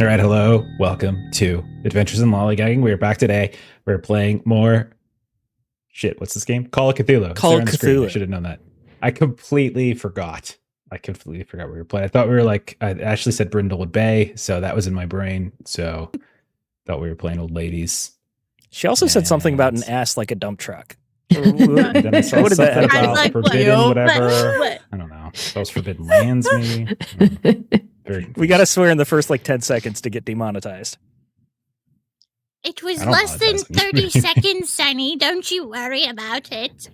All right, hello. Welcome to Adventures in Lollygagging. We are back today. We're playing more... Shit, what's this game? Call of Cthulhu. Call of Cthulhu. I should have known that. I completely forgot. We were playing. I thought we were like... I actually said Brindlewood Bay, so that was in my brain. So thought we were playing old ladies. She also said something about an ass like a dump truck. Then I saw What did that something have about like, forbidden what? whatever. What? I don't know. That was forbidden lands, maybe. We got to swear in the first 10 seconds to get demonetized. It was I don't less than monetize 30 anything. seconds, Sonny. Don't you worry about it.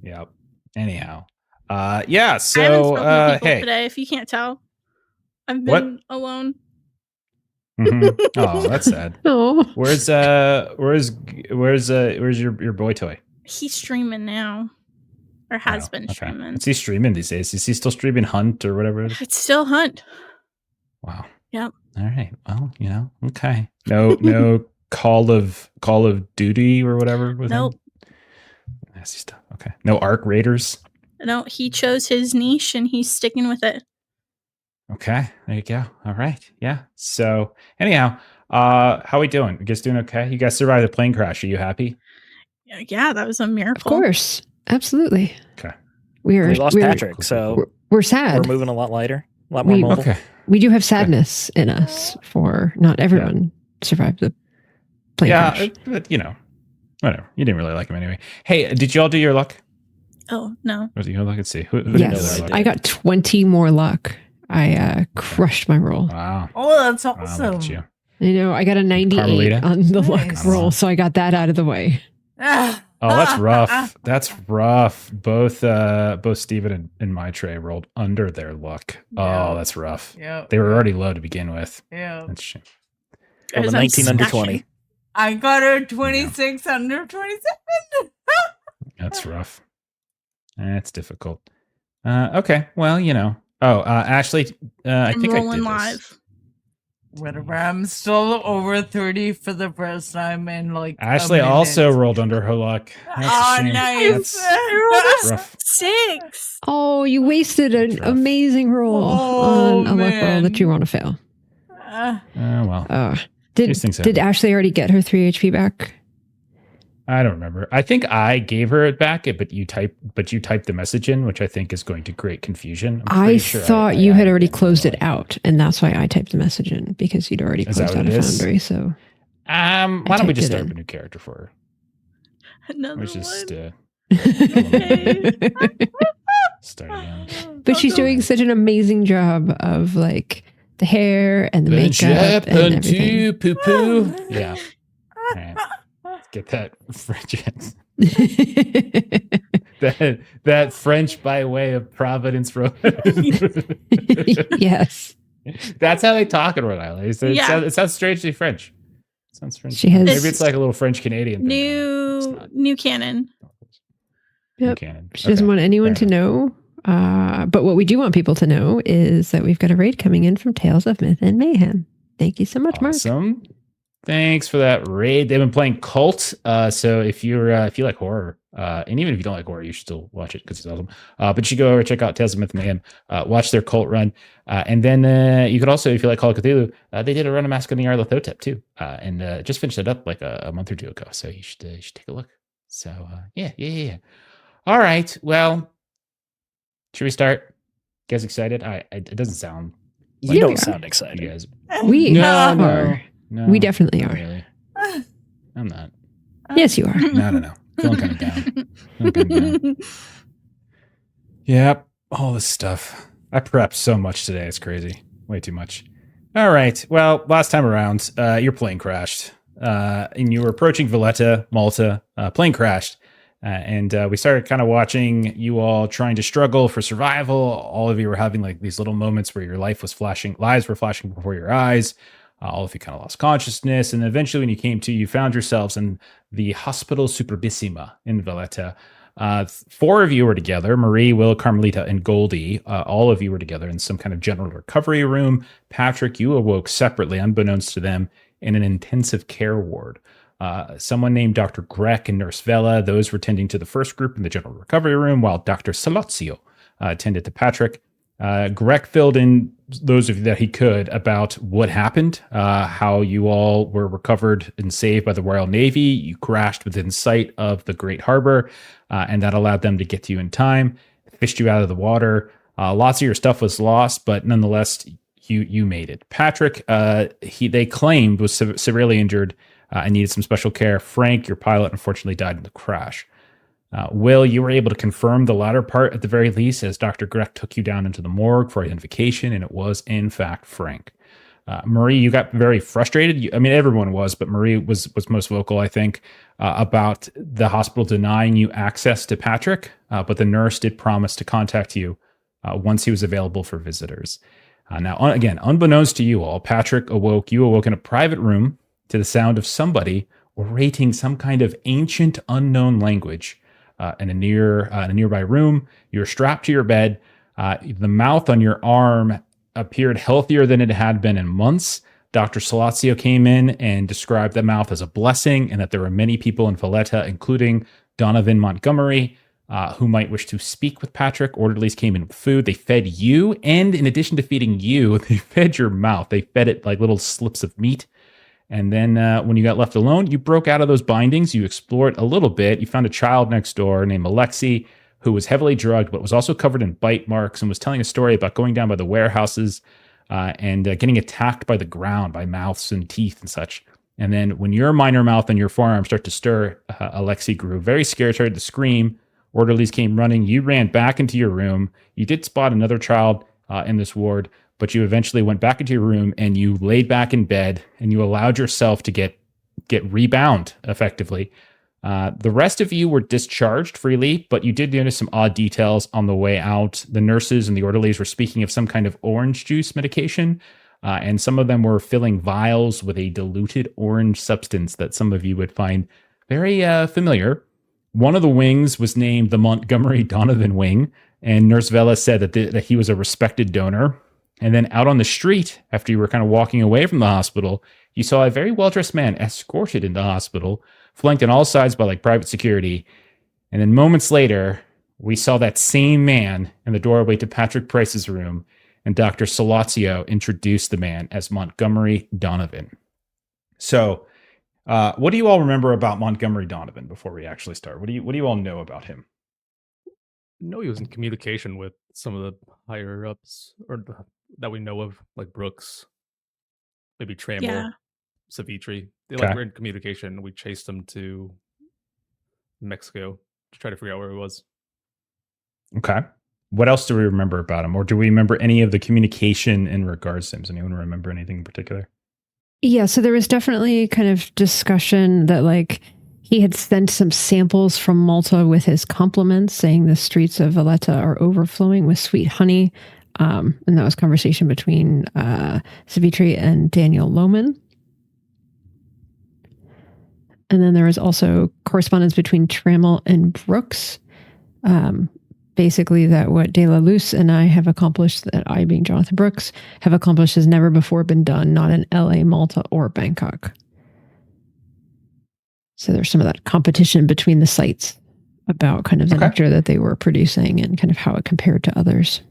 Yep. Anyhow. Yeah, I haven't so spoken to people hey. today, if you can't tell. I've What? been alone. Mhm. Oh, that's sad. Oh, Where's your boy toy? He's streaming now. Or has Oh, been okay. streaming. What's he streaming these days? Is he still streaming Hunt or whatever it is? It's still Hunt. Wow. Yep. All right. Well, okay. No Call of Duty or whatever with Nope. him? Nasty stuff. Okay. No Ark Raiders. No, he chose his niche and he's sticking with it. Okay. There you go. All right. Yeah. So anyhow, how we doing? You guys doing okay? You guys survived a plane crash. Are you happy? Yeah, that was a of miracle. course. Absolutely. Okay. We're We lost we're, Patrick, so we're sad. we're moving a lot lighter, a lot more We- mobile. Okay. We do have sadness in us for not everyone survived the plane crash. But whatever. You didn't really like him anyway. Hey, did you all do your luck? Oh, no. Was it your luck? Let's see. Who did Yes, your luck? I got 20 more luck. I crushed my roll. Wow. Oh, that's Wow, look awesome. at you. I know I got a 98 Carmelita? on the luck Nice. roll, so I got that out of the way. Oh, that's rough. That's rough. Both Steven and Maitreyi rolled under their luck. Yeah. Oh, that's rough. Yeah. They were already low to begin with. Yeah. That's a shame. Well, the Guys, I'm 19 under smashing. 20. I got a 26 under 27. That's rough. That's difficult. Okay. Well, Ashley, I I'm think I did rolling this. live. Whatever. I'm still over 30 for the first time in like a Ashley minute. also rolled under her luck. That's a Oh, shame. nice. That's rough. 6. Oh, you wasted an Rough. amazing roll Oh, on a luck roll man. that you want to fail. Uh, Oh, well. Did These things happen. Ashley already get her 3 HP back? I don't remember. I think I gave her it back, but you typed the message in, which I think is going to create confusion. I'm I pretty sure thought I you had added already it. closed it out, and that's why I typed the message in, because you'd already Is that closed what out it a is? foundry. So Why don't we just typed it start up in. a new character for her? Another We just one. Start again. But she's doing such an amazing job of like the hair and the makeup and everything. poo poo. Yeah. All right. Let's get that French. that French by way of Providence, Rhode Island. Yes, That's how they talk in Rhode Island. Yeah. It sounds strangely French. It sounds French. She has- Maybe it's like a little French Canadian. New canon. Yep. Canon. she doesn't Okay. want anyone fair to know. But what we do want people to know is that we've got a raid coming in from Tales of Myth and Mayhem. Thank you so much, Mark. Awesome. Thanks for that raid. They've been playing Cult. So if you like horror, and even if you don't like horror, you should still watch it because it's awesome. But you should go over check out Tales of Myth and Mayhem, watch their Cult run, and then you could also, if you like Call of Cthulhu, they did a run of Mask of the Nyarlathotep too, and just finished it up like a month or two ago. So you should take a look. So yeah. All right. Well, should we start? You guys excited? It doesn't sound You Yeah, don't we are. sound you excited. guys. We No, are. No, We definitely not are. Really. I'm not. Yes, you are. I don't know. Feeling kind of down. Feeling kinda down. Yep. All this stuff. I prepped so much today. It's crazy. Way too much. All right. Well, last time around, your plane crashed. And you were approaching Valletta, Malta. Plane crashed. And we started kind of watching you all trying to struggle for survival. All of you were having like these little moments where your lives were flashing before your eyes. All of you kind of lost consciousness. And eventually when you came to, you found yourselves in the Hospital Superbissima in Valletta. 4 of you were together, Marie, Will, Carmelita, and Goldie. All of you were together in some kind of general recovery room. Patrick, you awoke separately, unbeknownst to them, in an intensive care ward. Someone named Dr. Grech and Nurse Vela, those were tending to the first group in the general recovery room, while Dr. Salozio attended to Patrick. Greg filled in those of you that he could about what happened, how you all were recovered and saved by the Royal Navy. You crashed within sight of the Great Harbor, and that allowed them to get to you in time, fished you out of the water. Lots of your stuff was lost, but nonetheless, you made it. Patrick, they claimed was severely injured and needed some special care. Frank, your pilot, unfortunately died in the crash. Will, you were able to confirm the latter part at the very least, as Dr. Grech took you down into the morgue for identification, and it was, in fact, Frank. Marie, you got very frustrated. Everyone was, but Marie was most vocal, I think, about the hospital denying you access to Patrick, but the nurse did promise to contact you once he was available for visitors. Now, again, unbeknownst to you all, Patrick awoke in a private room to the sound of somebody orating some kind of ancient unknown language in a nearby room. You're strapped to your bed. The mouth on your arm appeared healthier than it had been in months. Dr. Salazio came in and described the mouth as a blessing, and that there were many people in Valletta, including Donovan Montgomery, who might wish to speak with Patrick. Orderlies came in with food. They fed you, and in addition to feeding you, they fed your mouth. They fed it like little slips of meat. And then when you got left alone, you broke out of those bindings. You explored a little bit. You found a child next door named Alexei, who was heavily drugged, but was also covered in bite marks, and was telling a story about going down by the warehouses and getting attacked by the ground, by mouths and teeth and such. And then when your minor mouth and your forearm start to stir, Alexei grew very scared, started to scream. Orderlies came running. You ran back into your room. You did spot another child in this ward, but you eventually went back into your room and you laid back in bed and you allowed yourself to get rebound effectively. The rest of you were discharged freely, but you did notice some odd details on the way out. The nurses and the orderlies were speaking of some kind of orange juice medication, and some of them were filling vials with a diluted orange substance that some of you would find very familiar. One of the wings was named the Montgomery Donovan wing, and Nurse Vela said that he was a respected donor. And then out on the street, after you were kind of walking away from the hospital, you saw a very well-dressed man escorted into the hospital, flanked on all sides by private security. And then moments later, we saw that same man in the doorway to Patrick Price's room, and Dr. Salazio introduced the man as Montgomery Donovan. So, what do you all remember about Montgomery Donovan before we actually start? What do you all know about him? No, he was in communication with some of the higher ups, that we know of, like Brooks, maybe Trammell, Savitri. They were in communication. We chased them to Mexico to try to figure out where he was. Okay. What else do we remember about him? Or do we remember any of the communication in regards to him? Does anyone remember anything in particular? Yeah, so there was definitely kind of discussion that he had sent some samples from Malta with his compliments, saying the streets of Valletta are overflowing with sweet honey. And that was conversation between Savitri and Daniel Lohman. And then there was also correspondence between Trammell and Brooks. Basically that what De La Luz and I have accomplished, that I being Jonathan Brooks, have accomplished has never before been done, not in LA, Malta, or Bangkok. So there's some of that competition between the sites about kind of the nectar that they were producing and kind of how it compared to others.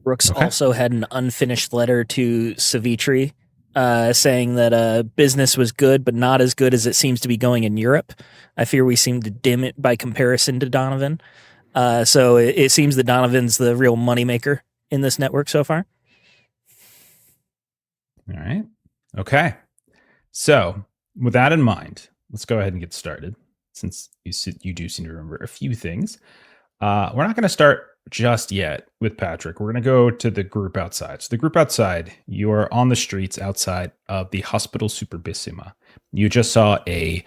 Brooks also had an unfinished letter to Savitri saying that business was good, but not as good as it seems to be going in Europe. I fear we seem to dim it by comparison to Donovan. So it seems that Donovan's the real moneymaker in this network so far. All right. Okay. So with that in mind, let's go ahead and get started, since you do seem to remember a few things. We're not going to start just yet with Patrick. We're going to go to the group outside. So the group outside, you are on the streets outside of the Hospital Superbissima. You just saw a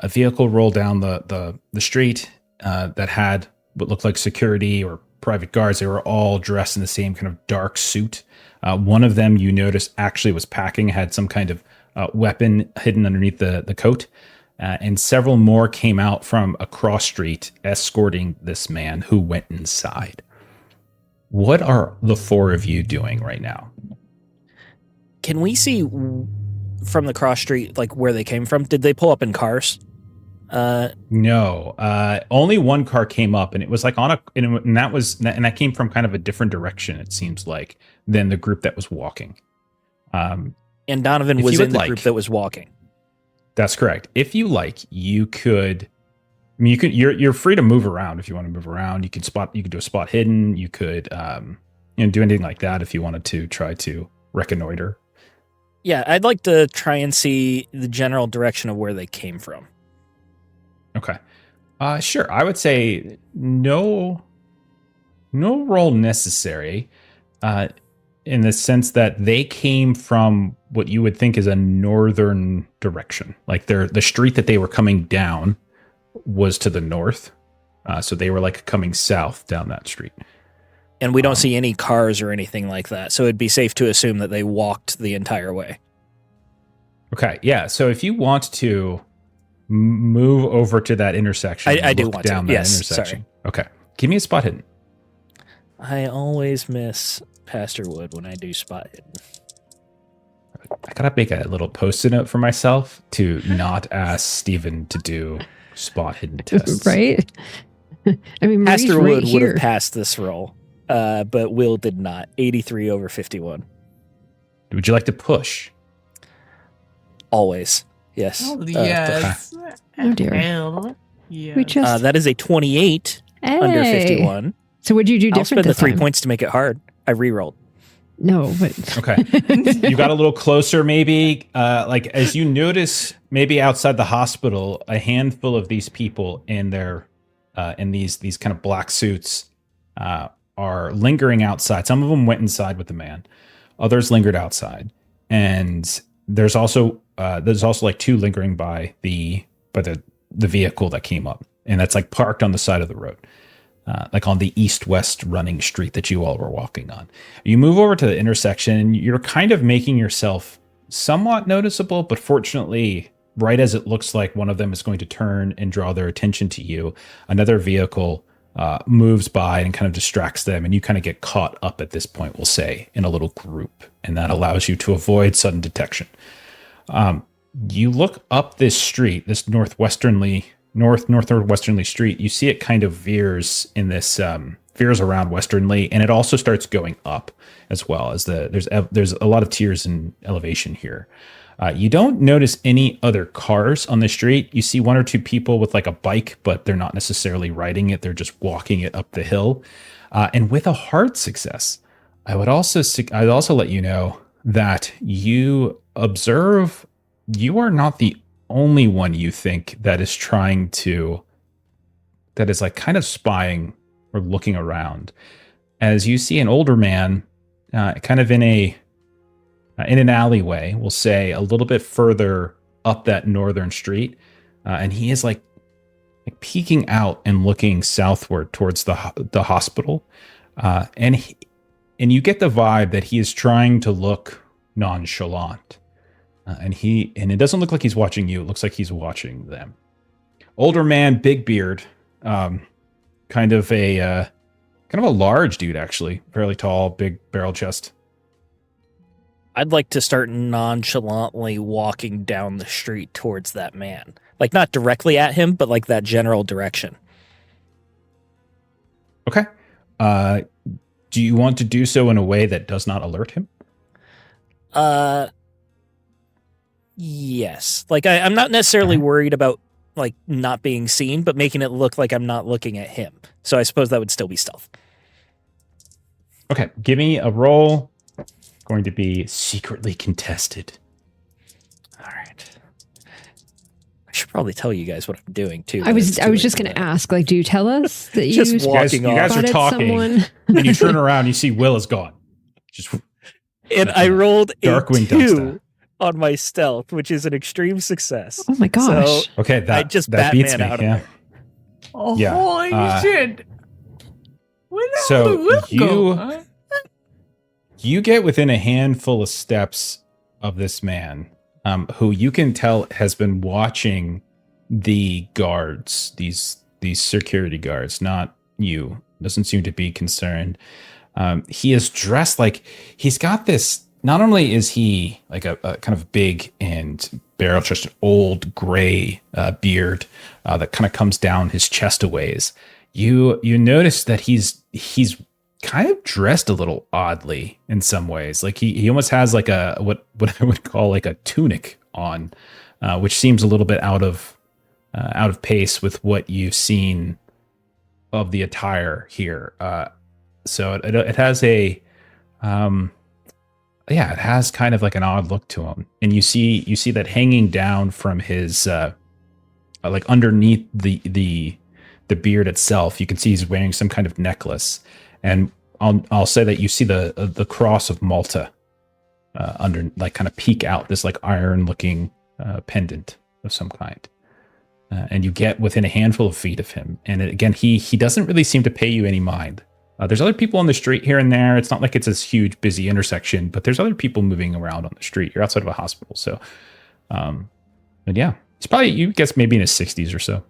vehicle roll down the street that had what looked like security or private guards. They were all dressed in the same kind of dark suit. One of them you noticed actually was packing, had some kind of weapon hidden underneath the coat. And several more came out from across street escorting this man who went inside. What are the four of you doing right now? Can we see from the cross street, where they came from? Did they pull up in cars? No, only one car came up, and it was like and that came from kind of a different direction. It seems like than the group that was walking. And Donovan was in the group that was walking. That's correct. If you like, you could. I mean, you're free to move around if you want to move around. You could do a spot hidden. You could, do anything like that if you wanted to try to reconnoiter. Yeah, I'd like to try and see the general direction of where they came from. Okay. Sure. I would say no roll necessary, in the sense that they came from what you would think is a northern direction. Like the street that they were coming down was to the north. So they were like coming south down that street. And we don't see any cars or anything like that. So it'd be safe to assume that they walked the entire way. Okay. Yeah. So if you want to move over to that intersection, I do want down to. that Yes. intersection. Sorry. Okay. Give me a spot hidden. I always miss Pastor Wood when I do spot hidden. I gotta make a little post-it note for myself to not ask Steven to do spot hidden tests. Right? I mean, Marie's Pastor right Wood here. would have passed this roll, but Will did not. 83 over 51. Would you like to push? Always. Yes. Oh, yes. Oh, dear. Hell, yes. We just That is a 28 under 51. So what'd you do I'll different spend the this 3 time? points to make it hard. I re-rolled. No, but Okay. You got a little closer, maybe. Like as you notice, maybe outside the hospital, a handful of these people in their in these kind of black suits are lingering outside. Some of them went inside with the man. Others lingered outside, and there's also like two lingering by the vehicle that came up, and that's like parked on the side of the road. Like on the east-west running street that you all were walking on. You move over to the intersection, and you're kind of making yourself somewhat noticeable, but fortunately, right as it looks like one of them is going to turn and draw their attention to you, another vehicle moves by and kind of distracts them, and you kind of get caught up at this point, we'll say, in a little group, and that allows you to avoid sudden detection. You look up this street, this northwesternly street. You see it kind of veers in this veers around westernly, and it also starts going up as well as there's a lot of tiers in elevation here. You don't notice any other cars on the street. You see one or two people with like a bike, but they're not necessarily riding it. They're just walking it up the hill. And with a hard success, I'd also let you know that you observe you are not the only one you think that is like kind of spying or looking around, as you see an older man kind of in an alleyway, we'll say a little bit further up that northern street, and he is like peeking out and looking southward towards the hospital, and you get the vibe that he is trying to look nonchalant. And it doesn't look like he's watching you. It looks like he's watching them. Older man, big beard, kind of a large dude, actually, fairly tall, big barrel chest. I'd like to start nonchalantly walking down the street towards that man, like not directly at him, but like that general direction. Okay. Do you want to do so in a way that does not alert him? Yes. Like I'm not necessarily worried about like not being seen, but making it look like I'm not looking at him. So I suppose that would still be stealth. Okay. Give me a roll. Going to be secretly contested. All right. I should probably tell you guys what I'm doing too. I was just going to ask, like, do you tell us that you Just walking you guys are spotted talking, someone? and you turn around, you see Will is gone. Just And I rolled a Darkwing 2 on my stealth, which is an extreme success. Oh my gosh. So okay, I just that beats Batman me. out of Yeah. there. Oh, Yeah, holy shit. Where the so hell did Will go, huh? You get within a handful of steps of this man, who you can tell has been watching the guards, these security guards, not you. Doesn't seem to be concerned. He is dressed like he's got this not only is he like a kind of big and barrel-chested old gray beard that kind of comes down his chest a ways, you notice that he's kind of dressed a little oddly in some ways. Like he almost has like a what I would call like a tunic on, which seems a little bit out of pace with what you've seen of the attire here. So it has a it has kind of like an odd look to him, and you see that hanging down from his like underneath the beard itself. You can see he's wearing some kind of necklace, and I'll say that you see the cross of Malta under, like, kind of peek out, this like iron looking pendant of some kind. And you get within a handful of feet of him, and again he doesn't really seem to pay you any mind. There's other people on the street here and there. It's not like it's this huge busy intersection, but there's other people moving around on the street. You're outside of a hospital, so but yeah, it's probably, you guess, maybe in his 60s or so.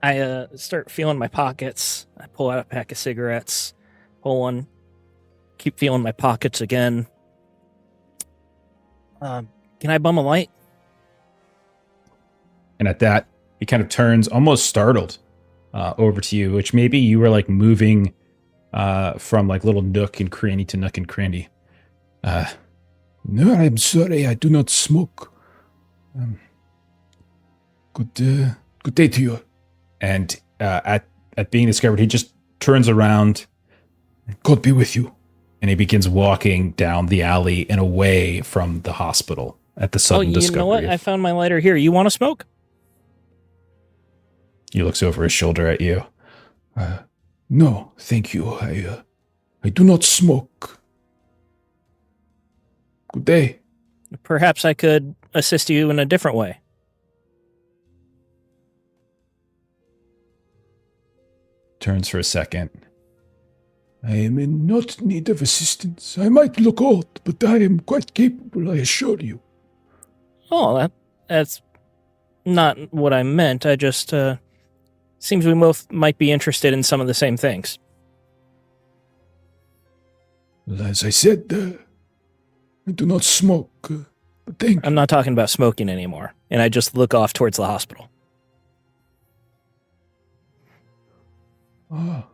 I start feeling my pockets. I pull out a pack of cigarettes, pull one, keep feeling my pockets again. Can I bum a light? And at that, he kind of turns, almost startled, over to you, which maybe you were like moving from like little nook and cranny to nook and cranny. No, I'm sorry, I do not smoke. Good day to you. And at being discovered, he just turns around. God be with you. And he begins walking down the alley and away from the hospital at the sudden discovery. You know what? I found my lighter here. You want to smoke? He looks over his shoulder at you. No, thank you. I do not smoke. Good day. Perhaps I could assist you in a different way. Turns for a second. I am in not need of assistance. I might look old, but I am quite capable, I assure you. Oh, that's not what I meant. I just, seems we both might be interested in some of the same things. Well, as I said, I do not smoke, but thank you. I'm not talking about smoking anymore, and I just look off towards the hospital. Ah,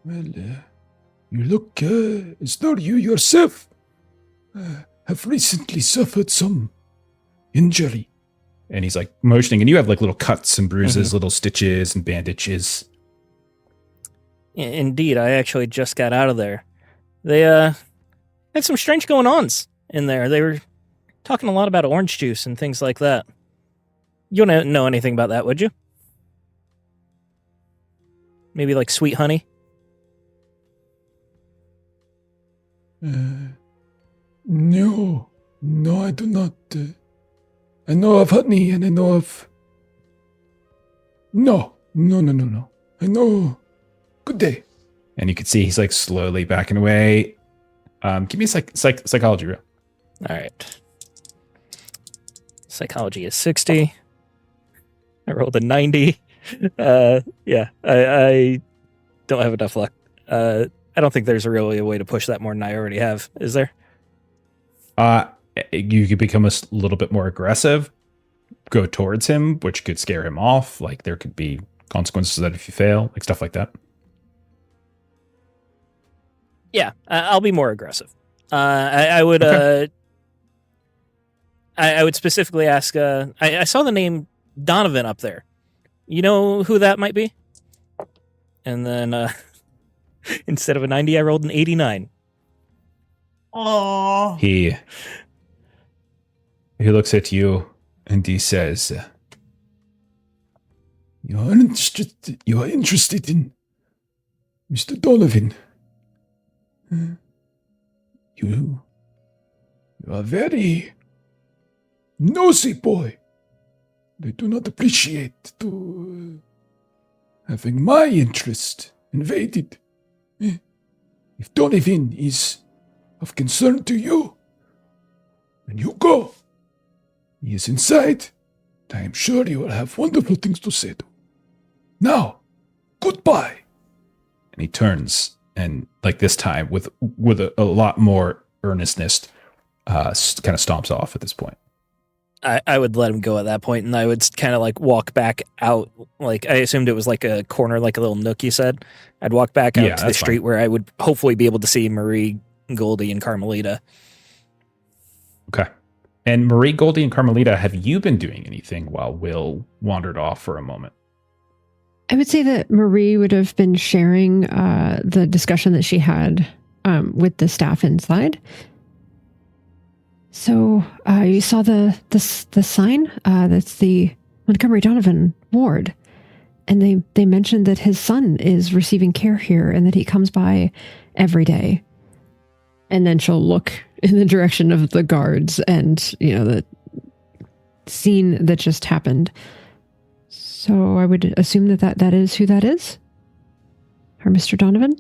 well, you look as though you yourself have recently suffered some injury. And he's like motioning, and you have like little cuts and bruises, little stitches and bandages. Indeed, I actually just got out of there. They had some strange going-ons in there. They were talking a lot about orange juice and things like that. You don't know anything about that, would you? Maybe like sweet honey? No, I do not. I know of honey, and I know of... No. I know... Good day. And you can see he's like slowly backing away. Give me a psychology roll. All right. Psychology is 60. I rolled a 90. Yeah, I don't have enough luck. I don't think there's really a way to push that more than I already have. Is there? You could become a little bit more aggressive, go towards him, which could scare him off. Like there could be consequences of that if you fail, like stuff like that. Yeah, I'll be more aggressive. I would. Okay. I would specifically ask. I saw the name Donovan up there. You know who that might be? And then instead of a 90, I rolled an 89. Oh. He looks at you and he says, You are interested in Mr. Donovan. You are very nosy boy. They do not appreciate having my interest invaded. If Donovan is of concern to you, then you go. He is inside. I am sure you will have wonderful things to say to. Now, goodbye. And he turns, and like this time with a lot more earnestness, kind of stomps off at this point. I would let him go at that point, and I would kind of like walk back out. Like I assumed it was like a corner, like a little nook. You said I'd walk back out to the street where I would hopefully be able to see Marie, Goldie, and Carmelita. Okay. And Marie, Goldie, and Carmelita, have you been doing anything while Will wandered off for a moment? I would say that Marie would have been sharing the discussion that she had with the staff inside. So you saw the sign. That's the Montgomery Donovan ward, and they mentioned that his son is receiving care here, and that he comes by every day. And then she'll look in the direction of the guards and the scene that just happened. So I would assume that is who that is, or Mr. Donovan.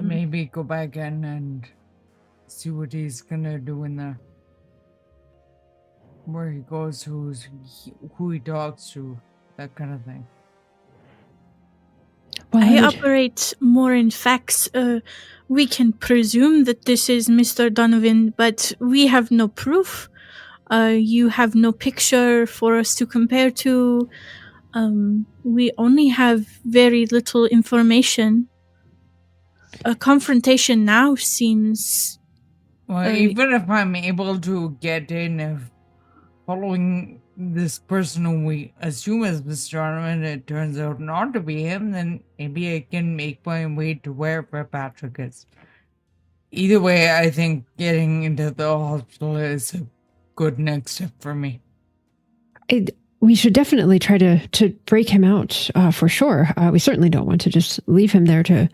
Maybe go back in and see what he's gonna do in there. Where he goes, who he talks to, that kind of thing. Well, I operate more in facts. We can presume that this is Mr. Donovan, but we have no proof. You have no picture for us to compare to. We only have very little information. A confrontation now seems... Well, even if I'm able to get in following this person who we assume is Mr. Donovan, it turns out not to be him, then maybe I can make my way to wherever Patrick is. Either way, I think getting into the hospital is a good next step for me. We should definitely try to break him out for sure. We certainly don't want to just leave him there to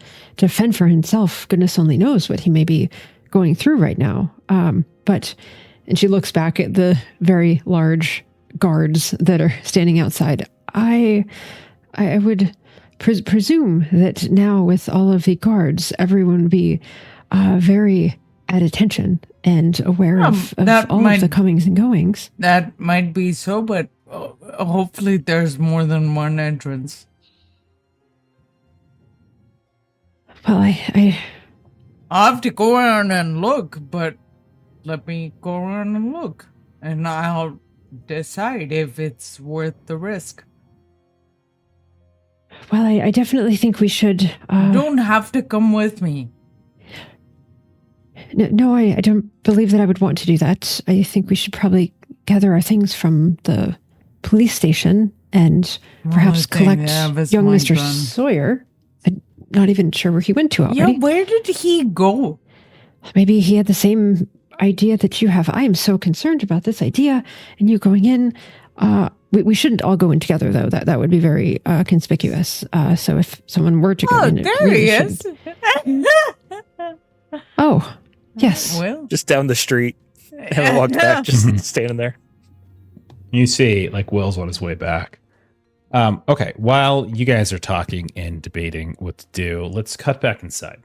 fend for himself. Goodness only knows what he may be going through right now. And she looks back at the very large guards that are standing outside. I would presume that now with all of the guards, everyone would be very at attention and aware of all of the comings and goings. That might be so, but hopefully there's more than one entrance. Well, I'll have to go around and look, but let me go around and look, and I'll decide if it's worth the risk. Well, I definitely think we should... You don't have to come with me. No, I don't believe that I would want to do that. I think we should probably gather our things from the police station and perhaps collect young Mr. Sawyer. I'm not even sure where he went to already. Yeah, where did he go? Maybe he had the same idea that you have. I am so concerned about this idea and you going in. We shouldn't all go in together, though. That would be very conspicuous. So if someone were to go in... there he is! Oh, yes. Well, just down the street. And I walked back, just standing there. You see, Will's on his way back. Okay, while you guys are talking and debating what to do, let's cut back inside.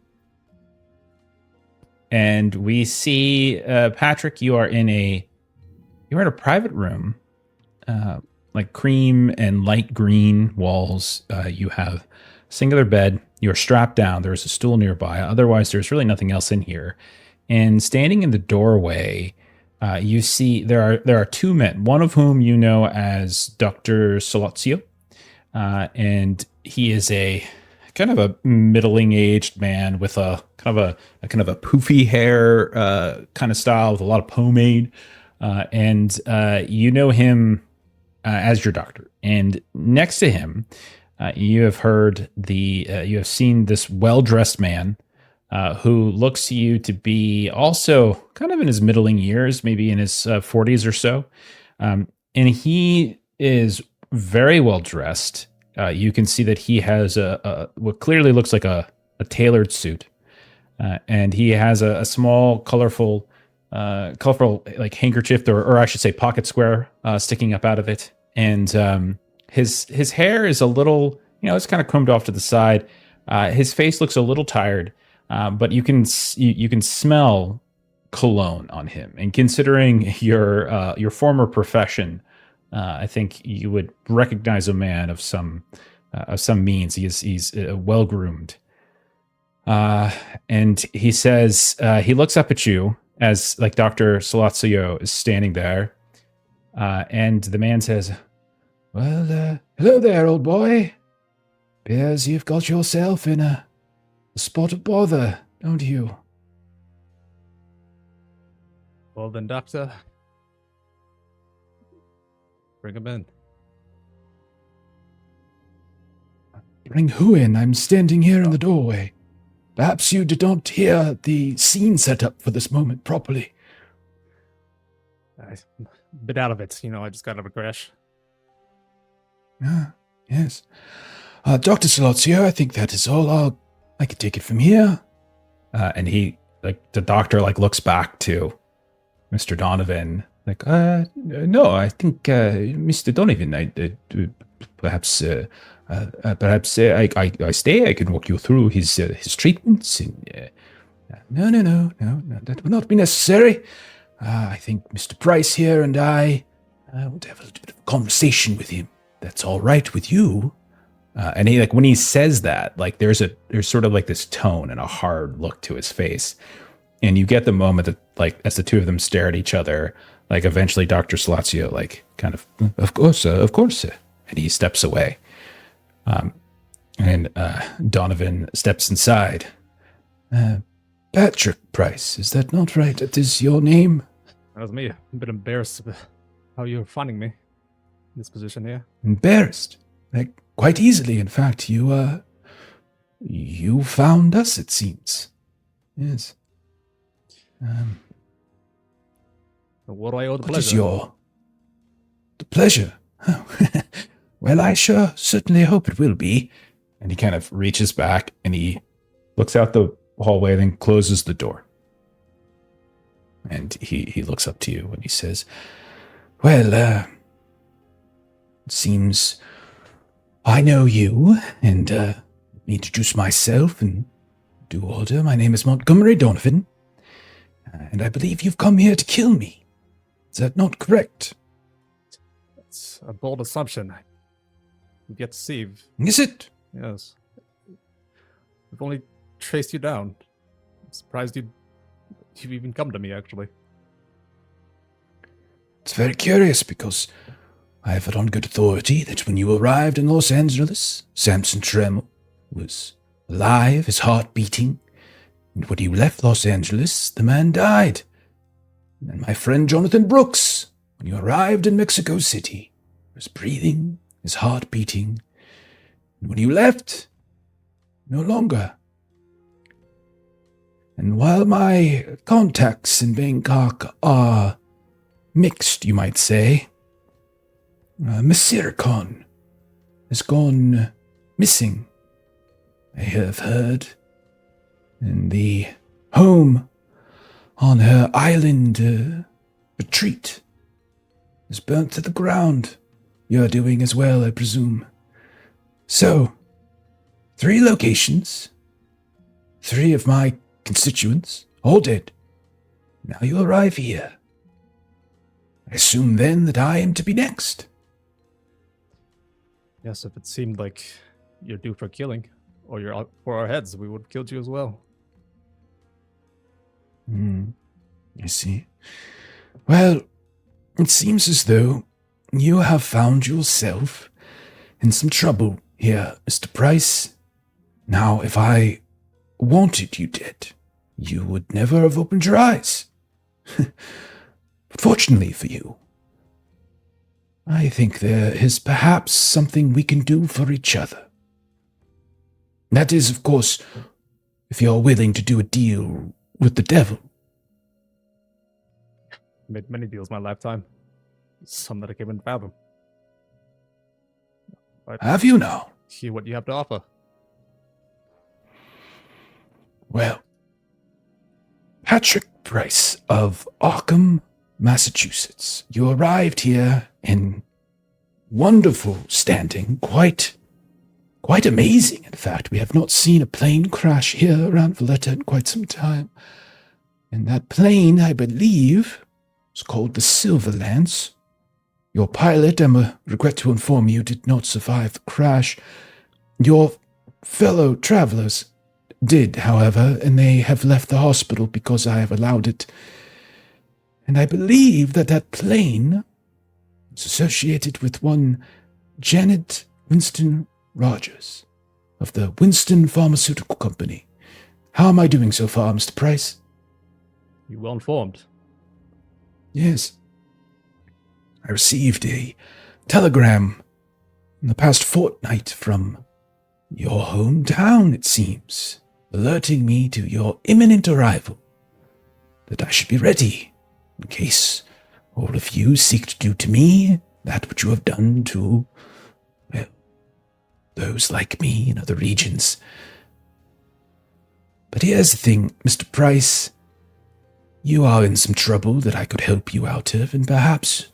And we see, Patrick, you're in a private room, cream and light green walls. You have a singular bed. You're strapped down. There's a stool nearby. Otherwise, there's really nothing else in here. And standing in the doorway, you see there are two men, one of whom you know as Dr. Solazio, and he is a kind of a middling-aged man with a kind of a poofy hair kind of style with a lot of pomade, and you know him as your doctor. And next to him, you have seen this well-dressed man. Who looks to you to be also kind of in his middling years, maybe in his 40s or so. And he is very well dressed. You can see that he has what clearly looks like a tailored suit. And he has a small, colorful handkerchief, or I should say pocket square, sticking up out of it. And his hair is a little, it's kind of combed off to the side. His face looks a little tired. But you can smell cologne on him, and considering your former profession, I think you would recognize a man of some means. He's well groomed. And he says, he looks up at you as like Dr. Salazio is standing there. And the man says, Well, hello there, old boy. Appears you've got yourself in a spot of bother, don't you? Well then, Doctor, bring him in. Bring who in? I'm standing here in the doorway. Perhaps you did not hear the scene set up for this moment properly. I've been out of it, I just got out of a crash. Ah, yes. Dr. Salazio, I think that is all. I can take it from here. and he, like, the doctor, like, looks back to Mr. Donovan, like, no, I think, Mr. Donovan, perhaps I stay. I can walk you through his treatments. And, no, that will not be necessary. I think Mr. Price here and I want to have a little bit of a conversation with him. That's all right with you. And he, like, when he says that, like, there's sort of like this tone and a hard look to his face. And you get the moment that, like, as the two of them stare at each other, like, eventually Dr. Salazio, like, kind of course, and he steps away. And Donovan steps inside. Patrick Price, is that not right? That is your name? That was me. I'm a bit embarrassed about how you're finding me in this position here. Embarrassed? Like, quite easily, in fact. You found us, it seems. Yes. What do I owe the What pleasure? is the pleasure? Oh. Well, I certainly hope it will be. And he kind of reaches back and he looks out the hallway, then closes the door. And he looks up to you and he says, Well, it seems I know you, and introduce myself and do order. My name is Montgomery Donovan, and I believe you've come here to kill me. Is that not correct? It's a bold assumption. You get deceived. Is it? Yes. We've only traced you down. I'm surprised you've even come to me, actually. It's very curious because I have it on good authority that when you arrived in Los Angeles, Samson Tremel was alive, his heart beating, and when you left Los Angeles, the man died. And my friend Jonathan Brooks, when you arrived in Mexico City, was breathing, his heart beating, and when you left, no longer. And while my contacts in Bangkok are mixed, you might say, Masirikon has gone missing, I have heard, and the home on her island retreat is burnt to the ground. You're doing as well, I presume. So, 3 locations, 3 of my constituents, all dead. Now you arrive here. I assume then that I am to be next. Yes, if it seemed like you're due for killing, or you're out for our heads, we would have killed you as well. I see. Well, it seems as though you have found yourself in some trouble here, Mr. Price. Now, if I wanted you dead, you would never have opened your eyes. But fortunately for you, I think there is perhaps something we can do for each other. That is, of course, if you're willing to do a deal with the devil. Made many deals in my lifetime. Some that I can't even fathom. Have you now? Hear what you have to offer. Well, Patrick Price of Arkham, Massachusetts. You arrived here in wonderful standing, quite amazing, in fact. We have not seen a plane crash here around Valletta in quite some time. And that plane, I believe, was called the Silver Lance. Your pilot, I regret to inform you, did not survive the crash. Your fellow travelers did, however, and they have left the hospital because I have allowed it. And I believe that plane is associated with one Janet Winston Rogers of the Winston Pharmaceutical Company. How am I doing so far, Mr. Price? You're well informed. Yes. I received a telegram in the past fortnight from your hometown, it seems, alerting me to your imminent arrival, that I should be ready in case all of you seek to do to me that which you have done to, well, those like me in other regions. But here's the thing, Mr. Price. You are in some trouble that I could help you out of, and perhaps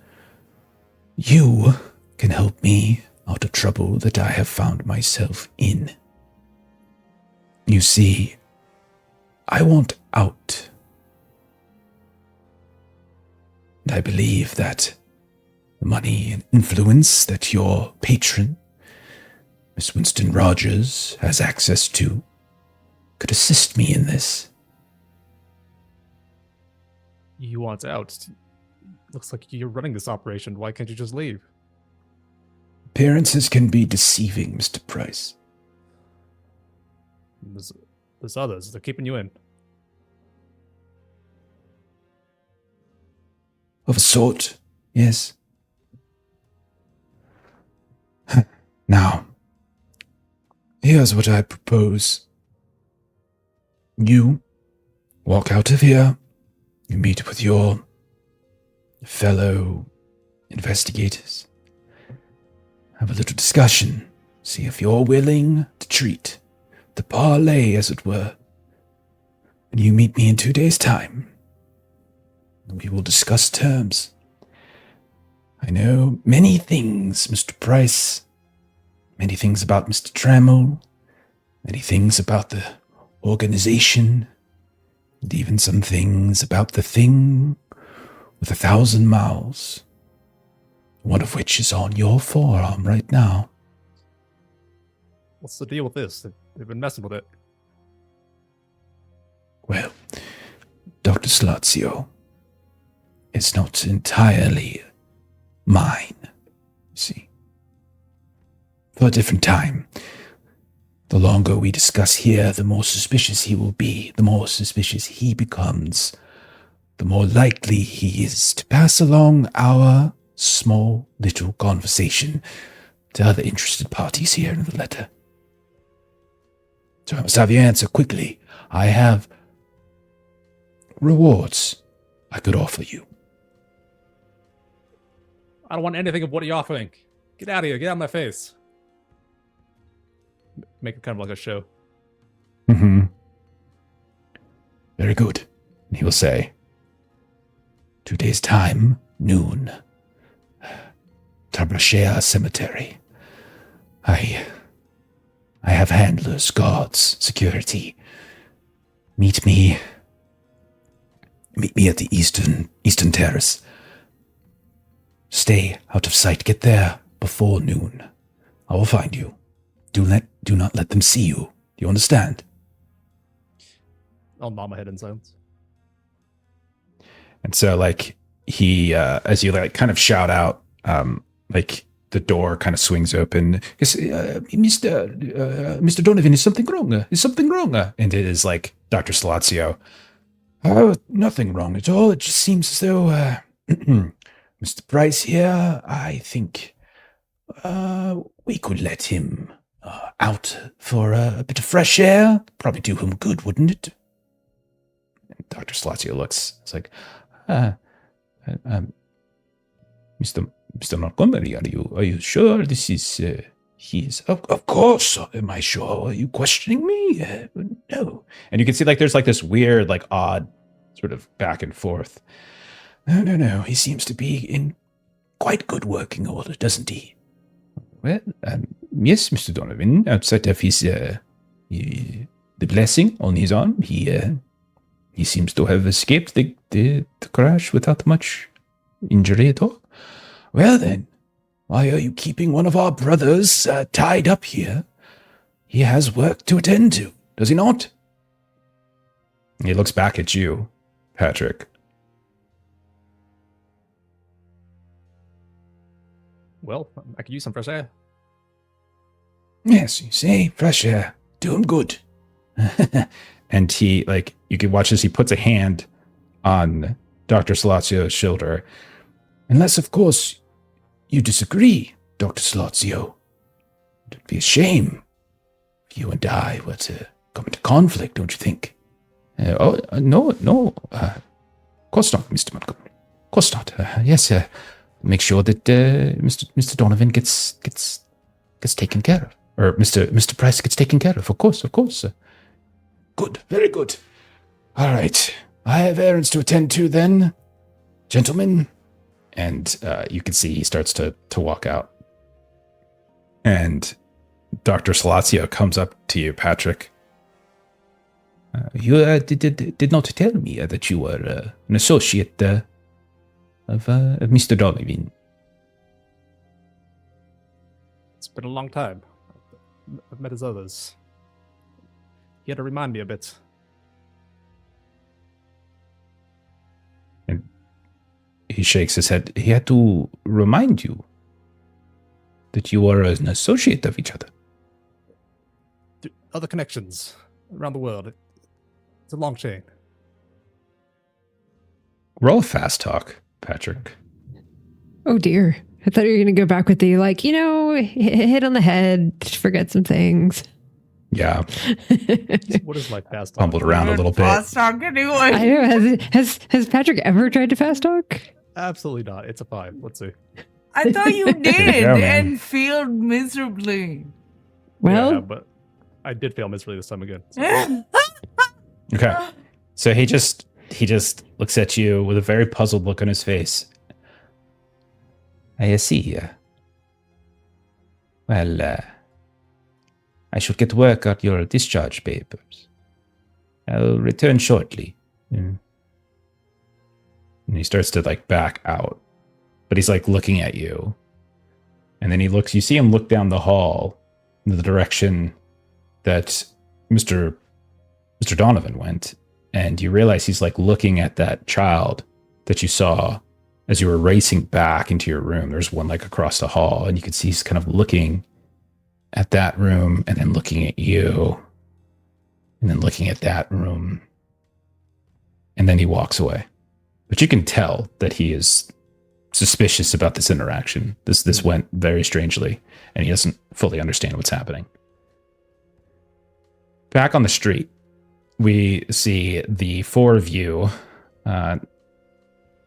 you can help me out of trouble that I have found myself in. You see, I want out. And I believe that the money and influence that your patron, Miss Winston Rogers, has access to could assist me in this. You want out? Looks like you're running this operation. Why can't you just leave? Appearances can be deceiving, Mr. Price. There's others. They're keeping you in. Of a sort, yes. Now, here's what I propose. You walk out of here, you meet with your fellow investigators, have a little discussion, see if you're willing to treat the parlay, as it were, and you meet me in 2 days' time. We will discuss terms. I know many things, Mr. Price, many things about Mr. Trammell, many things about the organization, and even some things about the thing with 1,000 mouths, one of which is on your forearm right now. What's the deal with this? They've been messing with it. Well, Dr. Slazio, it's not entirely mine, you see. For a different time. The longer we discuss here, the more suspicious he will be. The more suspicious he becomes, the more likely he is to pass along our small little conversation to other interested parties here in the letter. So I must have your answer quickly. I have rewards I could offer you. I don't want anything of what you're offering. Get out of here. Get out of my face. Make it kind of like a show. Mm-hmm. Very good. And he will say, 2 days' time, noon. Tabrashea Cemetery. I have handlers, guards, security. Meet me at the eastern terrace. Stay out of sight. Get there before noon. I will find you. Do not let them see you. Do you understand? I'll nod my head in silence. And so, like, he, as you like kind of shout out, like the door kind of swings open. Mr. Donovan, is something wrong? Is something wrong? And it is like Dr. Slazio. Oh, nothing wrong at all. It just seems as though, Mr. Price here, I think, we could let him out for a bit of fresh air. Probably do him good, wouldn't it? And Dr. Slazio looks. It's like, Mr. Montgomery, are you sure this is his? Of course. Am I sure? Are you questioning me? No. And you can see like there's like this weird, like odd sort of back and forth. No. He seems to be in quite good working order, doesn't he? Well, yes, Mr. Donovan. Outside of his the blessing on his arm, he seems to have escaped the crash without much injury at all. Well then, why are you keeping one of our brothers tied up here? He has work to attend to, does he not? He looks back at you, Patrick. Well, I could use some fresh air. Yes, you say, fresh air. Do him good. And he, like, you can watch as he puts a hand on Dr. Salazio's shoulder. Unless, of course, you disagree, Dr. Salazio. It would be a shame if you and I were to come into conflict, don't you think? No. Of course not, Mr. Montgomery. Of course not. Yes, make sure that Mr. Donovan gets taken care of. Or Mr. Price gets taken care of course. Good, very good. All right. I have errands to attend to then, gentlemen. And you can see he starts to walk out. And Dr. Salazio comes up to you, Patrick. You did not tell me that you were an associate of Mr. Donovan. It's been a long time. I've met his others. He had to remind me a bit. And he shakes his head. He had to remind you that you are an associate of each other. Other connections around the world. It's a long chain. Roll a fast talk, Patrick. Oh dear. I thought you were going to go back with the, like, hit on the head, forget some things. Yeah. What is my fast talk? Fumbled around a little bit. Fast talk anyway. I know. Has Patrick ever tried to fast talk? Absolutely not. It's a 5. Let's see. I thought you did go, man. and failed miserably. Well, Yeah, but I did fail miserably this time again. So. Okay. So he just looks at you with a very puzzled look on his face. I see. Well, I should get to work on your discharge papers. I'll return shortly. And he starts to, like, back out. But he's, like, looking at you. And then you see him look down the hall in the direction that Mr. Donovan went. And you realize he's, like, looking at that child that you saw as you were racing back into your room. There's one, like, across the hall. And you can see he's kind of looking at that room and then looking at you. And then looking at that room. And then he walks away. But you can tell that he is suspicious about this interaction. This went very strangely, and he doesn't fully understand what's happening. Back on the street, we see the four of you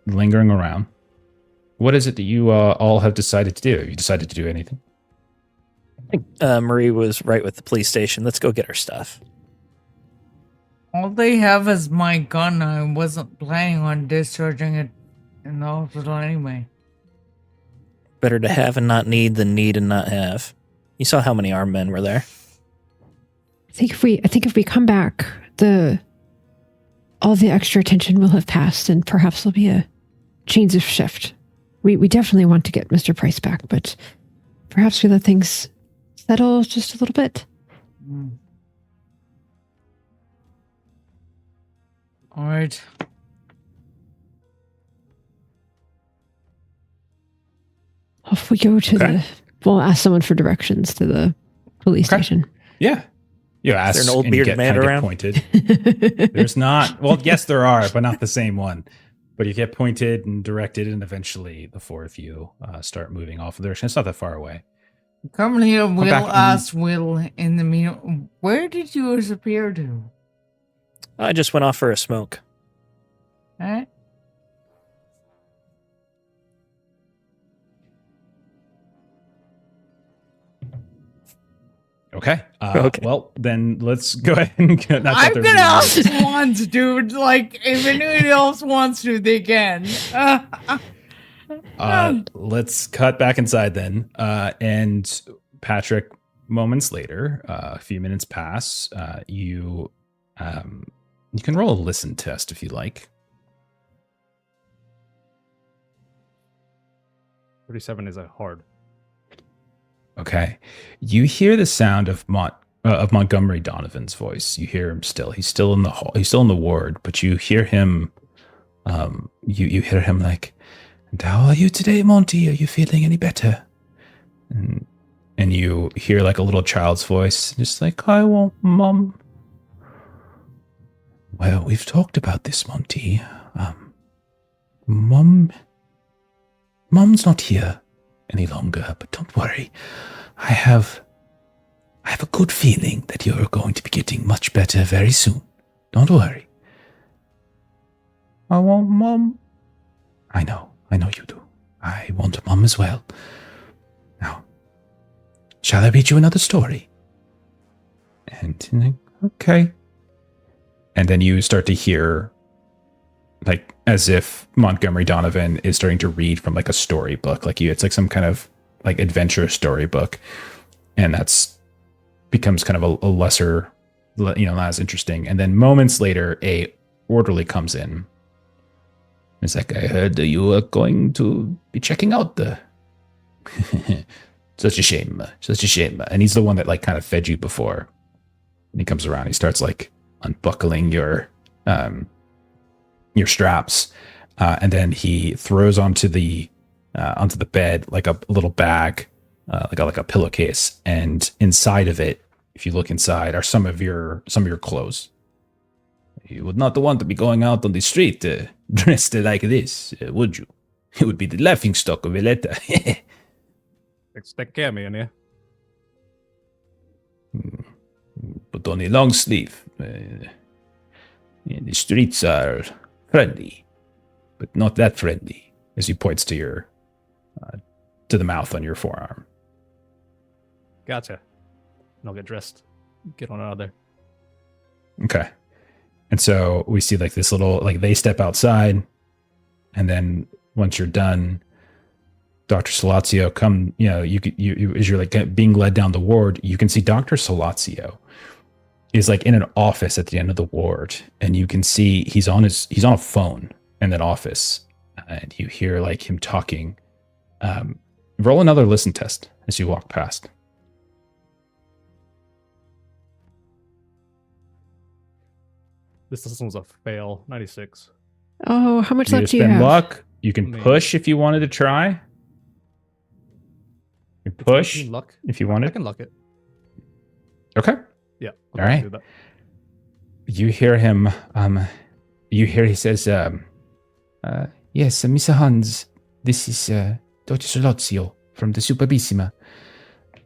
lingering around. What is it that you all have decided to do? Have you decided to do anything? I think Marie was right with the police station. Let's go get our stuff. All they have is my gun. I wasn't planning on discharging it in the hospital anyway. Better to have and not need than need and not have. You saw how many armed men were there. I think if we come back, all the extra attention will have passed, and perhaps there'll be a change of shift. We definitely want to get Mr. Price back, but perhaps we let things settle just a little bit. All right. Off we go to we'll ask someone for directions to the police station. Yeah. You ask. Is there an old and you bearded get man kind of around? Pointed. There's not. Well, yes, there are, but not the same one. But you get pointed and directed, and eventually the four of you start moving off of the direction. It's not that far away. Carmelita will back ask Will in the meantime, where did you disappear to? I just went off for a smoke. Eh? Okay. Okay. Well, then let's go ahead and get. I'm gonna ask Swans, dude. Like, if anybody else wants to, they can. Let's cut back inside then. And Patrick, moments later, a few minutes pass. You can roll a listen test if you like. 37 is a hard. Okay. You hear the sound of of Montgomery Donovan's voice. You hear him still. He's still in the hall. He's still in the ward, but you hear him. You hear him like, "And how are you today, Monty? Are you feeling any better?" And you hear like a little child's voice, just like, "I want Mum." "Well, we've talked about this, Monty. Mum's not here any longer, but don't worry. I have a good feeling that you're going to be getting much better very soon. Don't worry." "I want Mum." I know you do. I want Mum as well. Now, shall I read you another story? And okay. And then you start to hear, like, as if Montgomery Donovan is starting to read from like a storybook, it's like some kind of like adventure storybook, and that's becomes kind of a lesser, not as interesting. And then moments later, a orderly comes in. It's like, "I heard that you were going to be checking out the such a shame. And he's the one that like kind of fed you before. And he comes around, he starts like unbuckling your straps, and then he throws onto the bed like a little bag, like a pillowcase, and inside of it, if you look inside, are some of your clothes. You would not want to be going out on the street dressed like this, would you? It would be the laughingstock of Valletta. Take care of me in here. Put on a long sleeve. The streets are friendly, but not that friendly. As he points to to the mouth on your forearm. Gotcha. And I'll get dressed. Get on out of there. Okay. And so we see like this little, like they step outside, and then once you're done, Dr. Salazio come, you as you're like being led down the ward, you can see Dr. Salazio is like in an office at the end of the ward, and you can see he's on a phone in that office, and you hear like him talking. Roll another listen test as you walk past. This was a fail. 96. Oh, how much You luck do you spend have? luck. You can push if you wanted to try. You push luck if you wanted. I can luck it. Okay. Yeah. All right. Do that. You hear him. He says, "Yes, Mr. Hans. This is Dr. Salazio from the Superbissima.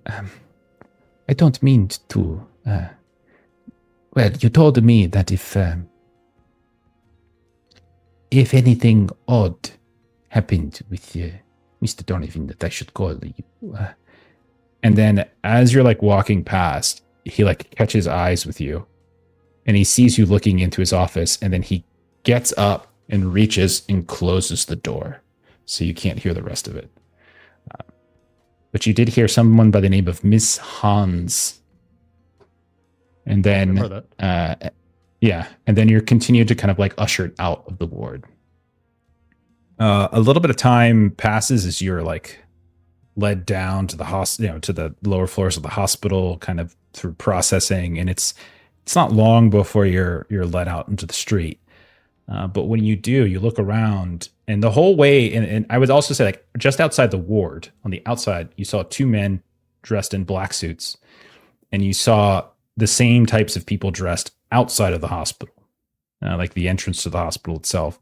I don't mean to. Well, you told me that if anything odd happened with Mr. Donovan, that I should call you." And then as you're like walking past, he like catches eyes with you, and he sees you looking into his office, and then he gets up and reaches and closes the door, so you can't hear the rest of it. But you did hear someone by the name of Miss Hans. And then, and then you're continued to kind of like ushered out of the ward. A little bit of time passes as you're like led down to the to the lower floors of the hospital, kind of through processing, and it's not long before you're led out into the street. But when you do, you look around, and the whole way, and I would also say like just outside the ward, on the outside, you saw two men dressed in black suits, and you saw the same types of people dressed outside of the hospital, like the entrance to the hospital itself.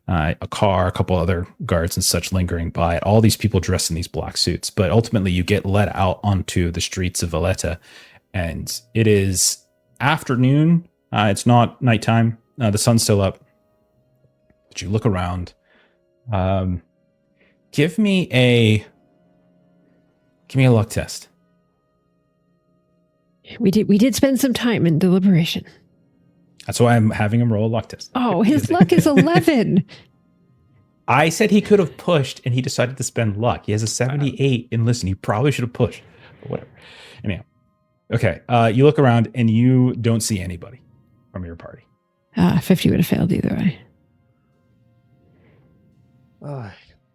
A car, a couple other guards and such lingering by it. All these people dressed in these black suits. But ultimately, you get led out onto the streets of Valletta, and it is afternoon. It's not nighttime. The sun's still up. But you look around. Give me a luck test. We did spend some time in deliberation. That's why I'm having him roll a luck test. Oh, his luck is 11. I said he could have pushed, and he decided to spend luck. He has a 78, and listen, he probably should have pushed. But whatever. Anyhow. Okay, you look around, and you don't see anybody from your party. 50 would have failed either way.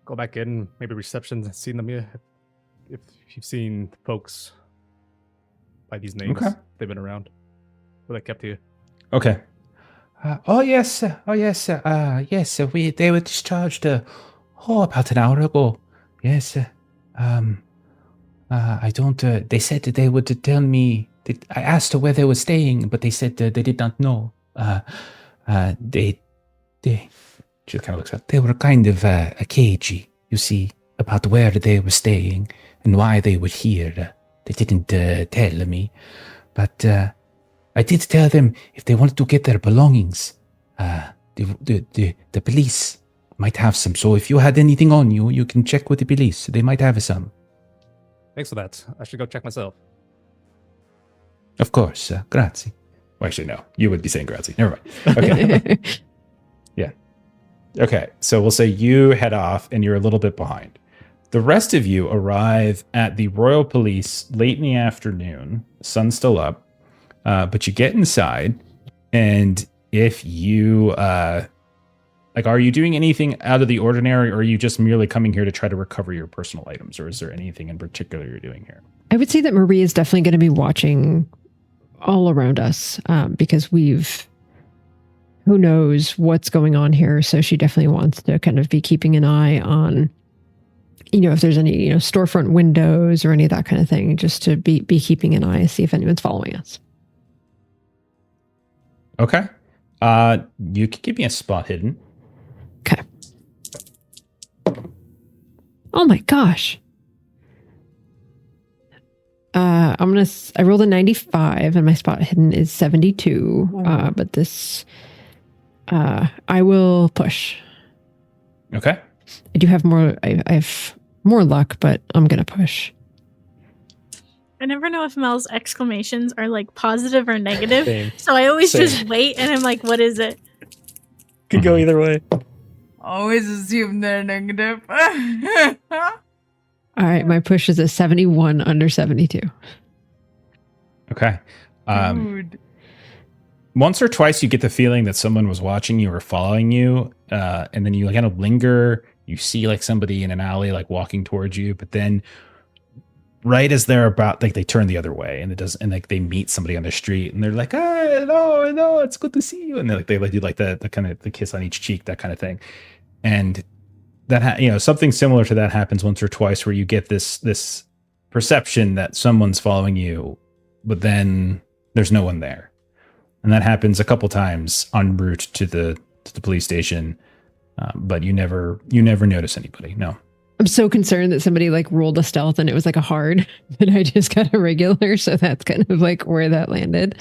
Go back in, maybe reception, seen them yet? If you've seen folks by these names. Okay. they've been around. What I kept here. Okay. Yes. Yes. They were discharged. About an hour ago. Yes. I don't. They said that they would tell me. I asked where they were staying, but they said they did not know. They. She kind of looks up. They were kind of cagey, you see, about where they were staying and why they were here. They didn't tell me, but I did tell them if they wanted to get their belongings, the police might have some. So if you had anything on you, you can check with the police. They might have some. Thanks for that. I should go check myself. Of course. Grazie. Well, actually, no. You would be saying grazie. Never mind. Okay. Yeah. Okay. So we'll say you head off and you're a little bit behind. The rest of you arrive at the Royal Police late in the afternoon. Sun's still up. But you get inside, and if you, are you doing anything out of the ordinary, or are you just merely coming here to try to recover your personal items, or is there anything in particular you're doing here? I would say that Marie is definitely going to be watching all around us, because who knows what's going on here. So she definitely wants to kind of be keeping an eye on, if there's any, storefront windows or any of that kind of thing, just to be keeping an eye, see if anyone's following us. Okay. You can give me a spot hidden. Okay. Oh my gosh. I rolled a 95 and my spot hidden is 72. But this, I will push. Okay. I do have I have more luck, but I'm going to push. I never know if Mel's exclamations are like positive or negative. Same. So I always Same. just wait and I'm like, what is it? Could go either way. Always assume they're negative. All right, my push is a 71 under 72. Okay. Dude. Once or twice you get the feeling that someone was watching you or following you, and then you kind of linger. You see like somebody in an alley like walking towards you, but then right as they're about, like they turn the other way, and they meet somebody on the street, and they're like, hello, it's good to see you, and they do like the kind of the kiss on each cheek, that kind of thing, and that something similar to that happens once or twice, where you get this perception that someone's following you, but then there's no one there, and that happens a couple times en route to the police station, but you never notice anybody. No. I'm so concerned that somebody like rolled a stealth and it was like a hard, and I just got a regular. So that's kind of like where that landed.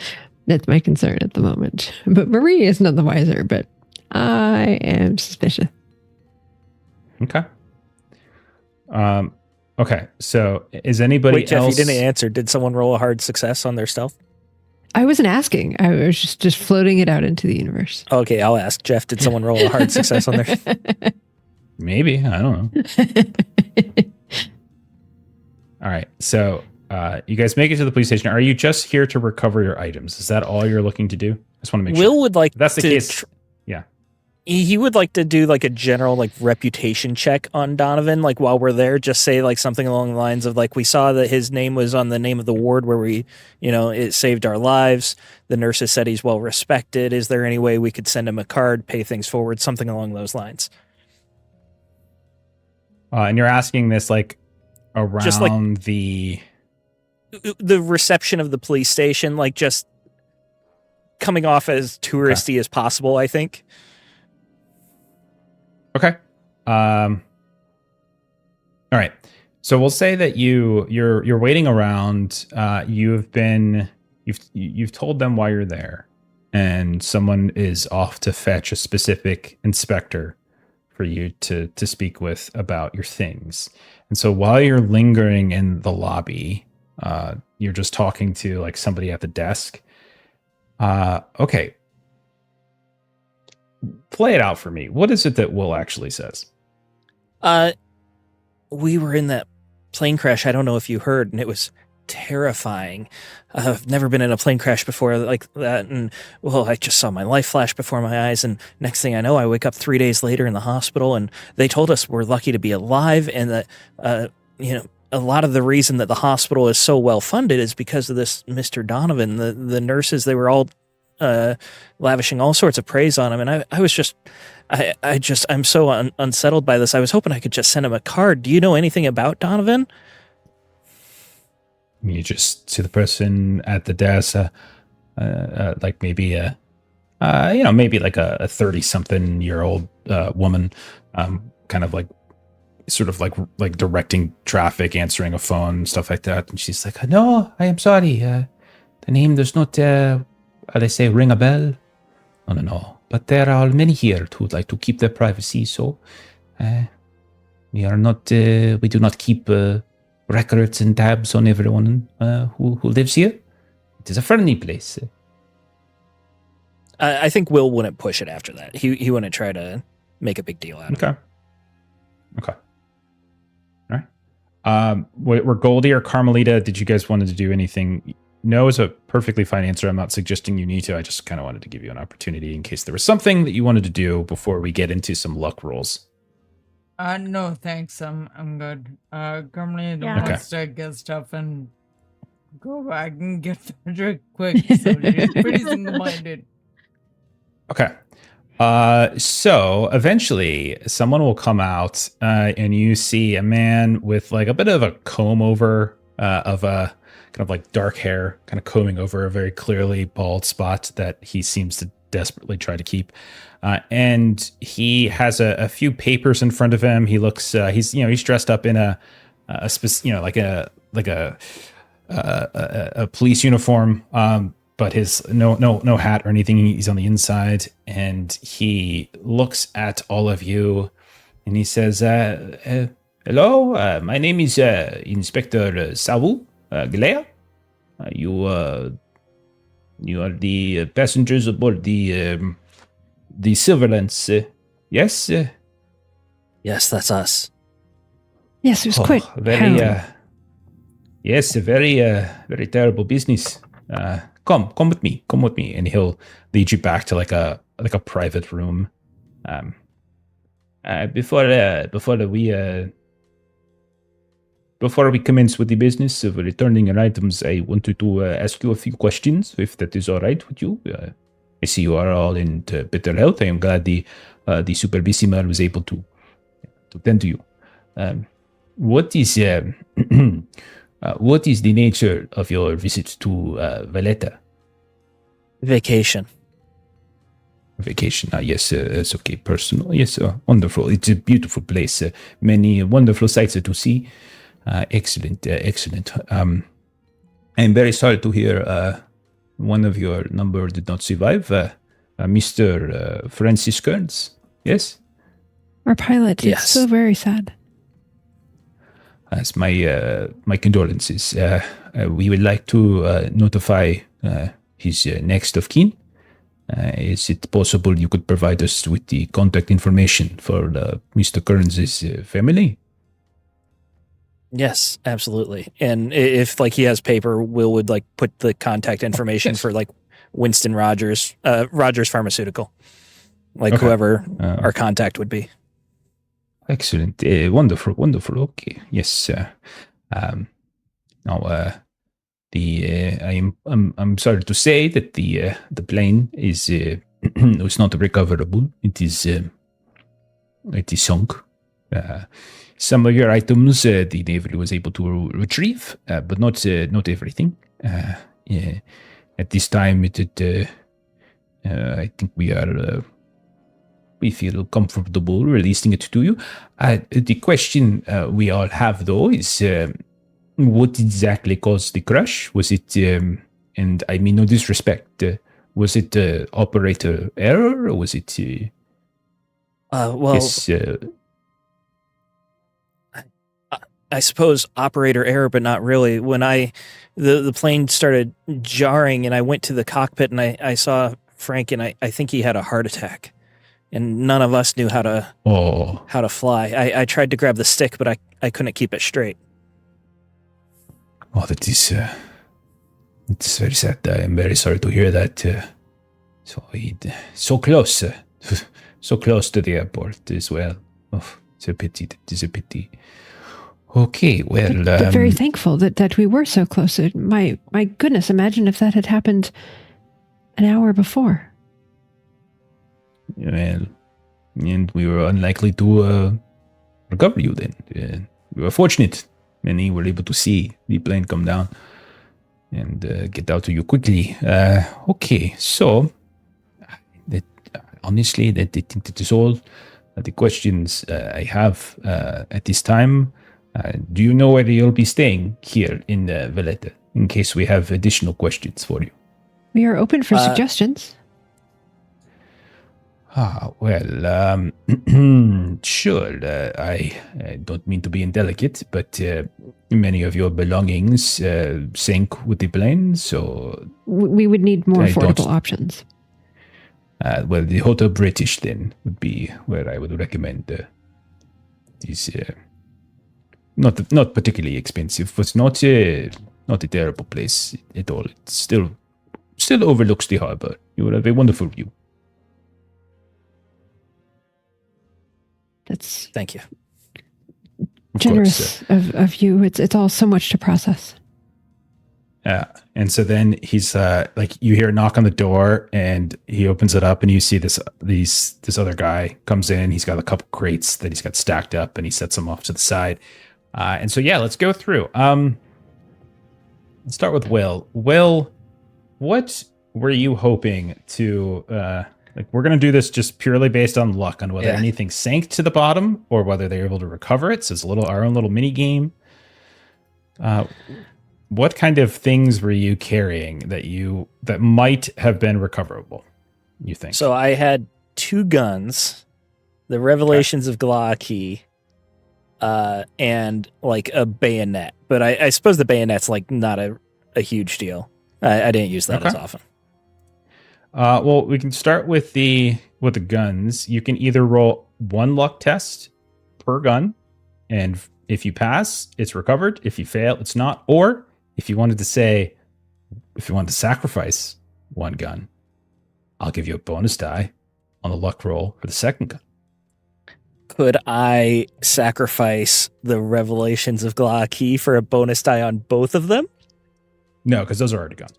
That's my concern at the moment. But Marie is none the wiser, but I am suspicious. Okay. Okay. So is anybody Wait, Jeff, else? you didn't answer. Did someone roll a hard success on their stealth? I wasn't asking. I was just floating it out into the universe. Okay, I'll ask. Jeff, did someone roll a hard success on their... Maybe. I don't know. All right. So you guys make it to the police station. Are you just here to recover your items? Is that all you're looking to do? I just want to make sure. Will would like If that's the to case. Yeah. He would like to do like a general like reputation check on Donovan, like while we're there, just say like something along the lines of like, we saw that his name was on the name of the ward where we, it saved our lives. The nurses said he's well respected. Is there any way we could send him a card, pay things forward, something along those lines? And you're asking this like around Just like the reception of the police station, like just coming off as touristy as possible, I think. Okay. All right. So we'll say that you're waiting around. You've told them why you're there, and someone is off to fetch a specific inspector for you to speak with about your things. And so while you're lingering in the lobby, you're just talking to like somebody at the desk. Okay. Play it out for me. What is it that Will actually says? We were in that plane crash. I don't know if you heard, and it was terrifying. I've never been in a plane crash before like that. And well, I just saw my life flash before my eyes. And next thing I know, I wake up 3 days later in the hospital, and they told us we're lucky to be alive, and that, a lot of the reason that the hospital is so well funded is because of this Mr. Donovan. The nurses, they were all lavishing all sorts of praise on him, and I'm so unsettled by this. I was hoping I could just send him a card. Do you know anything about Donovan? You just see the person at the desk, like maybe maybe like a 30-something-year-old woman, kind of like sort of like directing traffic, answering a phone, stuff like that. And she's like, "No, I am sorry. The name does not, how they say, ring a bell. No. But there are many here who would like to keep their privacy. So we do not keep records and tabs on everyone who lives here. It is a friendly place." I think Will wouldn't push it after that. He wouldn't try to make a big deal out of it. Okay. All right. Were Goldie or Carmelita, did you guys wanted to do anything? No is a perfectly fine answer. I'm not suggesting you need to. I just kind of wanted to give you an opportunity in case there was something that you wanted to do before we get into some luck rolls. No, thanks. I'm good. Carmelita wants to get stuff and go back and get Frederick quick. So she's pretty single-minded. Okay. So eventually someone will come out and you see a man with like a bit of a comb over of a kind of like dark hair, kind of combing over a very clearly bald spot that he seems to desperately try to keep. And he has a few papers in front of him. He looks, he's dressed up in a police uniform. But his no hat or anything. He's on the inside, and he looks at all of you, and he says, "Hello, my name is Inspector Sabu Galea. You are the passengers aboard the Silverlance. Yes, yes, that's us. Yes, it was quite very yes, a very terrible business. Come with me, and he'll lead you back to like a private room. Before we commence with the business of returning your items, I wanted to ask you a few questions, if that is all right with you. I see you are all in better health. I am glad the Superbissima was able to tend to you. What is the nature of your visit to Valletta? Vacation. Yes, it's okay. Personal. Yes, wonderful. It's a beautiful place. Many wonderful sights to see. Excellent. I'm very sorry to hear one of your number did not survive. Mr. Francis Kearns. Yes? Our pilot. Yes. It's so very sad. As my condolences. We would like to notify his next of kin. Is it possible you could provide us with the contact information for Mr. Kearns' family? Yes, absolutely. And if like he has paper, Will would like put the contact information for like Winston Rogers, Rogers Pharmaceutical, like whoever our contact would be. Excellent. Wonderful. Okay. Yes. I'm sorry to say that the plane is it's not recoverable. It is sunk. Some of your items the Navy was able to retrieve, but not everything. At this time, I think we feel comfortable releasing it to you. The question we all have, though, is what exactly caused the crash? Was it, and I mean no disrespect, was it operator error, or was it... Yes, I suppose operator error, but not really. When the plane started jarring and I went to the cockpit and I saw Frank, and I think he had a heart attack. And none of us knew how to fly. I tried to grab the stick, but I couldn't keep it straight. Oh, that is it's very sad. I am very sorry to hear that. So close to the airport as well. Oh, it's a pity. It is a pity. Okay, well, But very thankful that we were so close. My goodness, imagine if that had happened an hour before. well, and we were unlikely to recover you then. We were fortunate. Many were able to see the plane come down and get out to you quickly. Okay, so honestly, I think that is all the questions I have at this time. Do you know where you'll be staying here in Valletta, in case we have additional questions for you? We are open for suggestions. Well, sure. I don't mean to be indelicate, but many of your belongings sank with the plane, so... We would need more affordable options. Well, the Hotel British, then, would be where I would recommend these... not particularly expensive, but not a terrible place at all. It still overlooks the harbor. You will have a wonderful view. That's thank you. Generous of you. It's all so much to process. And so then he's you hear a knock on the door, and he opens it up, and you see this other guy comes in. He's got a couple crates that he's got stacked up, and he sets them off to the side. And so let's go through. Let's start with Will. Will, what were you hoping to? We're going to do this just purely based on luck, on whether anything sank to the bottom or whether they're able to recover it. So it's our own little mini game. What kind of things were you carrying that might have been recoverable, you think? So I had 2 guns, the Revelations of Glaki, and a bayonet. But I suppose the bayonet's not a huge deal. I didn't use that as often. Well, we can start with the guns. You can either roll 1 luck test per gun, and if you pass, it's recovered. If you fail, it's not. Or if you wanted to sacrifice 1 gun, I'll give you a bonus die on the luck roll for the second gun. Could I sacrifice the Revelations of Glaki for a bonus die on both of them? No, because those are already gone.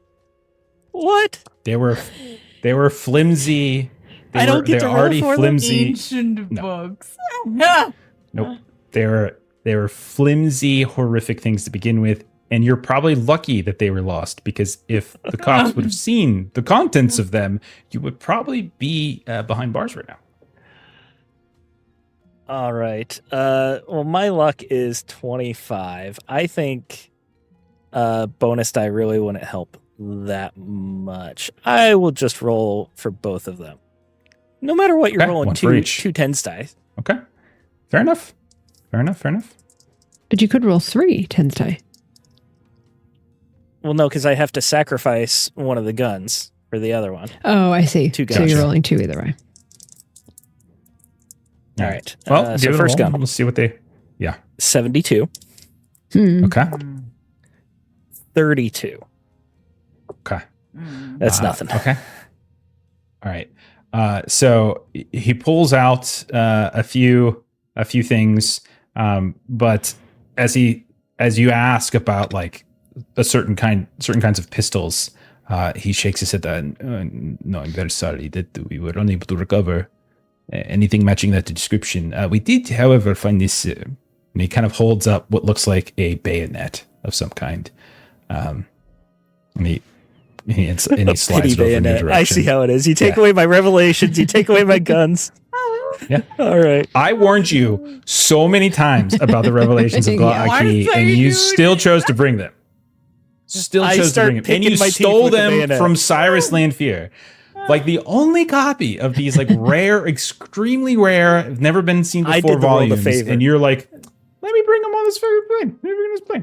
What? They were flimsy. I don't get to roll for flimsy. Ancient books. Nope. They were flimsy, horrific things to begin with, and you're probably lucky that they were lost, because if the cops would have seen the contents of them, you would probably be behind bars right now. All right. Well, my luck is 25. I think bonus die really wouldn't help that much. I will just roll for both of them. No matter what you're rolling, two 10s dice. Okay. Fair enough. But you could roll 3 10s die. Well, no, because I have to sacrifice one of the guns for the other one. Oh, I see. 2 guns. So you're rolling 2 either way. All right. Well, so first gun. Let's see what they... Yeah. 72. Okay. 32. Okay. That's nothing. Okay. All right. So he pulls out a few things, but as you ask about a certain kinds of pistols, he shakes his head. No, I'm very sorry that we were unable to recover anything matching that description. We did, however, find this. And he kind of holds up what looks like a bayonet of some kind. And he slides it over in your direction. I see how it is. You take away my revelations. You take away my guns. Yeah. All right. I warned you so many times about the revelations of Glaki, and you still chose to bring them. And you stole them from Cyrus Lanfear. The only copy of these rare, extremely rare, have never been seen before volumes. And you're like, let me bring them on this very plane.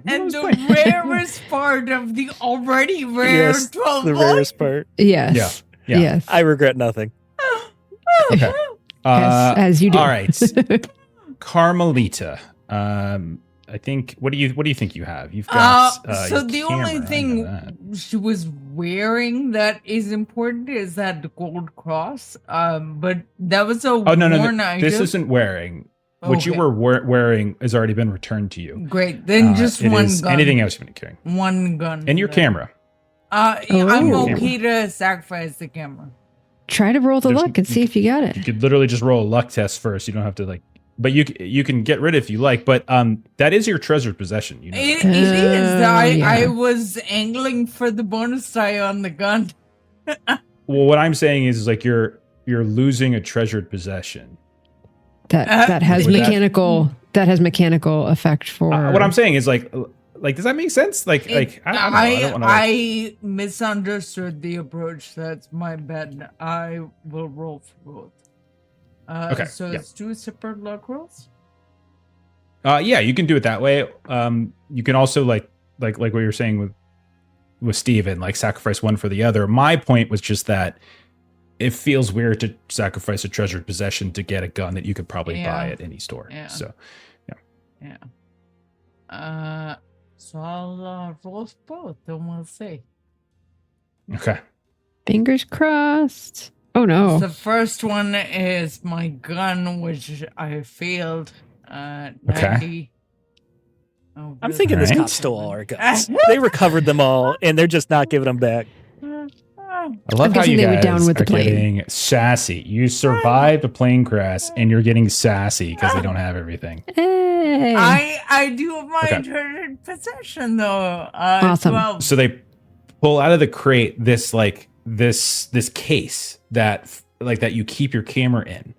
And the rarest part of the already rare 12 the rarest part. Yes. Yeah. Yes. I regret nothing. Okay. As you do. All right. Carmelita. I think. What do you think you have? You've got. So the only thing she was wearing that is important is that the gold cross. But that was a worn item. This isn't wearing. what you were wearing has already been returned to you. Great. Then just one gun. Anything else you've been carrying? One gun. And your camera. I'm okay to sacrifice the camera. Try to roll the luck and see if you got it. You could literally just roll a luck test first. You don't have to but you can get rid if you like. But that is your treasured possession. You know it is. I was angling for the bonus die on the gun. Well, what I'm saying is like you're losing a treasured possession. That has mechanical effect for. What I'm saying is like does that make sense? I misunderstood the approach. That's my bad. I will roll for both. Okay. So it's 2 separate luck rolls. Yeah, you can do it that way. You can also like what you're saying with Steven, like sacrifice one for the other. My point was just that it feels weird to sacrifice a treasured possession to get a gun that you could probably buy at any store. Yeah. So, yeah. So I'll roll both and we'll see. Okay. Fingers crossed. Oh no. The first one is my gun, which I failed. 90. Oh, I'm thinking this cop stole all our guns. They recovered them all, and they're just not giving them back. I love how you guys down with the plane. Getting sassy. You survived a plane crash, and you're getting sassy because they don't have everything. Hey. I do have my treasured possession though. Awesome. 12. So they pull out of the crate this case that you keep your camera in.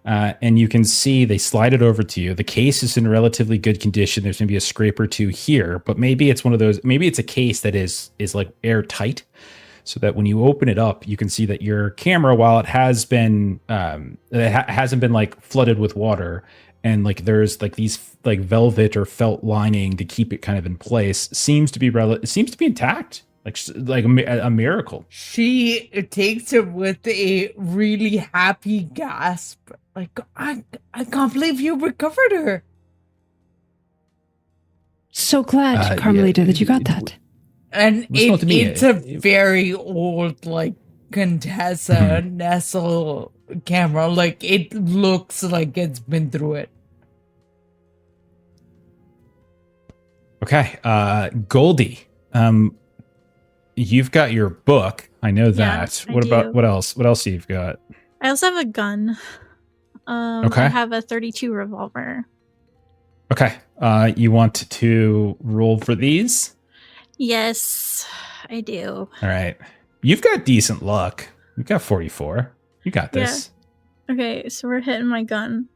And you can see they slide it over to you. The case is in relatively good condition. There's maybe a scrape or two here, but maybe it's one of those. Maybe it's a case that is like airtight, so that when you open it up, you can see that your camera, while it has been, hasn't been like flooded with water, and like there's like these like velvet or felt lining to keep it kind of in place, seems to be intact. Like a miracle. She takes it with a really happy gasp. Like, I can't believe you recovered her. So glad, Carmelita, that you got that. And it's a very old, like, Contessa Nestle camera. Like, it looks like it's been through it. Okay, Goldie. You've got your book. I know that. Yeah, what else? What else you've got? I also have a gun. Okay. I have a 32 revolver. Okay. You want to roll for these? Yes, I do. All right. You've got decent luck. You've got 44. You got this. Yeah. Okay, so we're hitting my gun.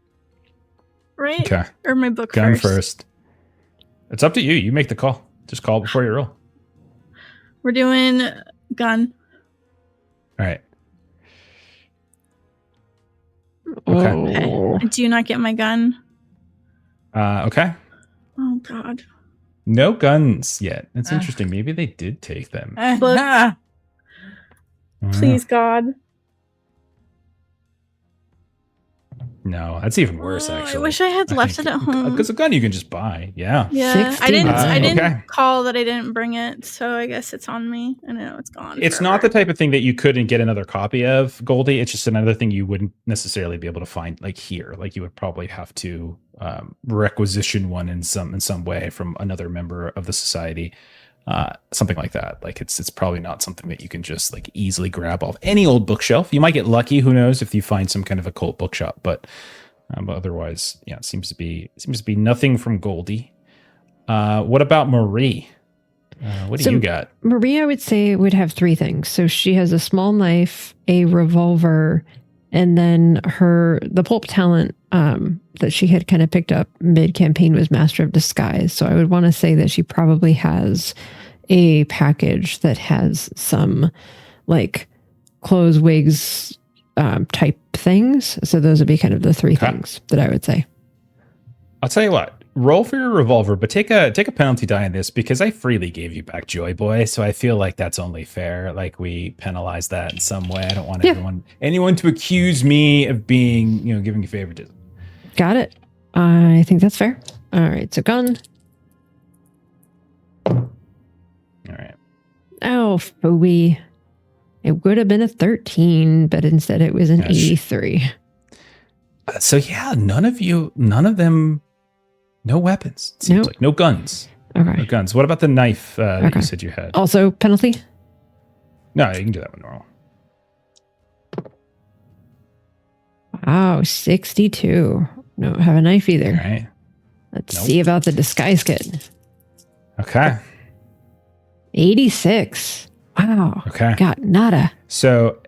Right? Okay. Or my book gun first? It's up to you. You make the call. Just call before you roll. We're doing gun. All right. Okay. I do not get my gun. Okay. Oh, God. No guns yet. That's interesting. Maybe they did take them. Look. Please, God. No, that's even worse, actually. I wish I had left it at home. Because a gun you can just buy. Yeah. Yeah. 16. I didn't call that I didn't bring it, so I guess it's on me. I know it's gone. It's not the type of thing that you couldn't get another copy of, Goldie. It's just another thing you wouldn't necessarily be able to find like here. Like you would probably have to requisition one in some way from another member of the society. Something like that. Like it's probably not something that you can just like easily grab off any old bookshelf. You might get lucky, who knows, if you find some kind of occult bookshop, but otherwise, yeah, it seems to be nothing from Goldie. What about Marie? What do you got? Marie, I would say, would have 3 things. So she has a small knife, a revolver, and then the pulp talent that she had kind of picked up mid-campaign was Master of Disguise. So I would want to say that she probably has a package that has some like clothes, wigs type things. So those would be kind of the 3 things that I would say. I'll tell you what. Roll for your revolver, but take a penalty die on this because I freely gave you back Joy Boy, so I feel like that's only fair. Like we penalize that in some way. I don't want anyone to accuse me of being, giving you favoritism. Got it. I think that's fair. All right, so gun. All right. Oh, phooey. It would have been a 13, but instead it was an 83. So yeah, none of them, no weapons. It seems Nope. like no guns. Okay. No guns. What about the knife that Okay. you said you had? Also penalty? No, you can do that one normal. Wow, 62. Don't have a knife either. All right. Let's Nope. see about the disguise kit. Okay. 86. Wow. Okay. Got nada. So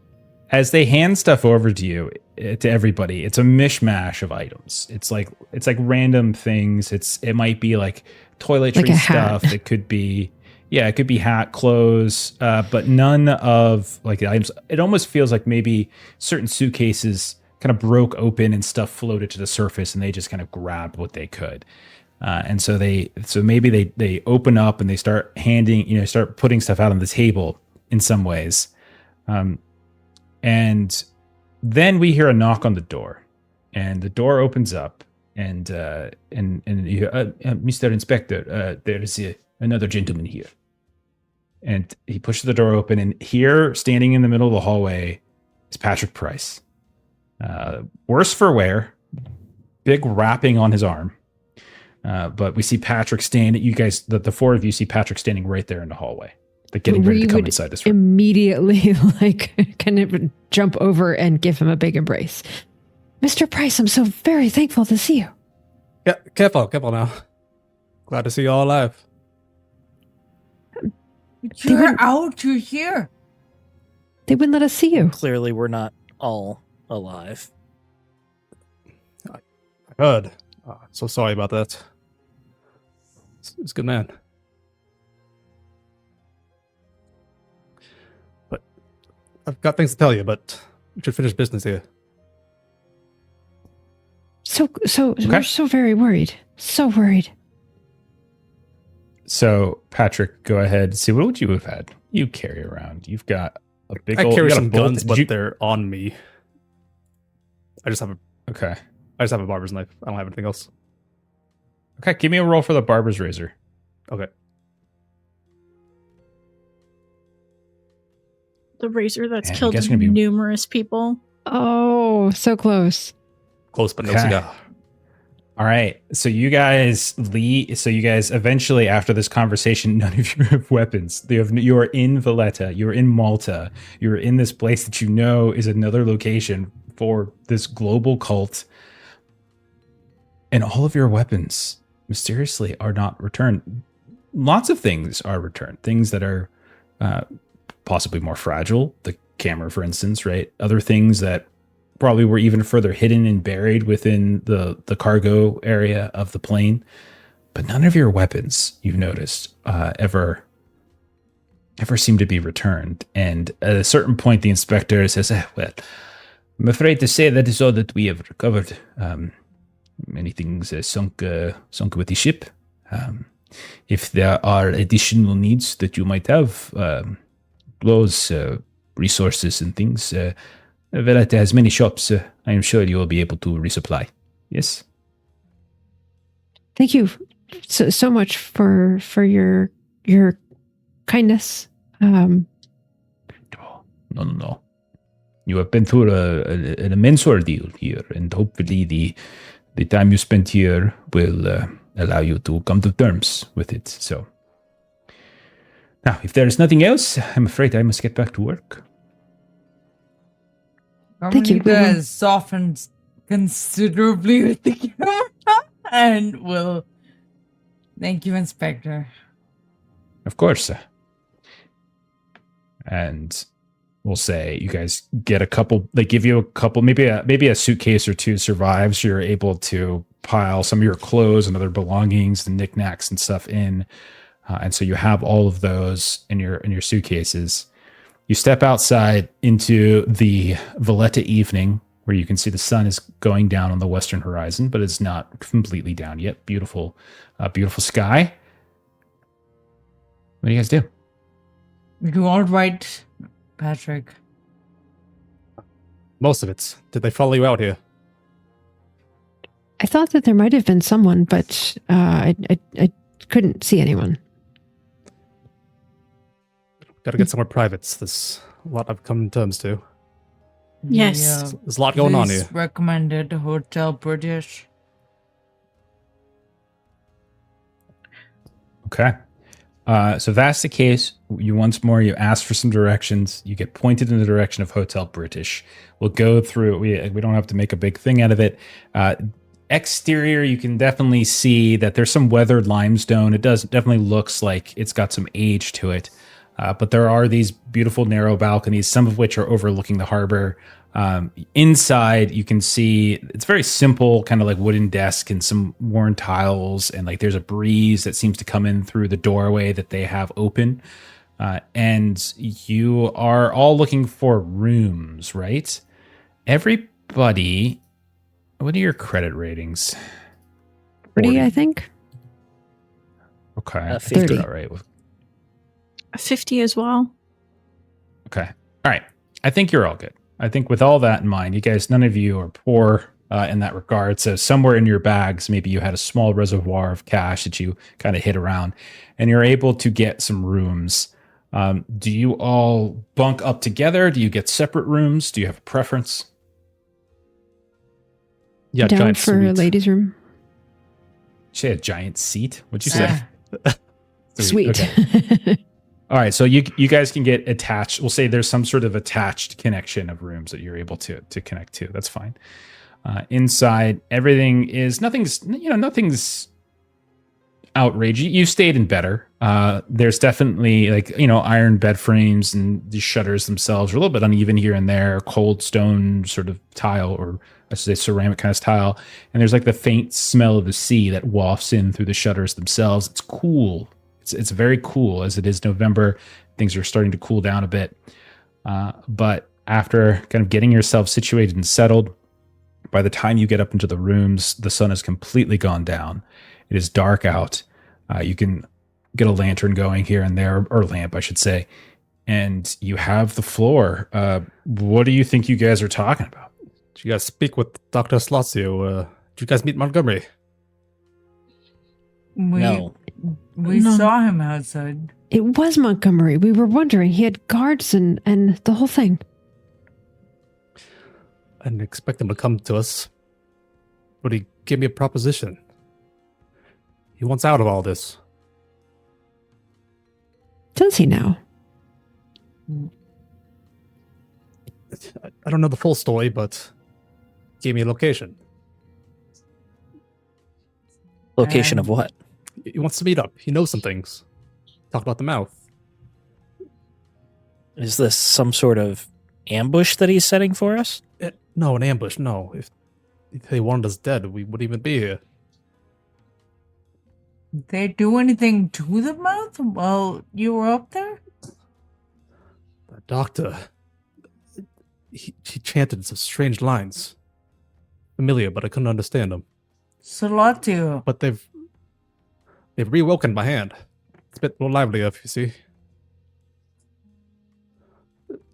as they hand stuff over to you, to everybody, it's a mishmash of items. It's like random things. It might be like toiletry Like a hat. stuff. It could be hat, clothes, but none of like the items. It almost feels like maybe certain suitcases kind of broke open and stuff floated to the surface, and they just kind of grabbed what they could. And so maybe they open up and they start start putting stuff out on the table in some ways. And then we hear a knock on the door, and the door opens up, and you, Mr. Inspector, there is another gentleman here. And he pushes the door open, and here, standing in the middle of the hallway, is Patrick Price. Worse for wear, big wrapping on his arm. But we see Patrick standing. You guys, the four of you see Patrick standing right there in the hallway, like getting ready to come inside this room. Immediately, kind of jump over and give him a big embrace. Mr. Price, I'm so very thankful to see you. Yeah, careful now. Glad to see you all alive. You're out, you're here. They wouldn't let us see you. Clearly, we're not all alive. I heard. So sorry about that. He's a good man. But I've got things to tell you, but we should finish business here. So we're so very worried. So worried. So Patrick, go ahead. See, what would you have had? You carry around. You've got a big. I old, carry you got some a bolt. guns, but they're on me. I just have a barber's knife. I don't have anything else. Okay, give me a roll for the barber's razor. Okay. The razor that's Man, I killed guess you're gonna be- numerous people. Oh, so close. Close, but no Okay. cigar. All right. So you guys eventually, after this conversation, none of you have weapons. You are in Valletta. You're in Malta. You're in this place that you know is another location for this global cult. And all of your weapons mysteriously are not returned. Lots of things are returned. Things that are possibly more fragile. The camera, for instance, right? Other things that probably were even further hidden and buried within the cargo area of the plane. But none of your weapons, you've noticed, ever seem to be returned. And at a certain point, the inspector says, well, I'm afraid to say that is all that we have recovered. Many things sunk with the ship. If there are additional needs that you might have, clothes, resources and things, Valletta has many shops. I am sure you will be able to resupply. Yes? Thank you so much for your kindness. No. You have been through an immense ordeal here, and hopefully the time you spent here will allow you to come to terms with it. So, now, if there is nothing else, I'm afraid I must get back to work. Thank you. Carmelita has softened considerably with the camera and will thank you, Inspector. Of course. And we'll say you guys get a couple, they give you a couple, maybe a suitcase or two survives. You're able to pile some of your clothes and other belongings and knickknacks and stuff in. And so you have all of those in your suitcases. You step outside into the Valletta evening, where you can see the sun is going down on the western horizon, but it's not completely down yet. Beautiful sky. What do you guys do? You all right, Patrick? Most of it. Did they follow you out here? I thought that there might have been someone, but I couldn't see anyone. Gotta get somewhere private. There's a lot I've come to terms to. Yes. There's a lot going on here. Recommended Hotel British. Okay. So if that's the case, you ask for some directions. You get pointed in the direction of Hotel British. We'll go through it. We don't have to make a big thing out of it. Exterior, you can definitely see that there's some weathered limestone. It definitely looks like it's got some age to it. But there are these beautiful narrow balconies, some of which are overlooking the harbor. Inside, you can see it's very simple, kind of like wooden desk and some worn tiles. And like there's a breeze that seems to come in through the doorway that they have open. And you are all looking for rooms, right? Everybody, what are your credit ratings? 40, I think. Okay. 50. All right. 50 as well. Okay. All right. I think you're all good. I think with all that in mind, you guys, none of you are poor in that regard. So somewhere in your bags, maybe you had a small reservoir of cash that you kind of hid around, and you're able to get some rooms. Do you all bunk up together? Do you get separate rooms? Do you have a preference? Yeah, Down giant for suite. a ladies' room. She had a giant seat. What'd you say? Sweet. Okay. All right, so you guys can get attached. We'll say there's some sort of attached connection of rooms that you're able to connect to. That's fine. Inside, everything is nothing's outrageous. You stayed in better. There's definitely iron bed frames, and the shutters themselves are a little bit uneven here and there. Cold stone sort of tile, or I should say ceramic kind of tile. And there's like the faint smell of the sea that wafts in through the shutters themselves. It's cool. It's very cool, as it is November. Things are starting to cool down a bit. But after kind of getting yourself situated and settled, by the time you get up into the rooms, the sun has completely gone down. It is dark out. You can get a lantern going here and there, or lamp, I should say. And you have the floor. What do you think you guys are talking about? Did you guys speak with Dr. Slazio? Did you guys meet Montgomery? No. We saw him outside. It was Montgomery. We were wondering. He had guards and the whole thing. I didn't expect him to come to us, but he gave me a proposition. He wants out of all this. Does he now? I don't know the full story, but he gave me a location. Location of what? He wants to meet up. He knows some things. Talk about the mouth. Is this some sort of ambush that he's setting for us? No, an ambush. No. If they wanted us dead, we wouldn't even be here. Did they do anything to the mouth while you were up there? The doctor, he chanted some strange lines. Familiar, but I couldn't understand them. Salatio. But they've rewoken my hand. It's a bit more livelier, if you see.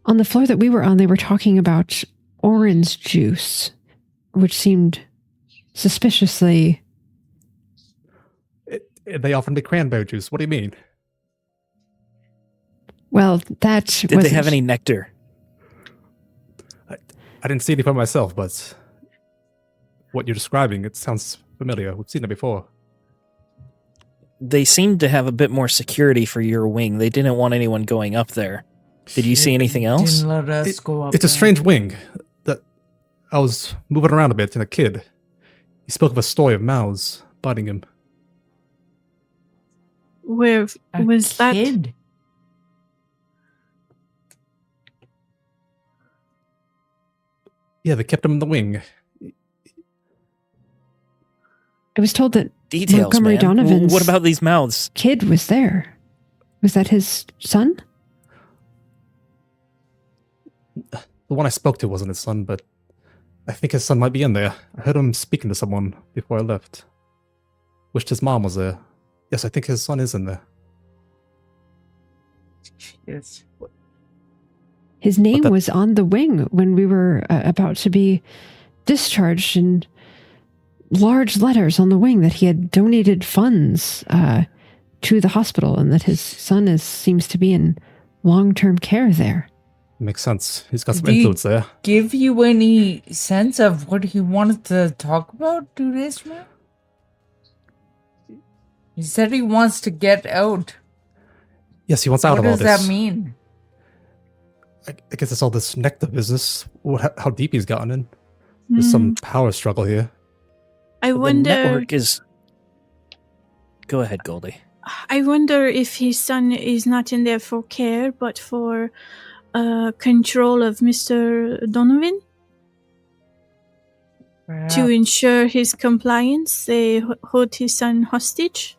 On the floor that we were on, they were talking about orange juice, which seemed suspiciously... They offered me cranberry juice. What do you mean? Well, that Did they have any nectar? I didn't see any for myself, but what you're describing, it sounds familiar. We've seen it before. They seemed to have a bit more security for your wing. They didn't want anyone going up there. Did you see anything else? Didn't let us go up It's a there. strange wing. That I was moving around a bit, and a kid. He spoke of a story of mouths biting him. Where A was that? kid? Yeah, they kept him in the wing. I was told that Details, Montgomery man. Donovan's What about these mouths? kid was there. Was that his son? The one I spoke to wasn't his son, but I think his son might be in there. I heard him speaking to someone before I left. Wished his mom was there. Yes, I think his son is in there. Yes. His name that- was on the wing when we were about to be discharged in large letters on the wing that he had donated funds to the hospital and that his son seems to be in long-term care there. Makes sense. He's got some Did he influence there. give you any sense of what he wanted to talk about 2 days from now? He said he wants to get out. Yes, he wants out What of all does this. that mean? I guess it's all this nectar business. How deep he's gotten in. There's some power struggle here. I The wonder. network is. Go ahead, Goldie. I wonder if his son is not in there for care, but for control of Mr. Donovan to ensure his compliance. They hold his son hostage.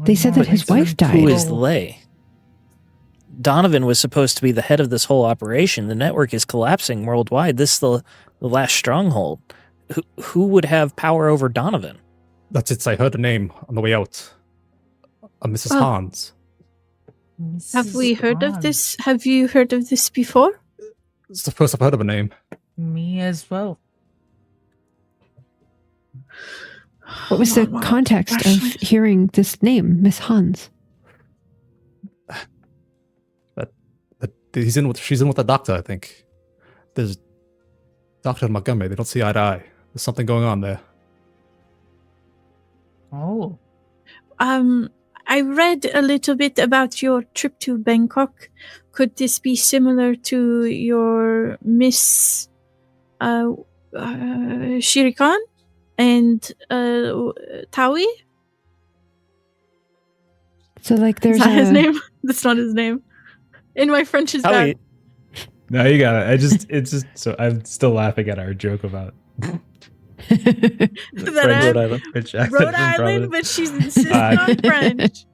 They said that his wife died. Who is they? Donovan was supposed to be the head of this whole operation. The network is collapsing worldwide. This is the last stronghold. Who would have power over Donovan? That's it. I heard a name on the way out. Mrs. Oh. Hans. Have we heard of this? Have you heard of this before? It's the first I've heard of a name. Me as well. What was the context of hearing this name, Miss Hans? She's in with the doctor, I think. There's Dr. Montgomery. They don't see eye to eye. There's something going on there. Oh. I read a little bit about your trip to Bangkok. Could this be similar to your Miss Shirikan and Tawi? So, like, there's Is that his name? That's not his name. In my French is bad. No, you got it. It's just so I'm still laughing at our joke about Rhode Island. Rhode Island, but she's insisting on French.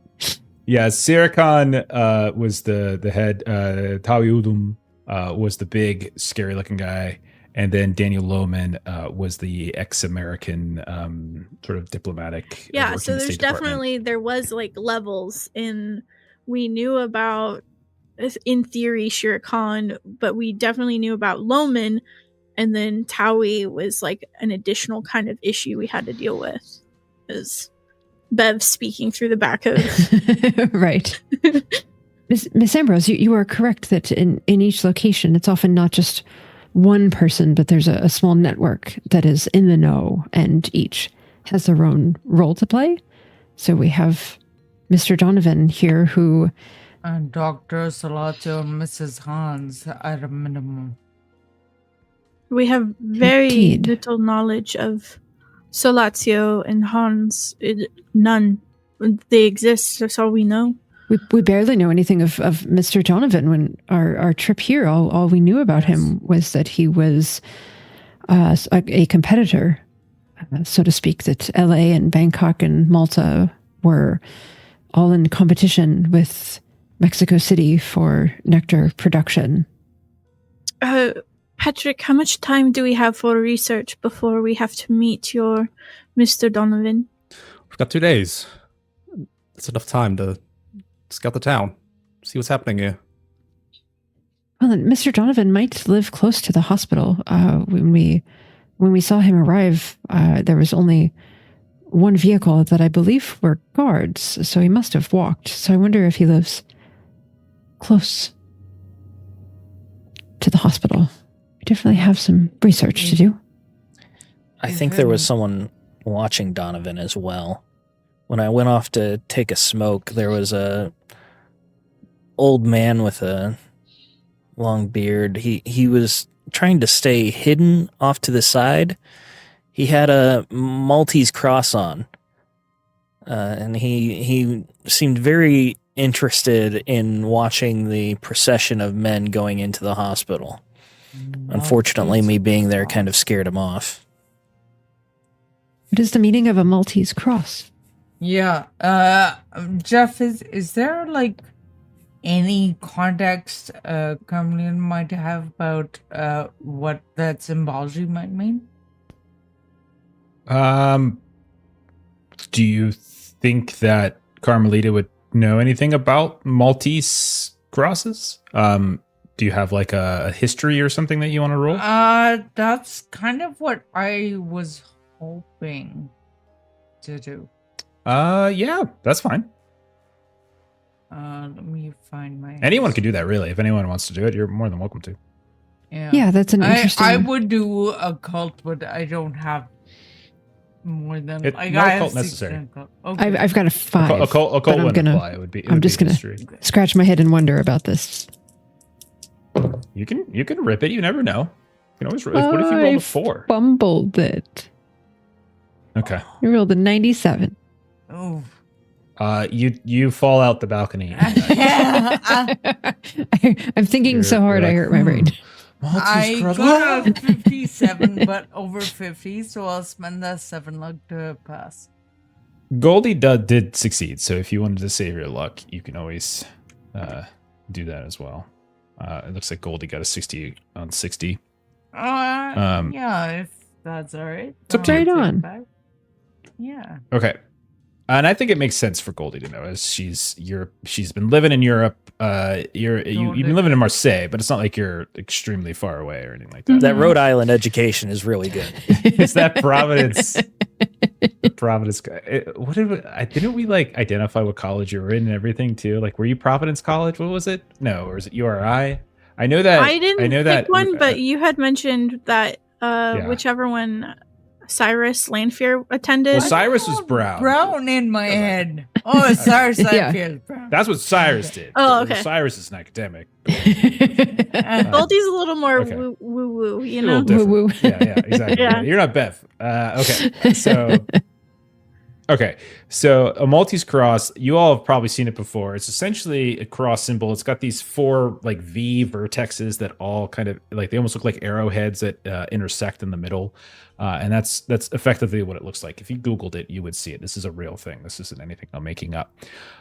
Yeah, Sirikan was the head. Tawi Udum was the big, scary looking guy, and then Daniel Lohman was the ex-American sort of diplomatic. Yeah, working so in the there's State Department. there was like levels in. We knew about, in theory, Shere Khan, but we definitely knew about Lohman, and then Tawi was like an additional kind of issue we had to deal with. Is Bev speaking through the back of right. Miss Ambrose, you are correct that in each location, it's often not just one person, but there's a small network that is in the know, and each has their own role to play. So we have Mr. Donovan here, who... And Dr. Salato and Mrs. Hans at a minimum. We have very Indeed. little knowledge of Solatio and Hans. None. They exist, that's all we know. We barely know anything of Mr. Donovan. When our trip here, all we knew about him was that he was a competitor, so to speak, that LA and Bangkok and Malta were all in competition with Mexico City for nectar production. Patrick, how much time do we have for research before we have to meet your Mr. Donovan? We've got 2 days. That's enough time to scout the town, see what's happening here. Well, then Mr. Donovan might live close to the hospital. When we saw him arrive, there was only one vehicle that I believe were guards, so he must have walked. So I wonder if he lives close to the hospital. We definitely have some research to do. I think there was someone watching Donovan as well. When I went off to take a smoke, there was a old man with a long beard. He was trying to stay hidden off to the side. He had a Maltese cross on, and he seemed very interested in watching the procession of men going into the hospital. Unfortunately, me being there kind of scared him off. What is the meaning of a Maltese cross? Yeah, Jeff, is there like any context Carmelita might have about what that symbology might mean? Do you think that Carmelita would know anything about Maltese crosses? Do you have like a history or something that you want to roll? That's kind of what I was hoping to do. Yeah, that's fine. Let me find my. Anyone could do that, really. If anyone wants to do it, you're more than welcome to. Yeah, that's an interesting. I would do a cult, but I don't have more than No cult necessary. Okay. I've got a 5. A cult wouldn't apply. I'm just gonna scratch my head and wonder about this. You can rip it. You never know. You can always. What if you rolled a 4? Fumbled it. Okay. You rolled a 97. Oh. You fall out the balcony. I'm thinking so hard I hurt my brain. I got a 57, but over 50, so I'll spend that 7 luck to pass. Goldie did succeed, so if you wanted to save your luck, you can always do that as well. It looks like Goldie got a 60 on 60. Yeah, if that's all right. It's right on. Yeah. Okay. And I think it makes sense for Goldie to know, as she's been living in Europe. You've been living in Marseille, but it's not like you're extremely far away or anything like that. That Rhode Island education is really good. Is that Providence? Providence. What didn't we like identify what college you were in and everything too? Like, were you Providence College? What was it? No, or is it URI? I know that. I didn't know pick that one, but you had mentioned that whichever one Cyrus Lanfear attended. Well, Cyrus was brown. Brown in my head. Oh, Cyrus Lanfear. Brown. That's what Cyrus did. Oh, okay. Cyrus is an academic. Goldie's a little more woo-woo, you know? Woo-woo. Yeah, exactly. Yeah. You're not Bev. Okay, so a Maltese cross, you all have probably seen it before. It's essentially a cross symbol. It's got these 4 like V vertexes that all kind of like, they almost look like arrowheads that intersect in the middle. And that's effectively what it looks like. If you Googled it, you would see it. This is a real thing. This isn't anything I'm making up.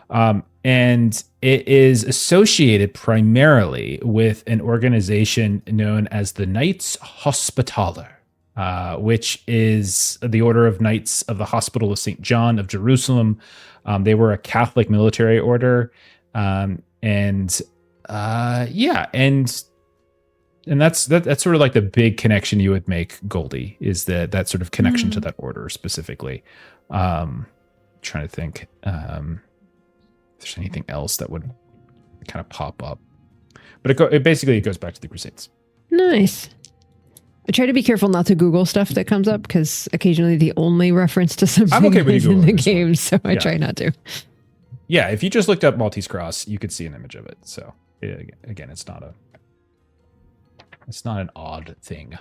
And it is associated primarily with an organization known as the Knights Hospitaller. Which is the Order of Knights of the Hospital of St. John of Jerusalem. They were a Catholic military order. And that's sort of like the big connection you would make, Goldie, is that sort of connection to that order specifically. Trying to think if there's anything else that would kind of pop up. But it basically goes back to the Crusades. Nice. I try to be careful not to Google stuff that comes up, because occasionally the only reference to something is in the game, so I try not to. Yeah, if you just looked up Maltese Cross, you could see an image of it. So again, it's not an odd thing.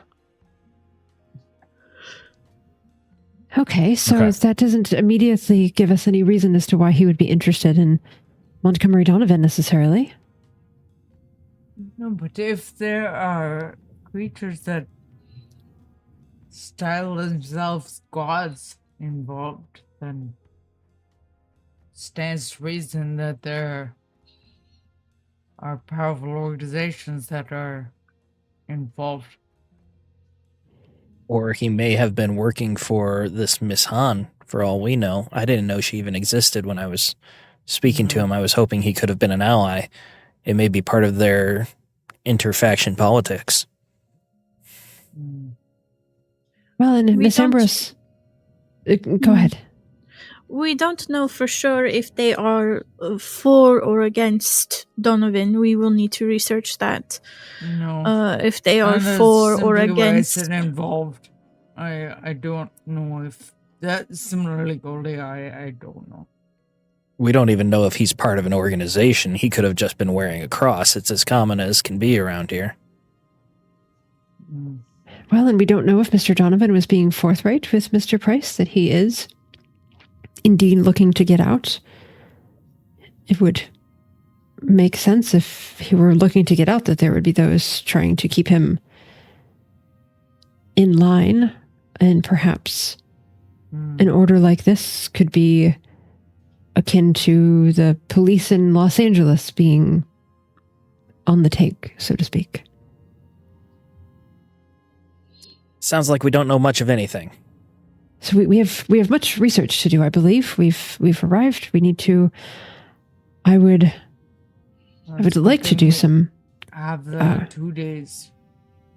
Okay, so that doesn't immediately give us any reason as to why he would be interested in Montgomery Donovan necessarily. No, but if there are creatures that style themselves gods involved, then stands to reason that there are powerful organizations that are involved. Or he may have been working for this Miss Han, for all we know. I didn't know she even existed when I was speaking to him. I was hoping he could have been an ally. It may be part of their interfaction politics. Well, and Miss Ambrose, go ahead. We don't know for sure if they are for or against Donovan. We will need to research that. No. If they are for or against. Involved. I don't know if that similarly, Goldie. I don't know. We don't even know if he's part of an organization. He could have just been wearing a cross. It's as common as can be around here. Well, and we don't know if Mr. Donovan was being forthright with Mr. Price, that he is indeed looking to get out. It would make sense if he were looking to get out, that there would be those trying to keep him in line, and perhaps an order like this could be akin to the police in Los Angeles being on the take, so to speak. Sounds like we don't know much of anything. So we have much research to do, I believe. We've arrived. We need to. I would like to do some. Have the 2 days.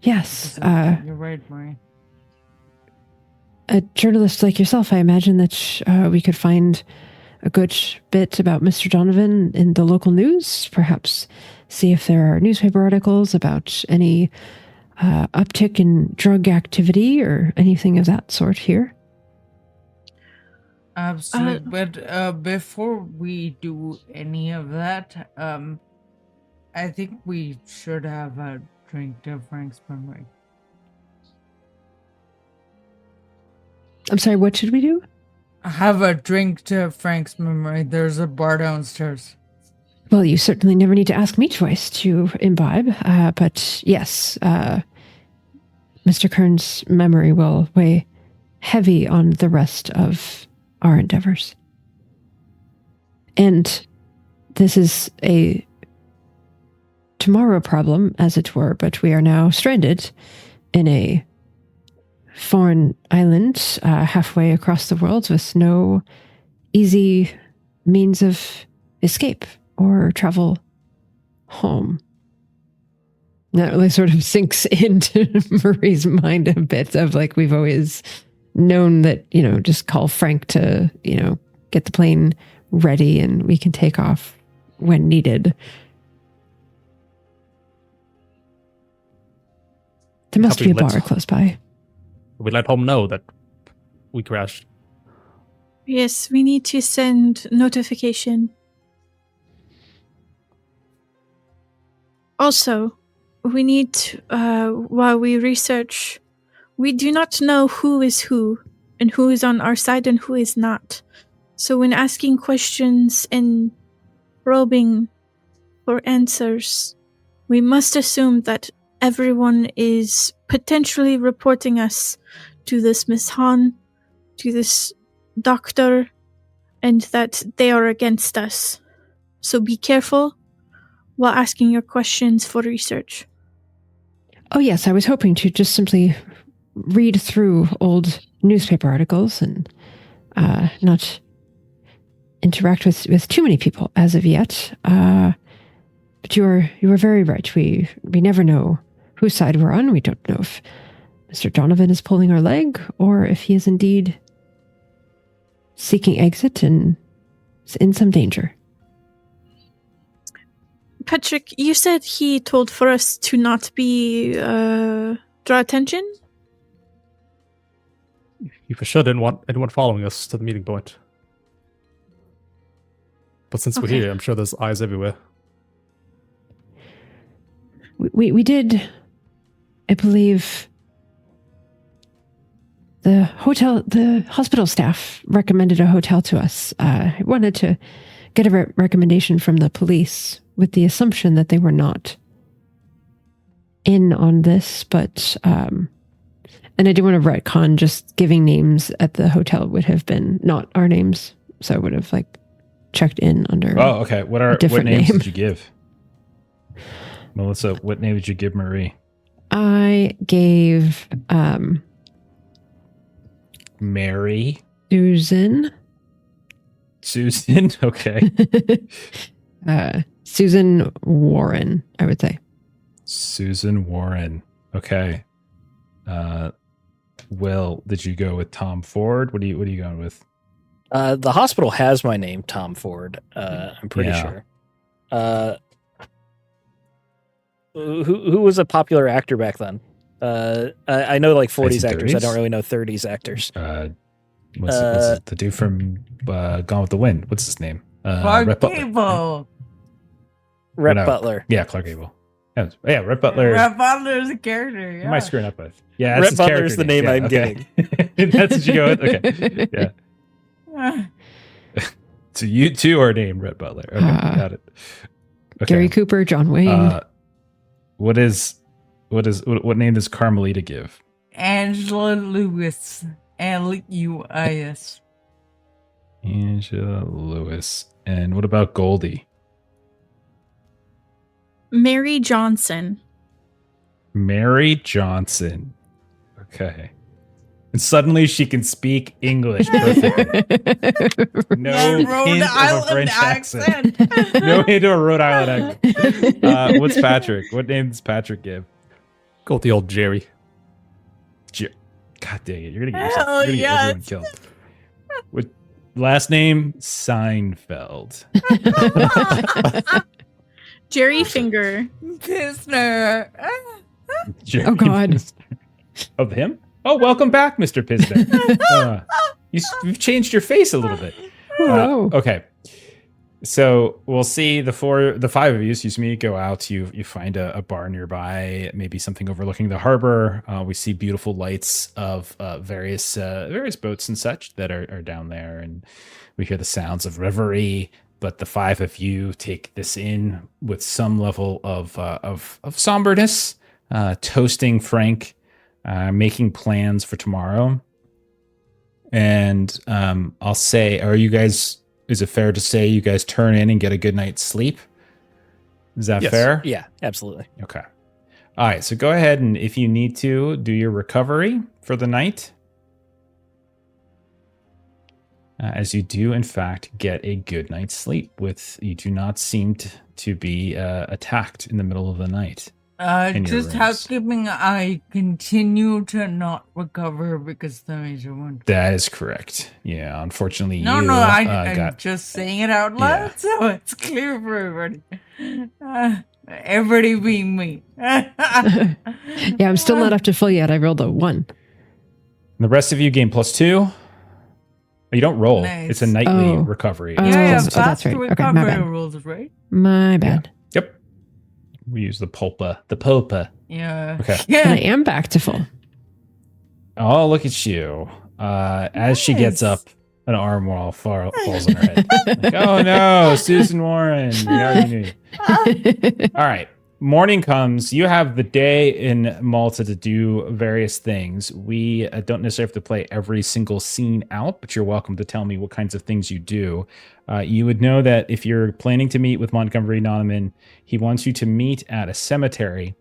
Yes. You're right, Murray. A journalist like yourself, I imagine that we could find a good bit about Mr. Donovan in the local news. Perhaps see if there are newspaper articles about any uptick in drug activity or anything of that sort here. Absolutely. But before we do any of that, I think we should have a drink to Frank's memory. I'm sorry, what should we do? Have a drink to Frank's memory. There's a bar downstairs. Well, you certainly never need to ask me twice to imbibe, but yes, Mr. Kern's memory will weigh heavy on the rest of our endeavors. And this is a tomorrow problem, as it were, but we are now stranded in a foreign island halfway across the world with no easy means of escape or travel home. That really sort of sinks into Marie's mind a bit of like, we've always known that, just call Frank to, get the plane ready and we can take off when needed. There must be a bar close by. We let home know that we crashed. Yes, we need to send notification. Also, we need, while we research, we do not know who is who and who is on our side and who is not. So when asking questions and probing for answers, we must assume that everyone is potentially reporting us to this Miss Han, to this doctor, and that they are against us. So be careful while asking your questions for research. Oh yes, I was hoping to just simply read through old newspaper articles and not interact with too many people as of yet. But you are very right. We never know whose side we're on. We don't know if Mr. Donovan is pulling our leg or if he is indeed seeking exit and is in some danger. Patrick, you said he told for us to not be draw attention? You for sure didn't want anyone following us to the meeting point. But since we're here, I'm sure there's eyes everywhere. We did, I believe, the hospital staff recommended a hotel to us. I wanted to get a recommendation from the police with the assumption that they were not in on this, but, and I didn't want to retcon, just giving names at the hotel would have been not our names, so I would have checked in under. Oh, okay. What names name. Did you give? Melissa, what name did you give Marie? I gave Mary. Susan. Okay. Susan Warren, I would say. Susan Warren. Okay. Will, did you go with Tom Ford? What are you going with? The hospital has my name, Tom Ford. I'm pretty sure. Who was a popular actor back then? I know 40s actors. I don't really know 30s actors. What's the dude from Gone with the Wind? What's his name? Clark Gable. Rhett Butler. Yeah, Clark Gable. Yeah, Rhett Butler. Rhett Butler's a character. Yeah. What am I screwing up with? Yeah, Rhett Butler's the name I'm getting. That's what you go with? Okay. Yeah. So you two are named Rhett Butler. Okay, got it. Okay. Gary Cooper, John Wayne. What name does Carmelita give? Angela Lewis. L-U-I-S. Angela Lewis. And what about Goldie? Mary Johnson. Mary Johnson. Okay. And suddenly she can speak English perfectly. No hint of a French accent. No hint of a Rhode Island accent. What's Patrick? What name does Patrick give? Go with the old Jerry. God dang it. You're going to get everyone killed. Last name Seinfeld. Jerry Finger. Pisner. Oh, God. Of him? Oh, welcome back, Mr. Pisner. You've changed your face a little bit. Okay. So we'll see the five of you, excuse me, go out. You find a bar nearby, maybe something overlooking the harbor. We see beautiful lights of various boats and such that are down there, and we hear the sounds of revelry. But the five of you take this in with some level of somberness, toasting Frank, making plans for tomorrow. And I'll say, is it fair to say you guys turn in and get a good night's sleep? Is that fair? Yeah, absolutely. Okay. All right. So go ahead and if you need to, do your recovery for the night. As you do, in fact, get a good night's sleep. You do not seem to be attacked in the middle of the night. Just housekeeping, I continue to not recover because the major one. That is correct. Yeah, unfortunately, I'm just saying it out loud so it's clear for everybody. Everybody being me. Yeah, I'm still not up to full yet. I rolled a 1. And the rest of you gain +2. You don't roll. Nice. It's a nightly recovery. That's right. Okay, my bad. Rules, right? My bad. Yeah. Yep. We use the pulpa. Yeah. Okay. And I am back to full. Oh, look at you. As she gets up, an arm wall falls on her head. Like, oh no, Susan Warren. We already knew. All right. Morning comes. You have the day in Malta to do various things. We don't necessarily have to play every single scene out, but you're welcome to tell me what kinds of things you do. You would know that if you're planning to meet with Montgomery Nonaman, he wants you to meet at a cemetery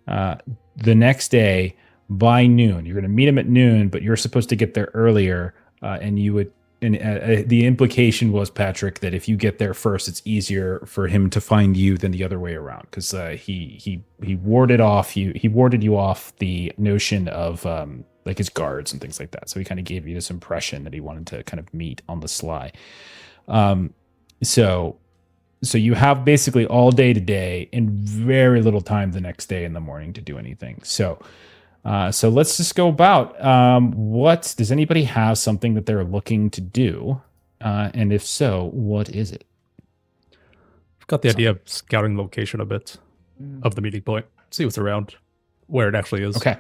the next day by noon. You're going to meet him at noon, but you're supposed to get there earlier, and you would. And the implication was, Patrick, that if you get there first, it's easier for him to find you than the other way around, because he warded you off the notion of like his guards and things like that. So he kind of gave you this impression that he wanted to kind of meet on the sly. So you have basically all day today and very little time the next day in the morning to do anything. So let's just go about. What does anybody have something that they're looking to do? And if so, what is it? I've got the idea of scouting the location a bit of the meeting point. See what's around, where it actually is. Okay.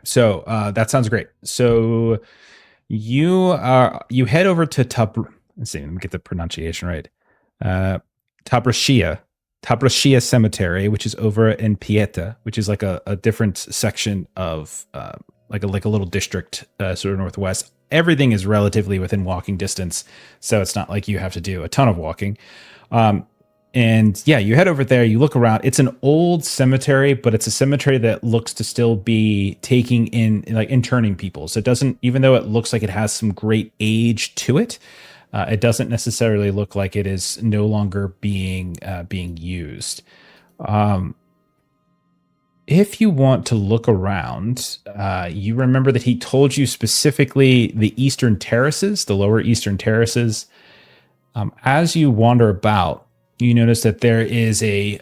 So that sounds great. So you head over to let's see, let me get the pronunciation right. Tabrashia Cemetery, which is over in Pieta, which is like a different section of like a little district sort of northwest. Everything is relatively within walking distance, so it's not like you have to do a ton of walking. And yeah, you head over there, you look around. It's an old cemetery, but it's a cemetery that looks to still be taking in, like, interning people. So it doesn't, even though it looks like it has some great age to it, it doesn't necessarily look like it is no longer being used. If you want to look around, you remember that he told you specifically the eastern terraces, the lower eastern terraces. As you wander about, you notice that there is the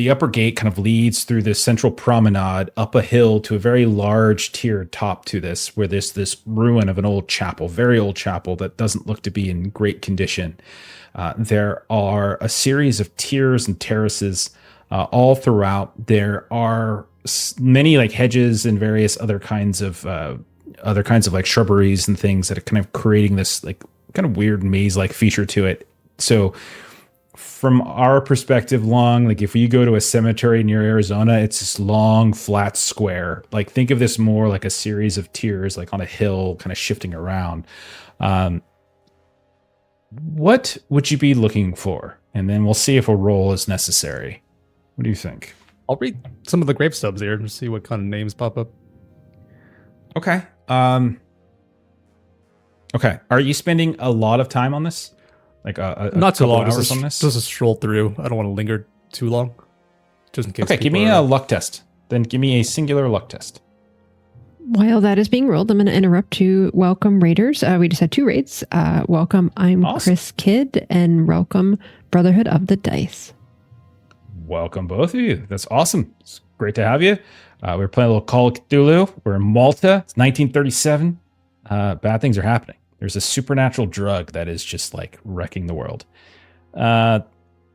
upper gate kind of leads through this central promenade up a hill to a very large tiered top to this, where there's this ruin of an old chapel, very old chapel that doesn't look to be in great condition. There are a series of tiers and terraces all throughout. There are many like hedges and various other kinds of like shrubberies and things that are kind of creating this like kind of weird maze-like feature to it. So from our perspective, like if you go to a cemetery near Arizona, it's this long, flat square. Like think of this more like a series of tiers, like on a hill, kind of shifting around. What would you be looking for? And then we'll see if a roll is necessary. What do you think? I'll read some of the grave stubs here and see what kind of names pop up. Okay. Okay. Are you spending a lot of time on this? Like not too long. Hours on this? Just a stroll through. I don't want to linger too long, just in case. Okay, give me a luck test. Then give me a singular luck test. While that is being rolled, I'm going to interrupt to welcome raiders. We just had 2 raids. Welcome, I'm Awesome. Chris Kidd, and welcome Brotherhood of the Dice. Welcome, both of you. That's awesome. It's great to have you. We're playing a little Call of Cthulhu. We're in Malta. It's 1937. Bad things are happening. There's a supernatural drug that is just like wrecking the world. All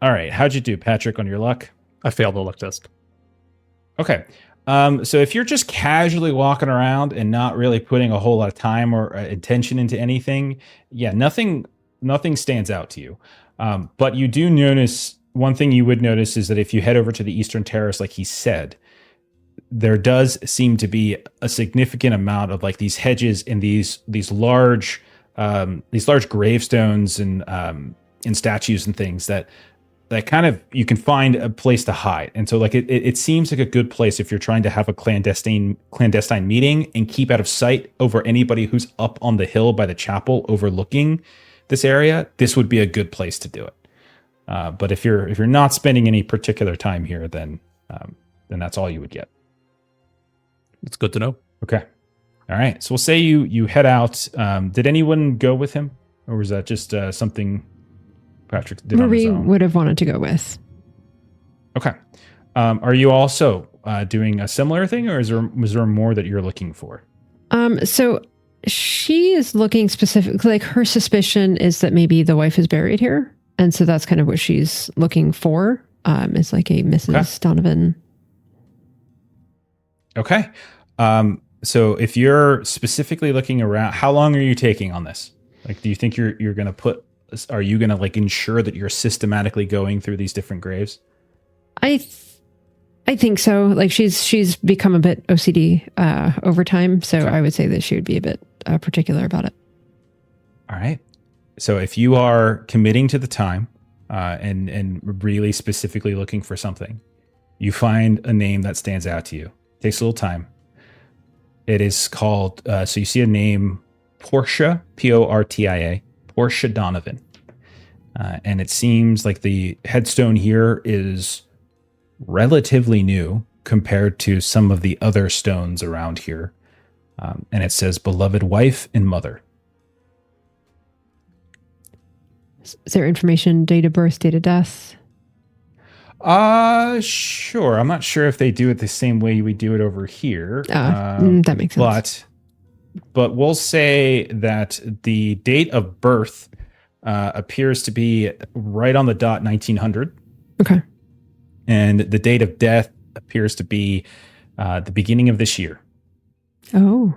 right. How'd you do, Patrick, on your luck? I failed the luck test. Okay. So if you're just casually walking around and not really putting a whole lot of time or attention into anything, yeah, nothing stands out to you. But you do notice, one thing you would notice is that if you head over to the Eastern Terrace, like he said, there does seem to be a significant amount of like these hedges and these large gravestones and statues and things that kind of you can find a place to hide. And so like it seems like a good place if you're trying to have a clandestine meeting and keep out of sight over anybody who's up on the hill by the chapel overlooking this area. This would be a good place to do it. But if you're not spending any particular time here, then that's all you would get. It's good to know. Okay. All right. So we'll say you head out. Did anyone go with him, or was that just something Patrick did Marie on his own? would have wanted to go with. Okay. Are you also doing a similar thing, or was there more that you're looking for? So she is looking specifically, like her suspicion is that maybe the wife is buried here. And so that's kind of what she's looking for. It's like a Mrs. Donovan. Okay. So if you're specifically looking around, how long are you taking on this? Like, do you think you're going to are you going to like ensure that you're systematically going through these different graves? I think so. Like she's become a bit OCD over time. So I would say that she would be a bit particular about it. All right. So if you are committing to the time and really specifically looking for something, you find a name that stands out to you. Takes a little time. It is called, so you see a name, Portia, Portia, Portia Donovan. And it seems like the headstone here is relatively new compared to some of the other stones around here. And it says, beloved wife and mother. Is there information, date of birth, date of death? Sure. I'm not sure if they do it the same way we do it over here. That makes sense. But we'll say that the date of birth appears to be right on the dot 1900. Okay. And the date of death appears to be the beginning of this year. Oh.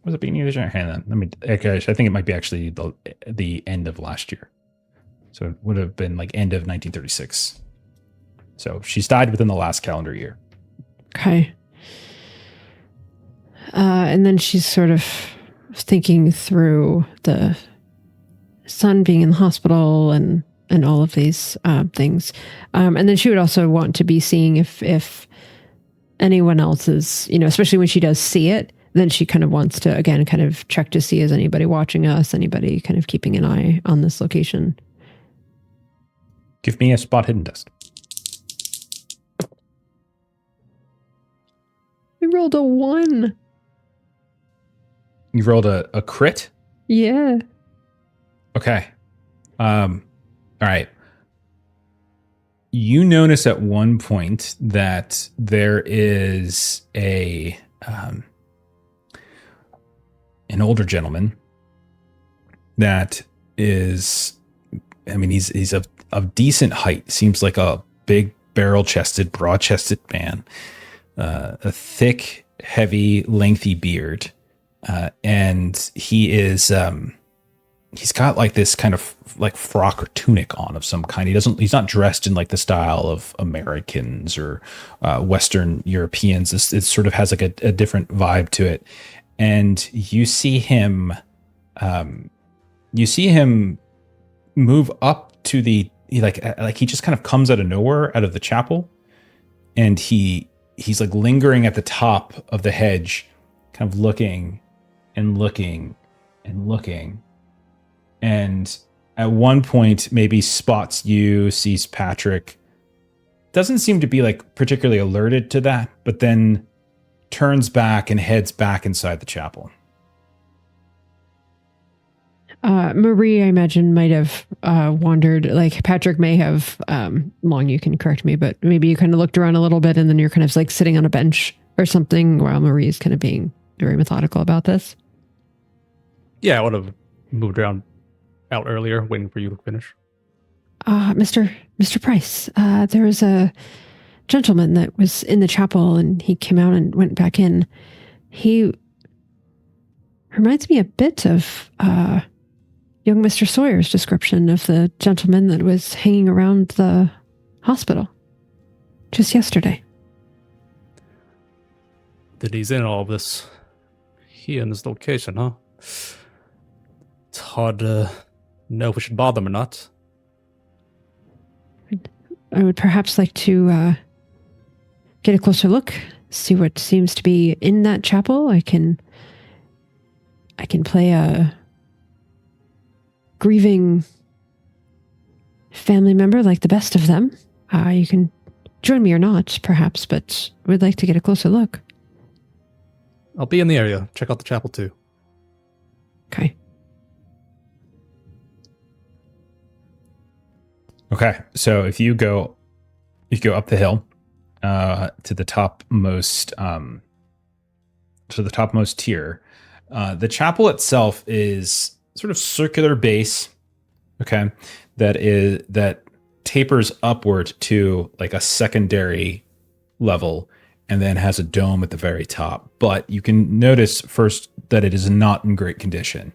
Was it beginning of this year? Hang on. I think it might be actually the end of last year. So it would have been like end of 1936. So she's died within the last calendar year. Okay. And then she's sort of thinking through the son being in the hospital and all of these things. And then she would also want to be seeing if anyone else is, especially when she does see it, then she kind of wants to, again, kind of check to see, is anybody watching us? Anybody kind of keeping an eye on this location? Give me a spot hidden test. We rolled a 1. You rolled a crit? Yeah. Okay. All right. You notice at one point that there is an older gentleman that is, he's of decent height. Seems like a big barrel-chested, broad-chested man. A thick, heavy, lengthy beard. And he is, he's got like this kind of like frock or tunic on of some kind. He's not dressed in like the style of Americans or Western Europeans. It sort of has like a different vibe to it. And you see him move up to the, like he just kind of comes out of nowhere, out of the chapel. And he's like lingering at the top of the hedge, kind of looking and looking and looking. And at one point, maybe spots you, sees Patrick. Doesn't seem to be like particularly alerted to that, but then turns back and heads back inside the chapel. Marie, I imagine, might have wandered. Like Patrick may have. Long, you can correct me, but maybe you kind of looked around a little bit, and then you're kind of like sitting on a bench or something, while Marie is kind of being very methodical about this. Yeah, I would have moved around out earlier, waiting for you to finish. Mr. Price, there was a gentleman that was in the chapel, and he came out and went back in. He reminds me a bit of young Mr. Sawyer's description of the gentleman that was hanging around the hospital just yesterday. That he's in all of this here in this location, huh? It's hard to know if we should bother him or not. I would perhaps like to get a closer look, see what seems to be in that chapel. I can play a grieving family member like the best of them. You can join me or not, perhaps, but we'd like to get a closer look. I'll be in the area. Check out the chapel too. Okay. Okay, so if you go up the hill to the topmost tier, the chapel itself is sort of circular base. Okay, that tapers upward to like a secondary level, and then has a dome at the very top. But you can notice first that it is not in great condition.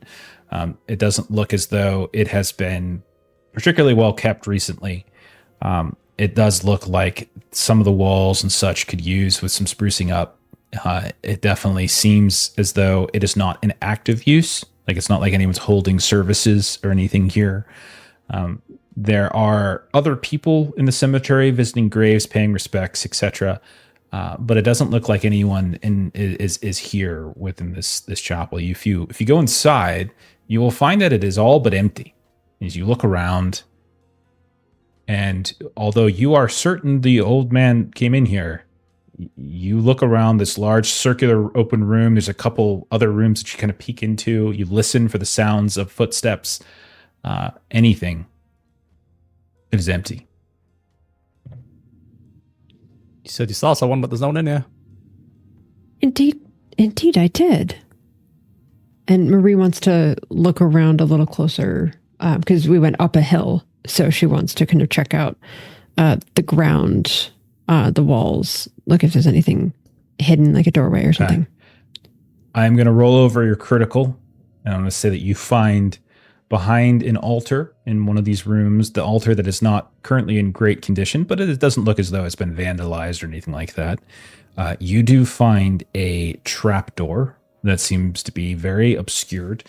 It doesn't look as though it has been particularly well kept recently. It does look like some of the walls and such could use with some sprucing up. It definitely seems as though it is not in active use. Like it's not like anyone's holding services or anything here. There are other people in the cemetery visiting graves, paying respects, etc. But it doesn't look like anyone is here within this chapel. If you go inside, you will find that it is all but empty. As you look around, and although you are certain the old man came in here, you look around this large circular open room. There's a couple other rooms that you kind of peek into. You listen for the sounds of footsteps, anything. It is empty. You said you saw someone, but there's no one in here. Indeed I did. And Marie wants to look around a little closer because we went up a hill, so she wants to kind of check out the ground, the walls, look if there's anything hidden, like a doorway or something. Okay. I'm going to roll over your critical, and I'm going to say that you find behind an altar in one of these rooms, the altar that is not currently in great condition, but it doesn't look as though it's been vandalized or anything like that. You do find a trapdoor that seems to be very obscured,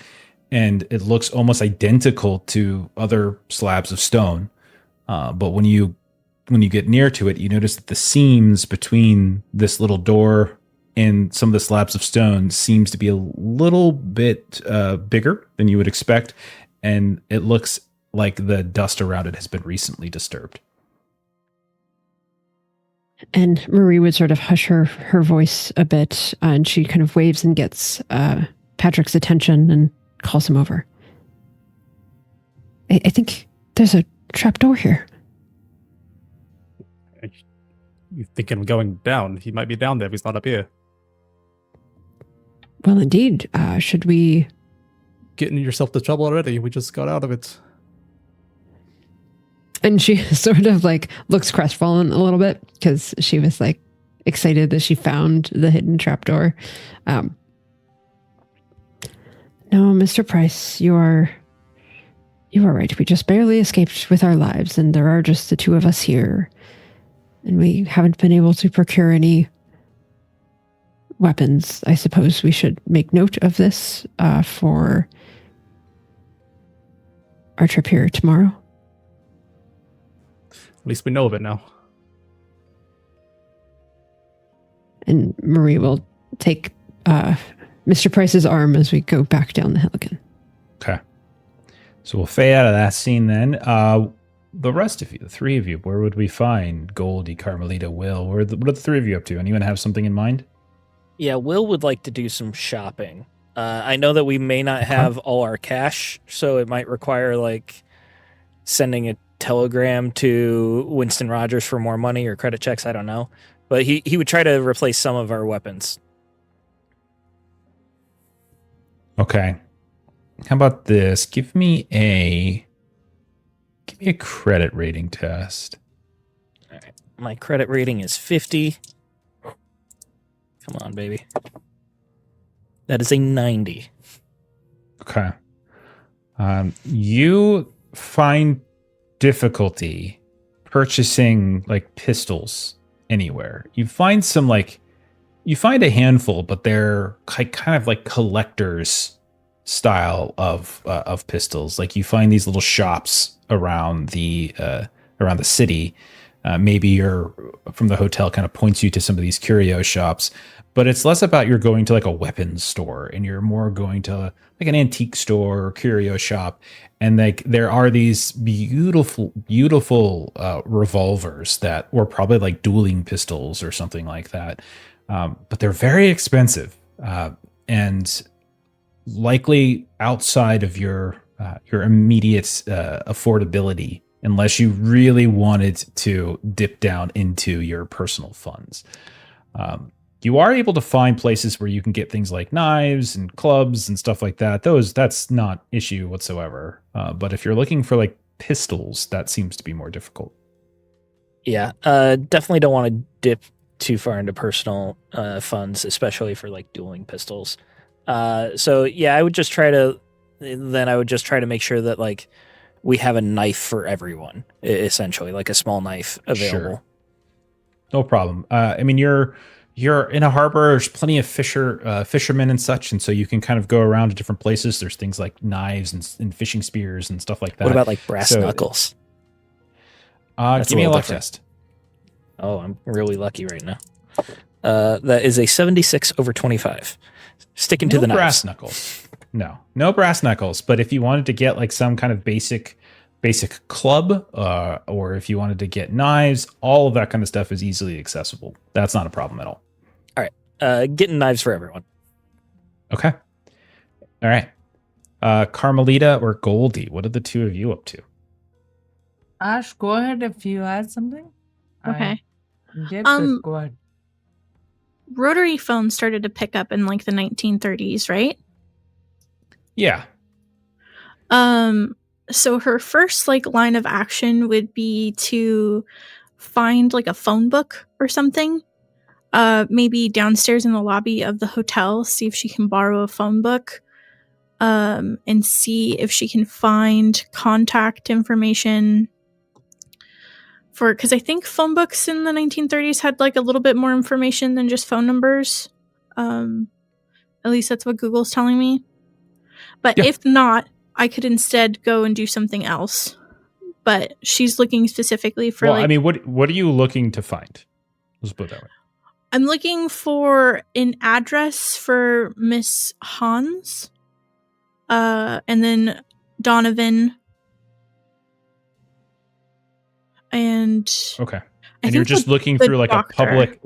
and it looks almost identical to other slabs of stone. But when you get near to it, you notice that the seams between this little door and some of the slabs of stone seems to be a little bit bigger than you would expect, and it looks like the dust around it has been recently disturbed. And Marie would sort of hush her voice a bit, and she kind of waves and gets Patrick's attention and calls him over. I think there's a trapdoor here. You thinking of going down? He might be down there if he's not up here. Well, indeed. Should we... Getting yourself to trouble already. We just got out of it. And she sort of like looks crestfallen a little bit because she was like excited that she found the hidden trapdoor. No, Mr. Price, you are right. We just barely escaped with our lives, and there are just the two of us here. And we haven't been able to procure any weapons. I suppose we should make note of this for our trip here tomorrow. At least we know of it now. And Marie will take Mr. Price's arm as we go back down the hill again. Okay. So we'll fade out of that scene then. The rest of you, the three of you, where would we find Goldie, Carmelita, Will? What are the three of you up to? Anyone have something in mind? Yeah, Will would like to do some shopping. I know that we may not have all our cash, so it might require like sending a telegram to Winston Rogers for more money or credit checks. I don't know, but he would try to replace some of our weapons. Okay. How about this? Give me a credit rating test. All right. My credit rating is 50. Come on, baby. That is a 90. Okay. You find difficulty purchasing like pistols anywhere. You find a handful, but they're kind of like collectors style of pistols. Like you find these little shops around the city. Maybe you're from the hotel kind of points you to some of these curio shops, but it's less about you're going to like a weapons store and you're more going to like an antique store or curio shop. And like there are these beautiful revolvers that were probably like dueling pistols or something like that. But they're very expensive and likely outside of your immediate affordability, unless you really wanted to dip down into your personal funds. You are able to find places where you can get things like knives and clubs and stuff like that. That's not issue whatsoever. But if you're looking for like pistols, that seems to be more difficult. Yeah, definitely don't want to dip too far into personal funds, especially for like dueling pistols. So yeah, I would just try to make sure that like we have a knife for everyone, essentially, like a small knife available. Sure. No problem. I mean, you're in a harbor. There's plenty of fishermen and such, and so you can kind of go around to different places. There's things like knives and fishing spears and stuff like that. What about like brass knuckles? Give me a luck test. Oh, I'm really lucky right now. That is a 76 over 25. Sticking to the knives. Brass knuckles. No brass knuckles. But if you wanted to get like some kind of basic club, or if you wanted to get knives, all of that kind of stuff is easily accessible. That's not a problem at all. All right. Getting knives for everyone. Okay. All right. Carmelita or Goldie, what are the two of you up to? Ash, go ahead if you had something. Okay. Go ahead. Rotary phones started to pick up in like the 1930s, right? Yeah. So her first like line of action would be to find like a phone book or something. Maybe downstairs in the lobby of the hotel, see if she can borrow a phone book. And see if she can find contact information because I think phone books in the 1930s had like a little bit more information than just phone numbers. At least that's what Google's telling me. But if not, I could instead go and do something else. But she's looking specifically for I mean, what are you looking to find? Let's put it that way. I'm looking for an address for Miss Hans. And then Donovan. And okay. And you're just looking through like doctor.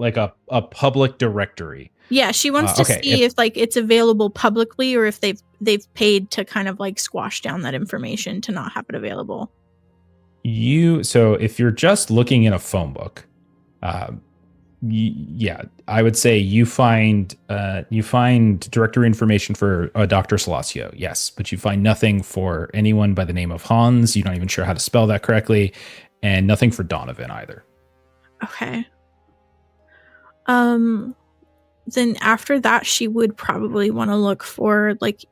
a public directory. Yeah, she wants to see if like it's available publicly or if they've paid to kind of like squash down that information to not have it available. So if you're just looking in a phone book, yeah, I would say you find directory information for Dr. Salacio, yes, but you find nothing for anyone by the name of Hans. You're not even sure how to spell that correctly, and nothing for Donovan either. Okay. Then after that, she would probably want to look for like,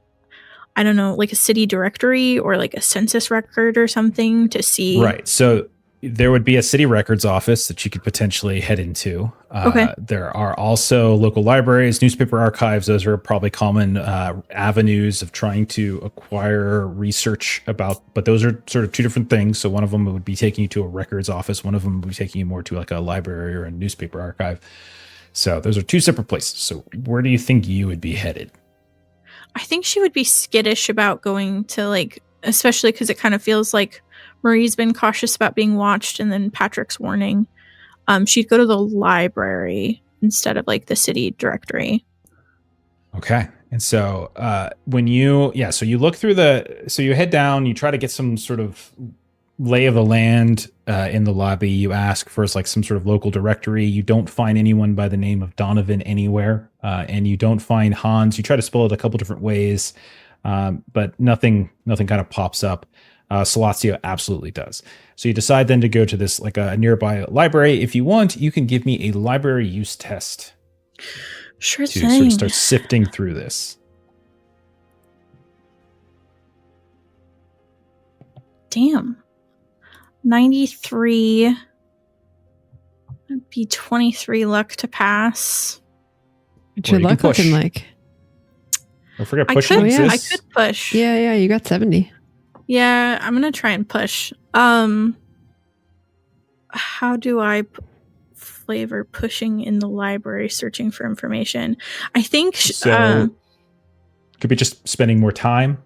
I don't know, like a city directory or like a census record or something to see. Right. So there would be a city records office that you could potentially head into. Okay. There are also local libraries, newspaper archives. Those are probably common avenues of trying to acquire research about, but those are sort of two different things. So one of them would be taking you to a records office. One of them would be taking you more to like a library or a newspaper archive. So those are two separate places. So where do you think you would be headed? I think she would be skittish about going to like, especially because it kind of feels like Marie's been cautious about being watched, and then Patrick's warning. She'd go to the library instead of like the city directory. Okay. And so when you look through you head down, you try to get some sort of lay of the land in the lobby. You ask for like some sort of local directory. You don't find anyone by the name of Donovan anywhere, and you don't find Hans. You try to spell it a couple different ways, but nothing kind of pops up. Salatio absolutely does. So you decide then to go to this like a nearby library. If you want, you can give me a library use test. Sure to thing. sort of start sifting through this. Damn. 93. That'd be 23 luck to pass. What's your you can luck push. looking like? Don't forget pushing I exists. could push. Yeah, you got 70. Yeah, I'm gonna try and push. How do I flavor pushing in the library, searching for information? I think could be just spending more time.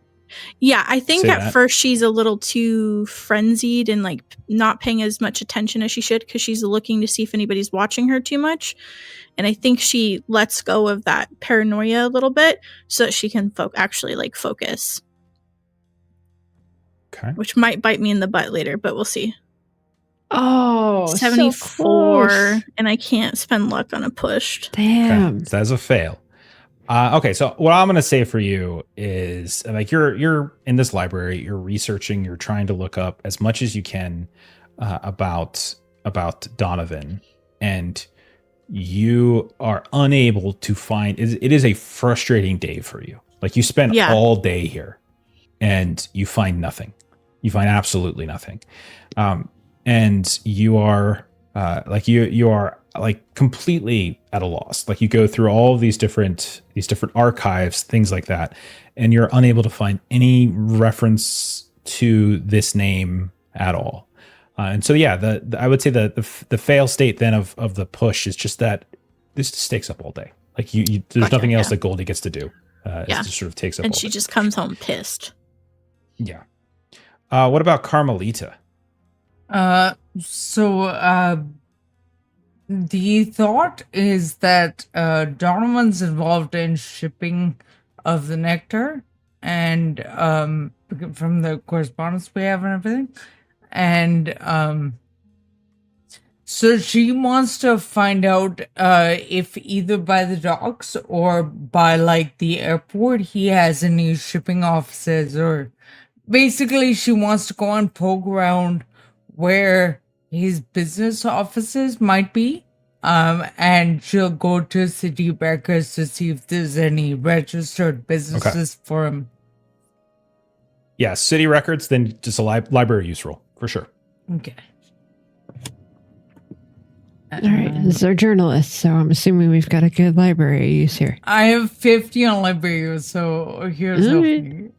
Yeah, I think Say at that. first she's a little too frenzied and like not paying as much attention as she should because she's looking to see if anybody's watching her too much. And I think she lets go of that paranoia a little bit so that she can actually focus. Okay. Which might bite me in the butt later, but we'll see. Oh, 74, so and I can't spend luck on a pushed. damn. Okay. So that's a fail. Okay, so what I'm going to say for you is like you're in this library, you're researching, you're trying to look up as much as you can about Donovan, and you are unable to find. It is a frustrating day for you. Like you spend all day here, and you find nothing. You find absolutely nothing, and you are you are like completely at a loss. Like you go through all of these different archives, things like that, and you're unable to find any reference to this name at all. And so, yeah, I would say the fail state then of the push is just that this just takes up all day. Like there's nothing else that Goldie gets to do. It just sort of takes up. And all she day. just comes home pissed. Yeah. What about Carmelita? The thought is that Donovan's involved in shipping of the nectar and from the correspondence we have and everything. And so she wants to find out if either by the docks or by the airport he has any shipping offices, or basically she wants to go and poke around where his business offices might be, and she'll go to city records to see if there's any registered businesses for him. Yeah, city records, then just a library use roll for sure. Okay. All right, this is our journalist, so I'm assuming we've got a good library use here. I have 50 on library use, so here's hoping.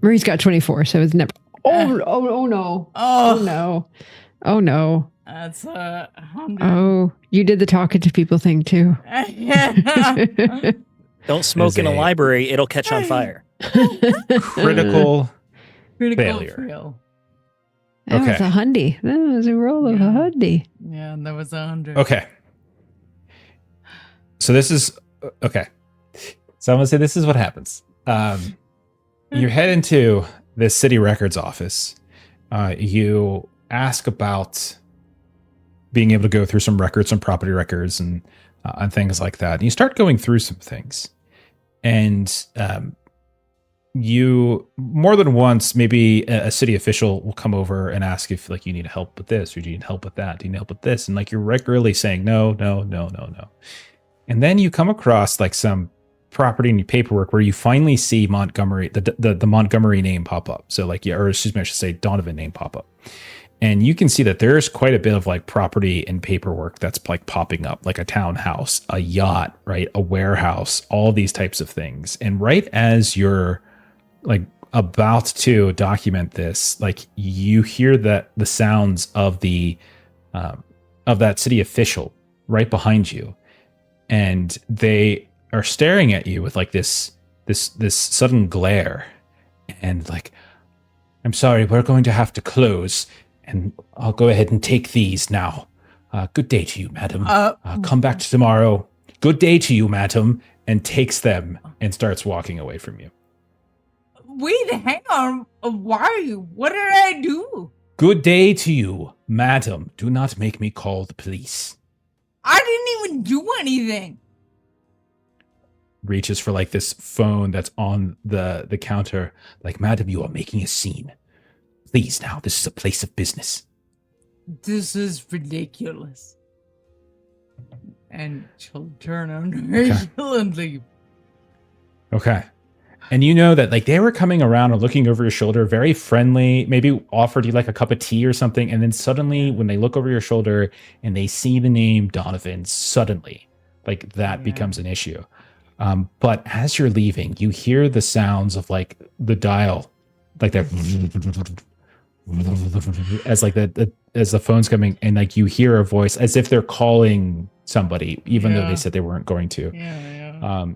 Marie's got 24, so it's never. Oh no. That's 100. Oh, you did the talking to people thing too. Don't smoke in a library; it'll catch on fire. Critical failure. Fail. That was a hundy. That was a roll of a hundy. Yeah, and that was 100. Okay. So this is okay. So I'm gonna say this is what happens. You head into the city records office. You ask about being able to go through some records, some property records, and things like that. And you start going through some things, and you more than once, maybe a city official will come over and ask if you need help with this, or do you need help with that? Do you need help with this? And you're regularly saying no. And then you come across some property in your paperwork where you finally see Montgomery, the Montgomery name pop up. So or excuse me, I should say Donovan name pop up. And you can see that there's quite a bit of property and paperwork that's popping up, like a townhouse, a yacht, right? A warehouse, all these types of things. And right as you're about to document this, you hear the sounds of of that city official right behind you. And they are staring at you with this sudden glare, and I'm sorry, we're going to have to close, and I'll go ahead and take these now. Good day to you, madam. Come back tomorrow. good day to you, madam, and takes them and starts walking away from you. Wait, hang on. Why? What did I do? Good day to you, madam. Do not make me call the police. I didn't even do anything. Reaches for like this phone that's on the counter. Like, madam, you are making a scene. Please now, this is a place of business. This is ridiculous. And she'll turn on her and leave. Okay. And you know that like they were coming around and looking over your shoulder, very friendly, maybe offered you like a cup of tea or something. And then suddenly when they look over your shoulder and they see the name Donovan, suddenly like that becomes an issue. But as you're leaving, you hear the sounds of like the dial, like that as like as the phone's coming, and like you hear a voice as if they're calling somebody, even though they said they weren't going to.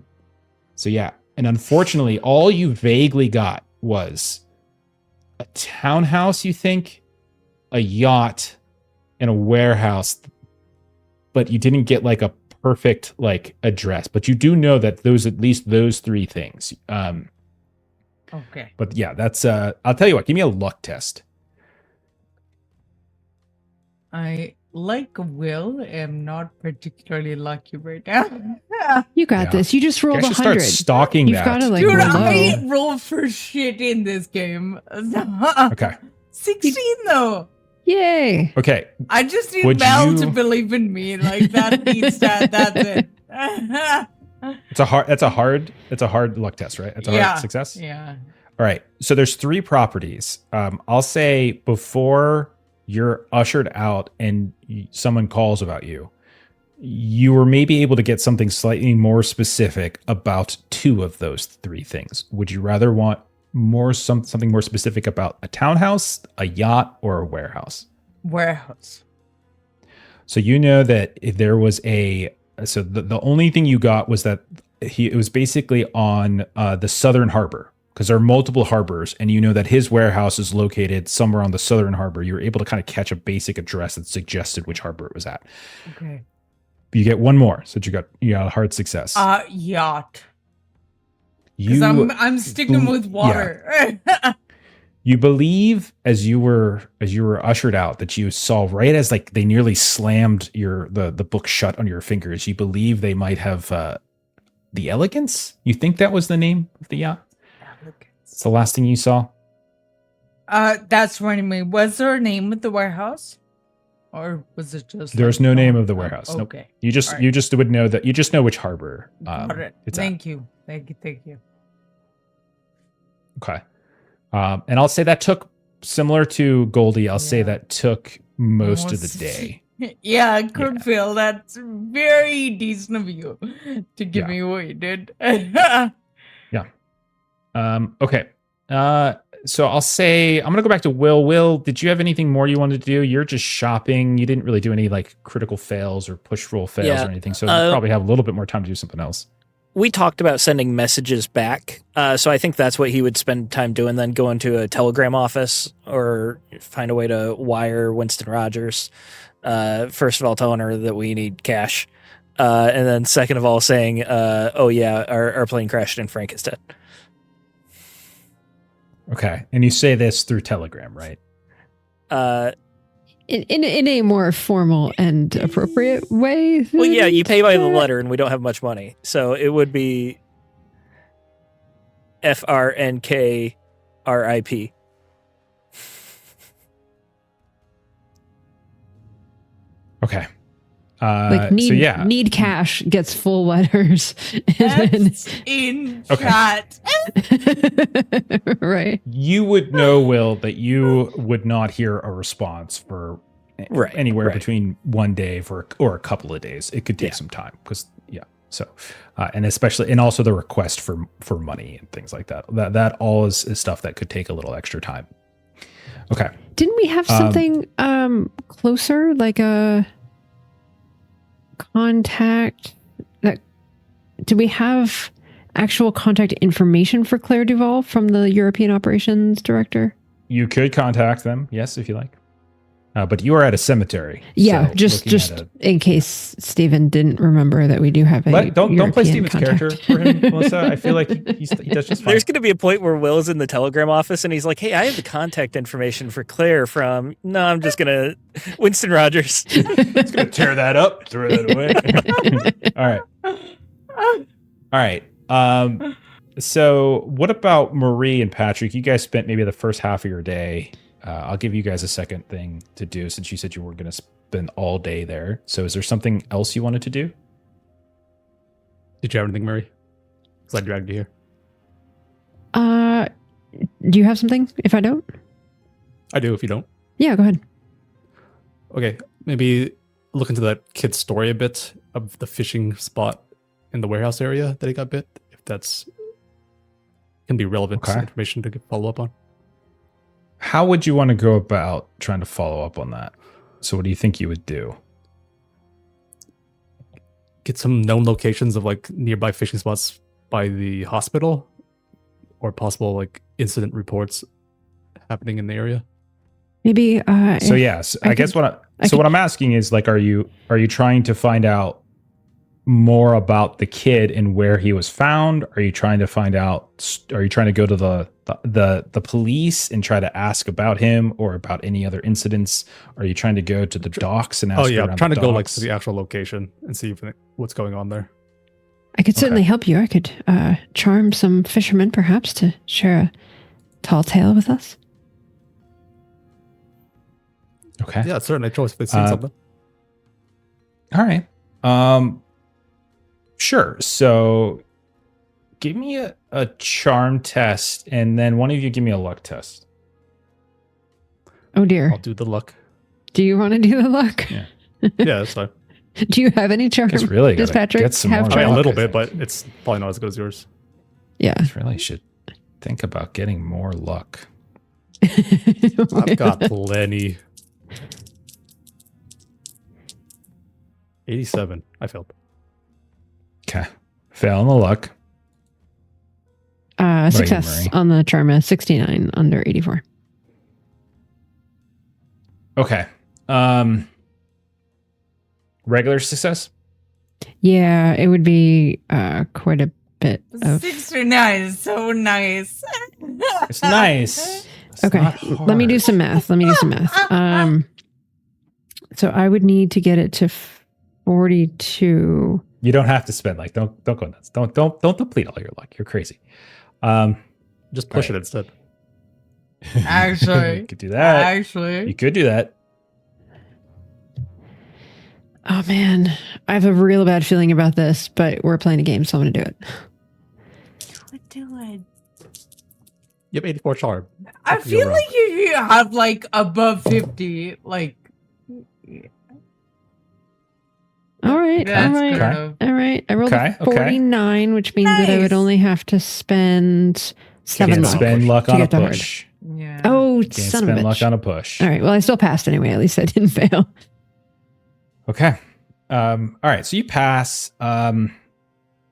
So yeah. And unfortunately, all you vaguely got was a townhouse, you think, a yacht, and a warehouse. But you didn't get like a perfect like address. But you do know that at least those three things. Okay. But yeah, that's I'll tell you what, give me a luck test. I, like Will, am not particularly lucky right now. You got this. You just rolled You actually 100. start stalking You've that. got to like Dude, roll I low. roll for shit in this game. Okay. 16 though. Yay. Okay. I just need Would Mel you- to believe in me. Like that needs that. That's it. It's a hard luck test, right? It's a hard success. Yeah. All right. So there's 3 properties. I'll say before you're ushered out and someone calls about you, you were maybe able to get something slightly more specific about 2 of those 3 things. Would you rather want something more specific about a townhouse, a yacht, or a warehouse? Warehouse. So you know that if there was so the only thing you got was that it was basically on the southern harbor, because there are multiple harbors, and you know that his warehouse is located somewhere on the southern harbor. You were able to kind of catch a basic address that suggested which harbor it was at. Okay. You get one more, so you got a hard success. Yacht. Because I'm sticking with water. Yeah. You believe as you were ushered out that you saw right as like they nearly slammed the book shut on your fingers. You believe they might have the Elegance. You think that was the name of the yacht? It's the last thing you saw. That's running me. Was there a name of the warehouse, or was it just? There's no name of the warehouse. Okay. Nope. You just would know that. You just know which harbor. Got it. Thank you. Okay. And I'll say that took, similar to Goldie, I'll say that took most of the day. Yeah, Kurtfield, that's very decent of you to give me what you did. Okay. So I'll say, I'm going to go back to Will. Will, did you have anything more you wanted to do? You're just shopping. You didn't really do any like critical fails or push roll fails or anything. So you probably have a little bit more time to do something else. We talked about sending messages back. So I think that's what he would spend time doing, then go into a telegram office or find a way to wire Winston Rogers. First of all, telling her that we need cash. And then second of all, saying, our plane crashed and Frank is dead. Okay. And you say this through telegram, right? In a more formal and appropriate way. Well, yeah, you pay by the letter and we don't have much money. So it would be FRNKRIP. Okay. Like need cash gets full letters. That's in chat. Right. You would know, Will, that you would not hear a response for anywhere between 1 day or a couple of days. It could take some time because So, and also the request for money and things like that. That all is stuff that could take a little extra time. Okay. Didn't we have something closer, like a contact? Do we have actual contact information for Claire Duval from the European Operations Director? You could contact them, yes, if you like. But you are at a cemetery. Yeah, so just in case Steven didn't remember that we do have a don't play European Steven's contact. character for him, Melissa. I feel like he does just fine. There's going to be a point where Will's in the telegram office and he's like, hey, I have the contact information for Claire from... No, I'm just going to... Winston Rogers. He's going to tear that up, throw that away. All right. So what about Marie and Patrick? You guys spent maybe the first half of your day. I'll give you guys a second thing to do since you said you were going to spend all day there. So is there something else you wanted to do? Did you have anything, Murray? Because I dragged you here. Do you have something if I don't? I do if you don't. Yeah, go ahead. Okay, maybe look into that kid's story a bit of the fishing spot in the warehouse area that he got bit. If that's can be relevant information to follow up on. How would you want to go about trying to follow up on that? So what do you think you would do? Get some known locations of like nearby fishing spots by the hospital or possible like incident reports happening in the area. Maybe so yes, I guess what I'm asking is like, are you trying to find out more about the kid and where he was found? Are you trying to go to the police and try to ask about him or about any other incidents? Are you trying to go to the docks and ask? Oh yeah, I'm trying to go like docks? to the actual location and see what's going on there. I could certainly help you. I could charm some fishermen perhaps to share a tall tale with us. Okay. Yeah, certainly. Choice if they've seen something. All right. Sure. So give me a charm test, and then one of you give me a luck test. Oh dear. I'll do the luck. Do you want to do the luck? Yeah. Yeah, that's fine. Do you have any charm? It's really Does Patrick get some have more I mean, charm? a little bit, but it's probably not as good as yours. Yeah. I really should think about getting more luck. I've got plenty. 87. I failed. Okay. Fail on the luck. Success on the charm, 69 under 84. Okay. Regular success? Yeah, it would be quite a bit of... 69 is so nice. It's nice. It's okay, not let me do hard. some math. So I would need to get it to 42. You don't have to spend don't go nuts. Don't deplete all your luck. You're crazy. Just push it instead. Actually. You could do that. Actually. You could do that. Oh man, I have a real bad feeling about this, but we're playing a game, so I'm going to do it. Do it. You have 84 charm. I feel like if you have like above 50, like... All right. Okay. I rolled a 49, which means that I would only have to spend 7 Can't luck. spend luck to on a get the hard. push. Yeah. Oh, Can't son of a spend luck bitch. on a push. All right. Well, I still passed anyway. At least I didn't fail. Okay. All right. So you pass.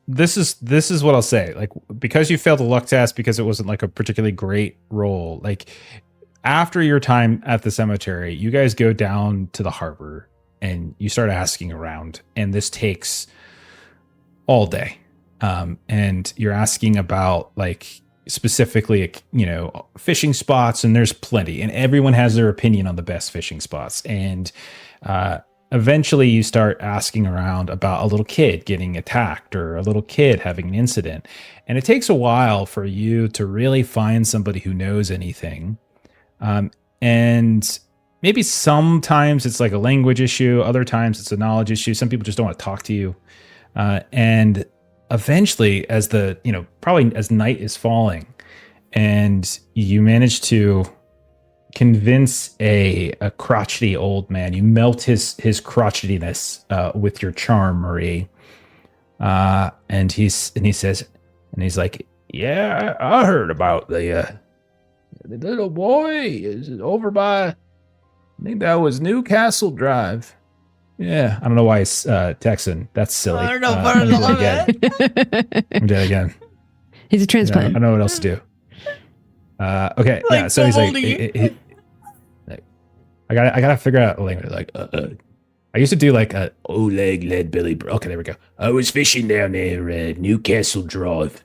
This is what I'll say. Like, because you failed the luck test, because it wasn't like a particularly great roll. Like, after your time at the cemetery, you guys go down to the harbor and you start asking around, and this takes all day. And you're asking about like specifically, fishing spots, and there's plenty, and everyone has their opinion on the best fishing spots. And eventually you start asking around about a little kid getting attacked or a little kid having an incident. And it takes a while for you to really find somebody who knows anything. And maybe sometimes it's like a language issue. Other times it's a knowledge issue. Some people just don't want to talk to you. And eventually, as probably as night is falling, and you manage to convince a crotchety old man, you melt his crotchetiness with your charm, Marie. And he says, yeah, I heard about the little boy is over by, I think that was Newcastle Drive. Yeah, I don't know why it's Texan. That's silly. I don't know, but I love it. I'm doing it again. He's a transplant. I don't know what else to do. Okay, Like yeah. So he's like, I gotta figure out a language. Like, I used to do like a Oleg led Billy. Okay, there we go. I was fishing down there, Newcastle Drive,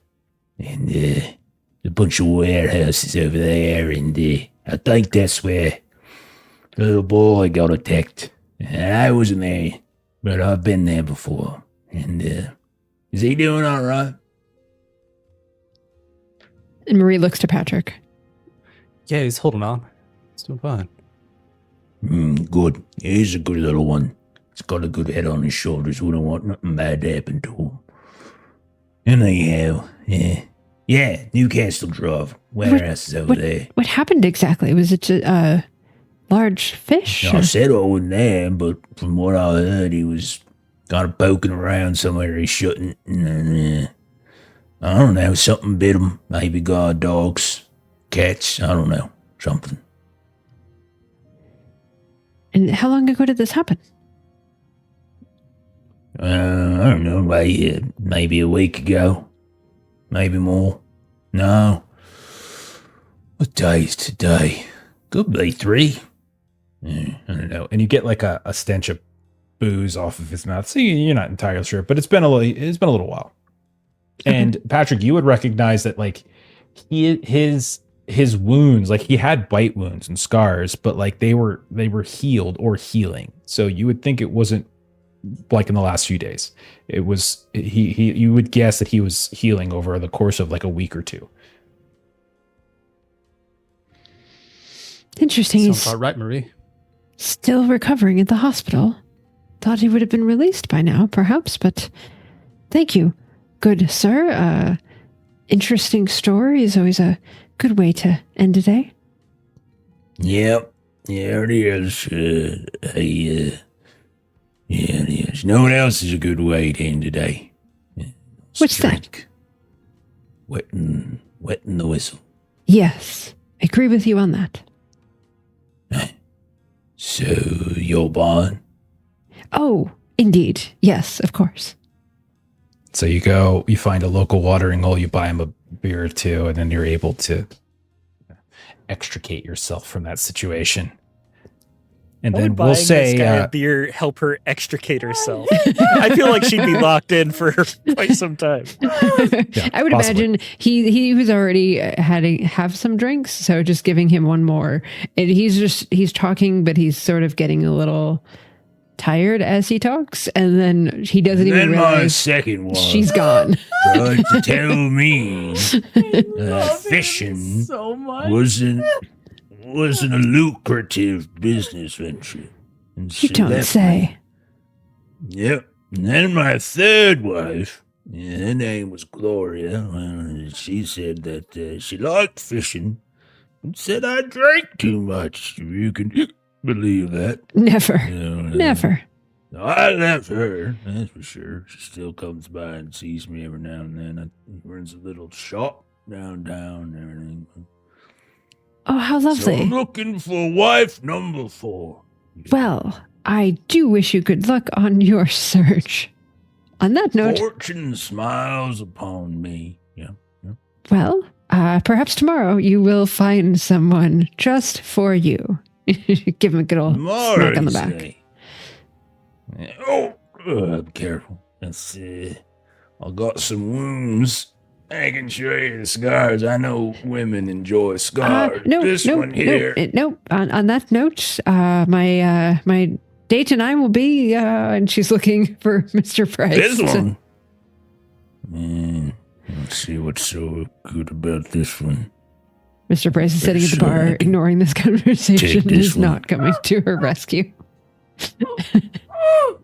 and a bunch of warehouses over there, and I think that's where the little boy got attacked. I wasn't there, but I've been there before. And is he doing all right? And Marie looks to Patrick. Yeah, he's holding on. He's doing fine. Good. He's a good little one. He's got a good head on his shoulders. We don't want nothing bad to happen to him. Anyhow, yeah, Newcastle Drive. Warehouses over there. What happened exactly? Was it a large fish? I said I wasn't there, but from what I heard, he was kind of poking around somewhere he shouldn't. And, I don't know, something bit him. Maybe guard dogs, cats, I don't know, something. And how long ago did this happen? I don't know, maybe a week ago. Maybe more. No. What day is today? Could be 3. I don't know. And you get like a stench of booze off of his mouth. So you're not entirely sure, but it's been a little while. And Patrick, you would recognize that like his wounds, like he had bite wounds and scars, but like they were healed or healing. So you would think it wasn't like in the last few days. It was you would guess that he was healing over the course of like a week or 2. Interesting. Sounds about right, Marie. Still recovering at the hospital. Thought he would have been released by now, perhaps, but thank you, good sir. Interesting story is always a good way to end a day. Yep. Yeah, it is. Yeah, it is. No one else is a good way to end a day. What's that? Wetting the whistle. Yes, I agree with you on that. So, you're buying? Oh, indeed. Yes, of course. So you find a local watering hole, you buy him a beer or 2, and then you're able to extricate yourself from that situation. And then we'll say, this guy a beer help her extricate herself. I feel like she'd be locked in for quite some time. Yeah, I would imagine he was already have some drinks, so just giving him one more. And he's talking, but he's sort of getting a little tired as he talks, and then he doesn't even realize my second one she's gone. tried to tell me fishing wasn't a lucrative business venture. And You don't say. Yep. And then my third wife, her name was Gloria, she said that she liked fishing and said I drank too much. You can believe that. Never. Never. I left her, that's for sure. She still comes by and sees me every now and then. He runs a little shop downtown and everything. Oh, how lovely. So I'm looking for wife number 4. Well, I do wish you good luck on your search. On that note... Fortune smiles upon me. Yeah. Well, perhaps tomorrow you will find someone just for you. Give him a good old smack on the back. I'm careful. Let's I got some wounds. I can show you the scars. I know women enjoy scars. One here. No. On that note, my date and I will be, and she's looking for Mr. Price. This one? Let's see what's so good about this one. Mr. Price is sitting at the bar, ignoring this conversation, and is not coming to her rescue.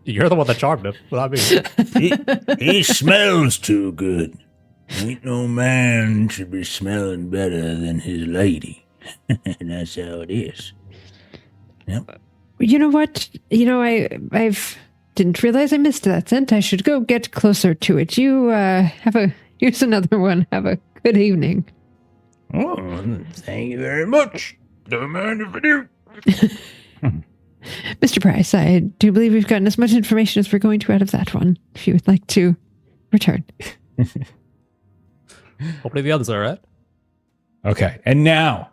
You're the one that charmed him, not me. He smells too good. Ain't no man should be smelling better than his lady. That's how it is. Yep. You know what? I've didn't realize I missed that scent. I should go get closer to it. Here's another one. Have a good evening. Oh, thank you very much. Don't mind if I do. Mr. Price, I do believe we've gotten as much information as we're going to out of that one. If you would like to return. Hopefully the others are all right. Okay. And now,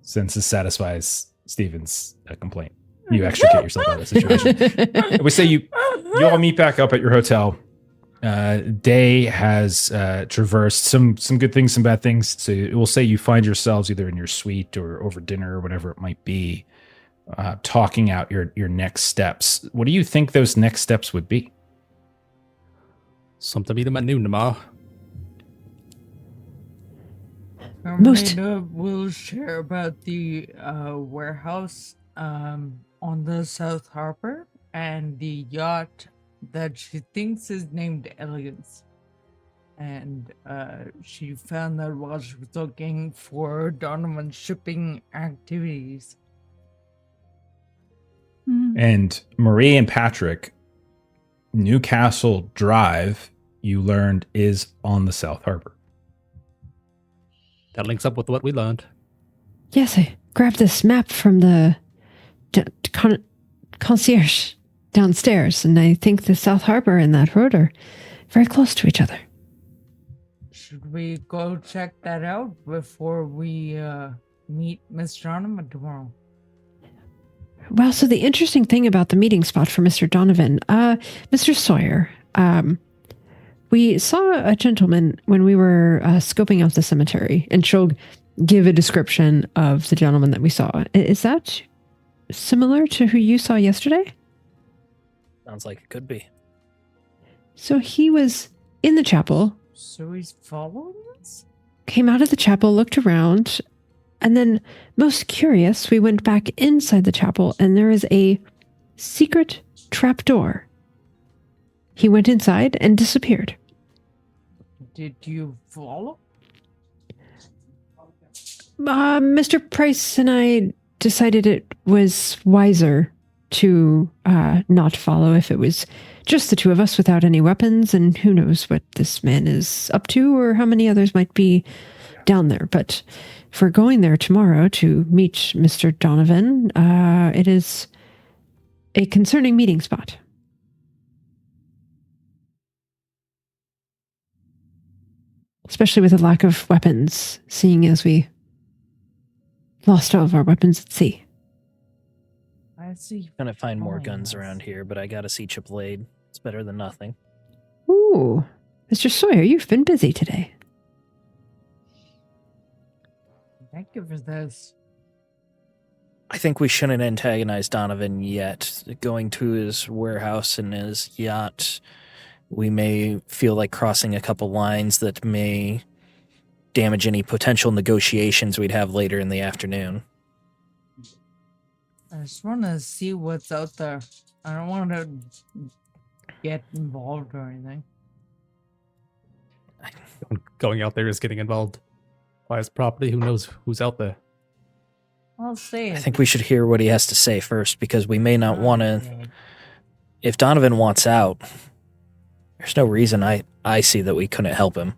since this satisfies Steven's complaint. You extricate yourself out of the situation. We say you all meet back up at your hotel. Day has traversed some good things, some bad things. So we'll say you find yourselves either in your suite or over dinner or whatever it might be, talking out your next steps. What do you think those next steps would be? Something to meet him at noon tomorrow. Carmelita will share about the warehouse on the South Harbor and the yacht that she thinks is named Elegance. And she found that while she was looking for Donovan's shipping activities. And Marie and Patrick, Newcastle Drive, you learned, is on the South Harbor. That links up with what we learned. Yes, I grabbed this map from the concierge downstairs, and I think the South Harbor and that road are very close to each other. Should we go check that out before we meet Miss Donovan tomorrow? Well, so the interesting thing about the meeting spot for Mr. Donovan, Mr. Sawyer, we saw a gentleman when we were scoping out the cemetery, and she'll give a description of the gentleman that we saw. Is that similar to who you saw yesterday? Sounds like it could be. So he was in the chapel. So he's following us? Came out of the chapel, looked around, and then, most curious, we went back inside the chapel, and there is a secret trapdoor. He went inside and disappeared. Did you follow? Mr. Price and I decided it was wiser to not follow if it was just the two of us without any weapons, and who knows what this man is up to or how many others might be down there. But if we're going there tomorrow to meet Mr. Donovan, it is a concerning meeting spot. Especially with the lack of weapons, seeing as we lost all of our weapons at sea. I see. Gonna find more guns around here, but I got a Seach blade. It's better than nothing. Ooh, Mr. Sawyer, you've been busy today. Thank you for this. I think we shouldn't antagonize Donovan yet. Going to his warehouse and his yacht, we may feel like crossing a couple lines that may damage any potential negotiations we'd have later in the afternoon. I just want to see what's out there. I don't want to get involved or anything. Going out there is getting involved. By his property, who knows who's out there? I'll say it. I think we should hear what he has to say first, because we may not want to... If Donovan wants out, there's no reason I see that we couldn't help him.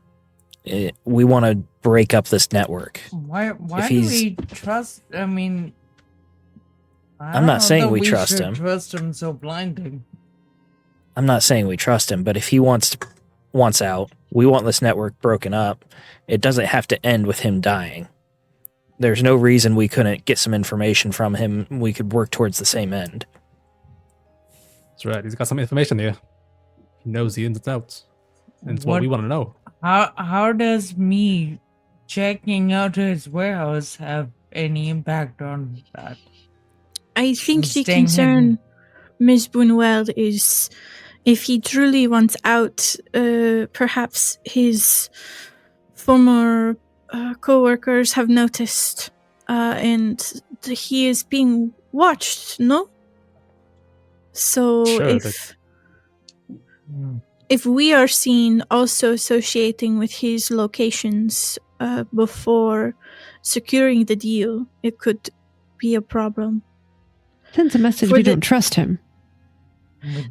We want to break up this network. Why do we trust... I mean... I'm not saying we trust him. Trust him so blindly. I'm not saying we trust him, but if he wants out, we want this network broken up. It doesn't have to end with him dying. There's no reason we couldn't get some information from him. We could work towards the same end. That's right. He's got some information here. He knows the ins and outs. And it's what we want to know. How does me checking out his warehouse have any impact on that? I think the concern, Ms. Buñuel, is if he truly wants out, perhaps his former co-workers have noticed, and he is being watched, no? So sure, if we are seen also associating with his locations before securing the deal, it could be a problem. Sends a message we don't trust him.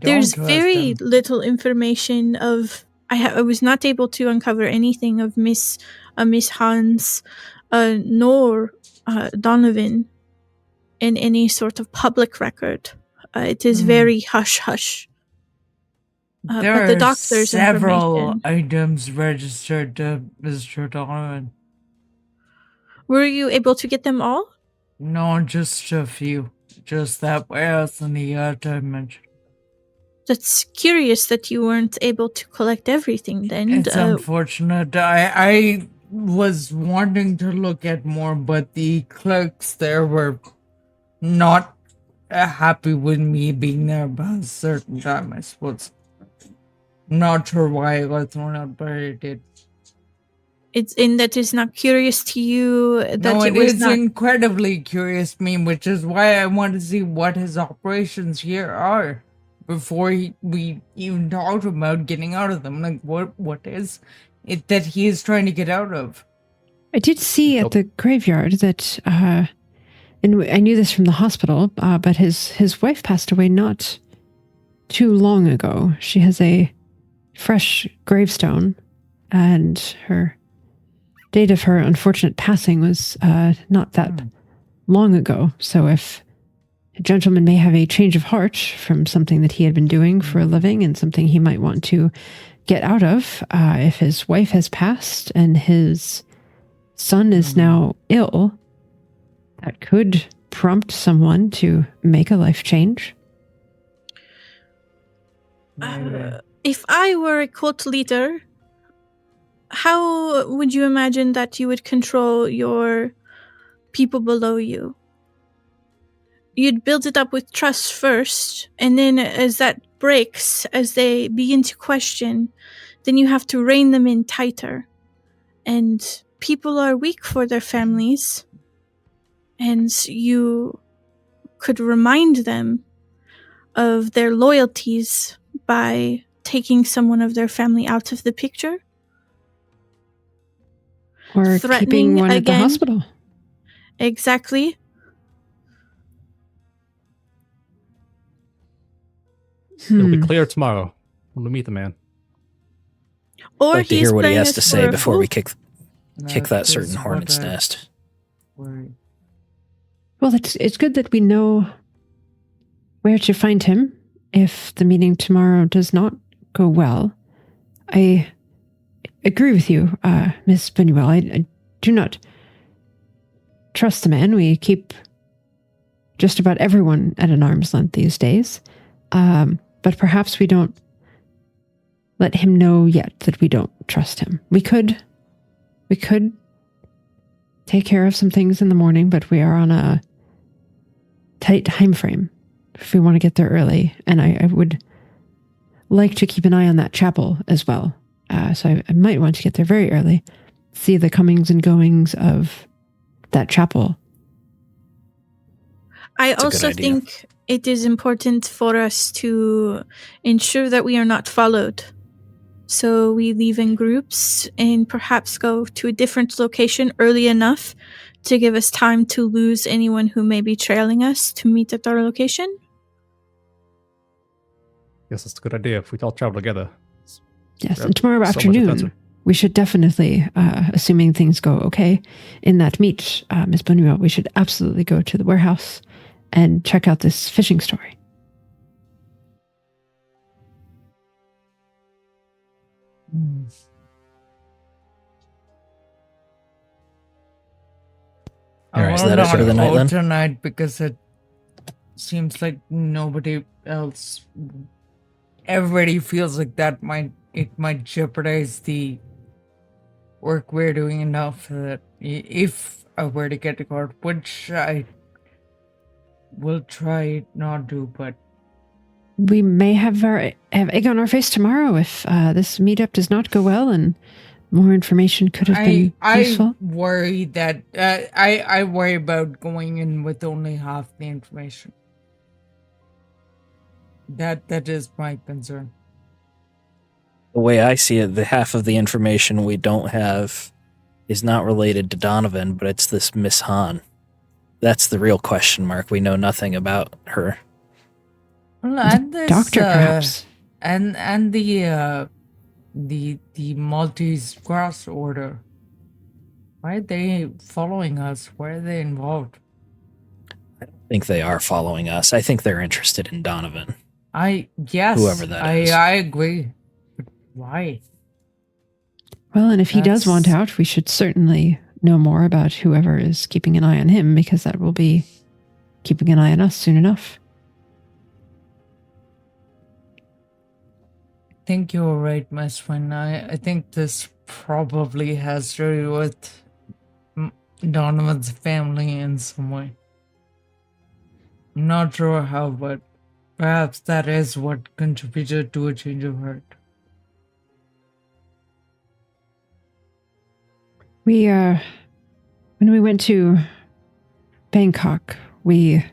There's very little information of... I was not able to uncover anything of Miss Hans nor Donovan in any sort of public record. It is very hush-hush. There but the are doctor's several items registered to Mr. Donovan. Were you able to get them all? No, just a few. Just that warehouse in the dimension. That's curious that you weren't able to collect everything then. It's unfortunate. I was wanting to look at more, but the clerks there were not happy with me being there by a certain time, I suppose. Not sure why I got thrown out, but I did. That is not curious to you. That it is incredibly curious to me, which is why I want to see what his operations here are before we even talked about getting out of them. Like, what is it that he is trying to get out of? I did see at the graveyard that, and I knew this from the hospital, but his wife passed away not too long ago. She has a fresh gravestone, and her date of her unfortunate passing was not that long ago. So if a gentleman may have a change of heart from something that he had been doing for a living and something he might want to get out of, if his wife has passed and his son is now ill, that could prompt someone to make a life change. If I were a cult leader, how would you imagine that you would control your people below you? You'd build it up with trust first, and then as that breaks, as they begin to question, then you have to rein them in tighter. And people are weak for their families, and you could remind them of their loyalties by taking someone of their family out of the picture. Or keeping one at the hospital. Exactly. It'll be clear tomorrow when we meet the man. Or I'd like to hear what he has to say before we kick That that is certain hornet's what I nest. worry. Well, it's good that we know where to find him if the meeting tomorrow does not go well. I agree with you, Miss Buñuel. I do not trust the man. We keep just about everyone at an arm's length these days. But perhaps we don't let him know yet that we don't trust him. We could take care of some things in the morning, but we are on a tight time frame if we want to get there early. And I would like to keep an eye on that chapel as well. So I might want to get there very early, see the comings and goings of that chapel. I also think it is important for us to ensure that we are not followed. So we leave in groups and perhaps go to a different location early enough to give us time to lose anyone who may be trailing us to meet at our location. Yes, that's a good idea if we all travel together. Yes, and tomorrow afternoon, we should definitely, assuming things go okay, in that meet, Ms. Buñuel, we should absolutely go to the warehouse and check out this fishing story. All right, is that it for the night then? Tonight, because it seems like nobody else. Everybody feels like it might jeopardize the work we're doing enough that if I were to get to court, which I will try not to, but we may have egg on our face tomorrow if this meetup does not go well and more information could have been useful. I worry that I worry about going in with only half the information. That is my concern. The way I see it, the half of the information we don't have is not related to Donovan, but it's this Miss Hahn. That's the real question mark. We know nothing about her. Well, and this, doctor, perhaps, and the Maltese Cross Order. Why are they following us? Why are they involved? I don't think they are following us. I think they're interested in Donovan. Whoever that is. I agree. But why? Well, and if he does want out, we should certainly know more about whoever is keeping an eye on him, because that will be keeping an eye on us soon enough. I think you're right, Miss Finn. I think this probably has to do with Donovan's family in some way. I'm not sure how, but perhaps that is what contributed to a change of heart. When we went to Bangkok, we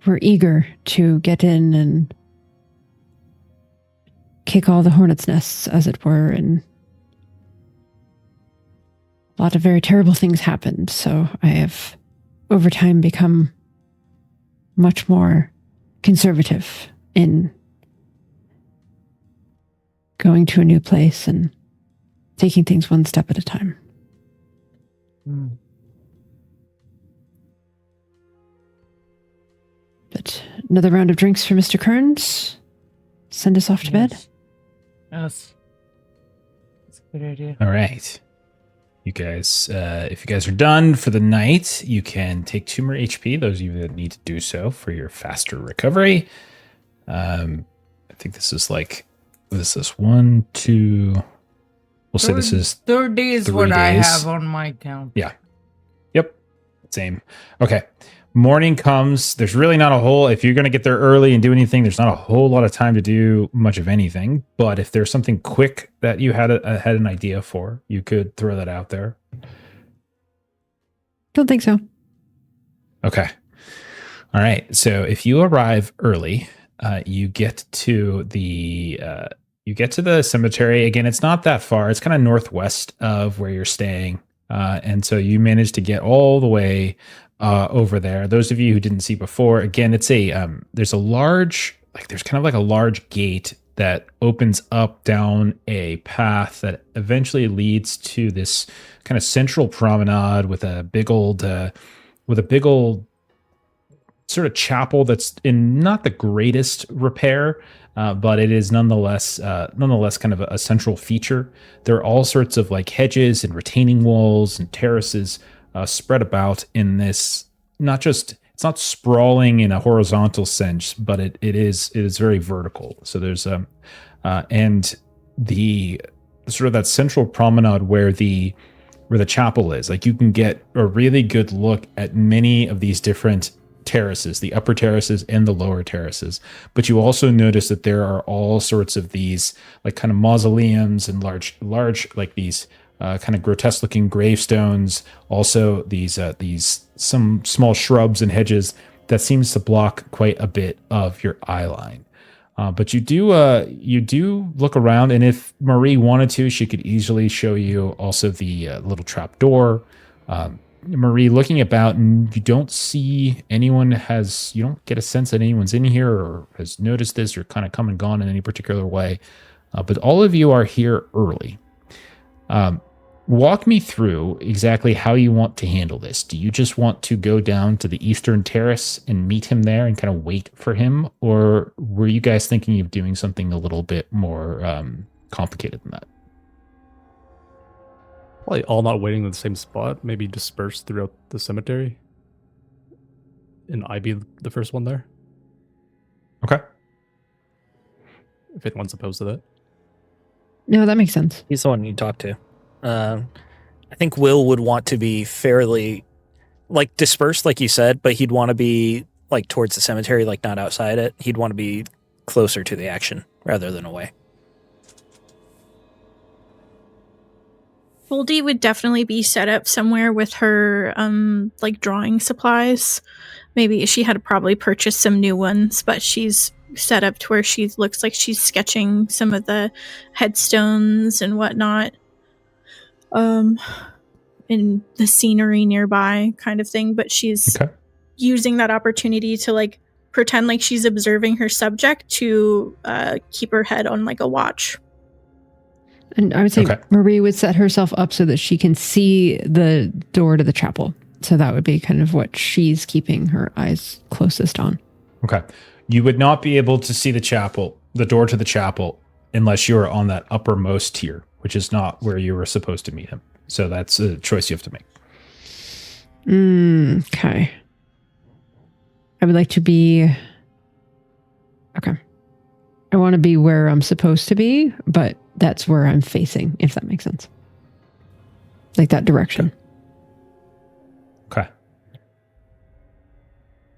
were eager to get in and kick all the hornets' nests, as it were, and a lot of very terrible things happened. So I have, over time, become much more conservative in going to a new place and taking things one step at a time. But another round of drinks for Mr. Kearns. Send us off to bed. Yes. That's a good idea. All right. You guys, if you guys are done for the night, you can take 2 more HP, those of you that need to do so for your faster recovery. I think this is 1, 2... We'll say this is 3 days what days. I have on my count. Yeah. Yep. Same. Okay. Morning comes. There's really not a whole, if you're going to get there early and do anything, there's not a whole lot of time to do much of anything. But if there's something quick that you had an idea for, you could throw that out there. Don't think so. Okay. All right. So if you arrive early, you get to the cemetery. Again, it's not that far. It's kind of northwest of where you're staying. And so you manage to get all the way over there. Those of you who didn't see before, again, it's there's a large, there's kind of like a large gate that opens up down a path that eventually leads to this kind of central promenade with a big old sort of chapel that's in not the greatest repair, but it is nonetheless kind of a central feature. There are all sorts of hedges and retaining walls and terraces spread about in this. It's not sprawling in a horizontal sense, but it is very vertical. So there's and the sort of that central promenade where the chapel is. You can get a really good look at many of these different terraces, the upper terraces and the lower terraces. But you also notice that there are all sorts of these kind of mausoleums and large these kind of grotesque looking gravestones. Also these some small shrubs and hedges that seems to block quite a bit of your eye line. But you do look around, and if Marie wanted to, she could easily show you also the little trap door. Marie, looking about, and you don't see anyone you don't get a sense that anyone's in here or has noticed this or kind of come and gone in any particular way. But all of you are here early. Walk me through exactly how you want to handle this. Do you just want to go down to the Eastern Terrace and meet him there and kind of wait for him? Or were you guys thinking of doing something a little bit more complicated than that? Probably all not waiting in the same spot. Maybe dispersed throughout the cemetery. And I be the first one there. Okay. If anyone's opposed to that. No, that makes sense. He's the one you talk to. I think Will would want to be fairly dispersed, like you said, but he'd want to be towards the cemetery, not outside it. He'd want to be closer to the action rather than away. Goldie would definitely be set up somewhere with her drawing supplies. Maybe she had probably purchased some new ones, but she's set up to where she looks like she's sketching some of the headstones and whatnot. In the scenery nearby kind of thing, but she's using that opportunity to pretend like she's observing her subject to keep her head on a watch. And I would say Marie would set herself up so that she can see the door to the chapel. So that would be kind of what she's keeping her eyes closest on. Okay. You would not be able to see the door to the chapel, unless you were on that uppermost tier, which is not where you were supposed to meet him. So that's a choice you have to make. Okay. I would like to be... Okay. I want to be where I'm supposed to be, but that's where I'm facing, if that makes sense. Like that direction. Okay.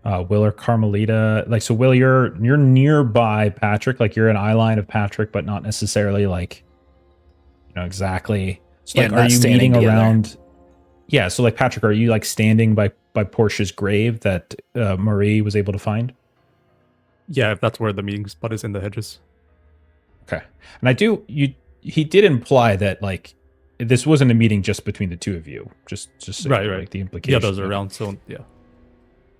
Will or Carmelita, like, so Will, you're nearby Patrick, like you're an eye line of Patrick, but not necessarily like, exactly. So like, are you meeting around? Yeah. So like, Patrick, are you like standing by Portia's grave that Marie was able to find? Yeah, if that's where the meeting spot is, in the hedges. Okay. And he did imply that like this wasn't a meeting just between the two of you. Just so right. Like the implication. Yeah, those are around. So yeah.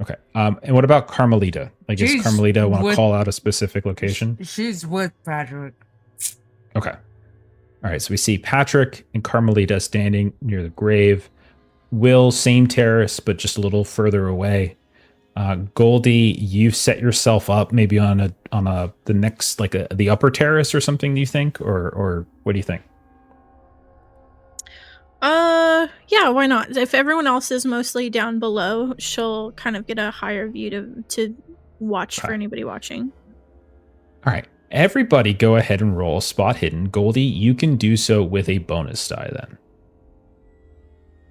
Okay. And what about Carmelita? Like, does Carmelita want to call out a specific location? She's with Patrick. Okay. All right. So we see Patrick and Carmelita standing near the grave. Will, same terrace, but just a little further away. Goldie, you've set yourself up maybe on the next, like the upper terrace or something. Do you think, or what do you think? Yeah, why not? If everyone else is mostly down below, she'll kind of get a higher view to watch for anybody watching. All right. Everybody go ahead and roll spot hidden. Goldie, you can do so with a bonus die then.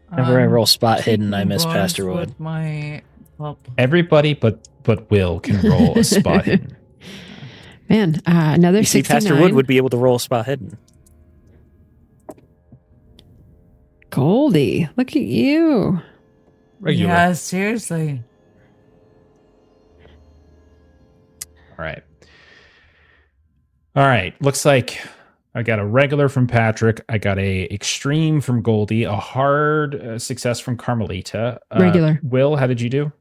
Whenever I roll spot hidden, I miss Pastor Wood. Everybody but Will can roll a spot hidden. Man, another 69. See, Pastor Wood would be able to roll spot hidden. Goldie, look at you. Regular. Yeah, seriously. All right. Looks like I got a regular from Patrick. I got a extreme from Goldie, a hard success from Carmelita. Regular. Will, how did you do?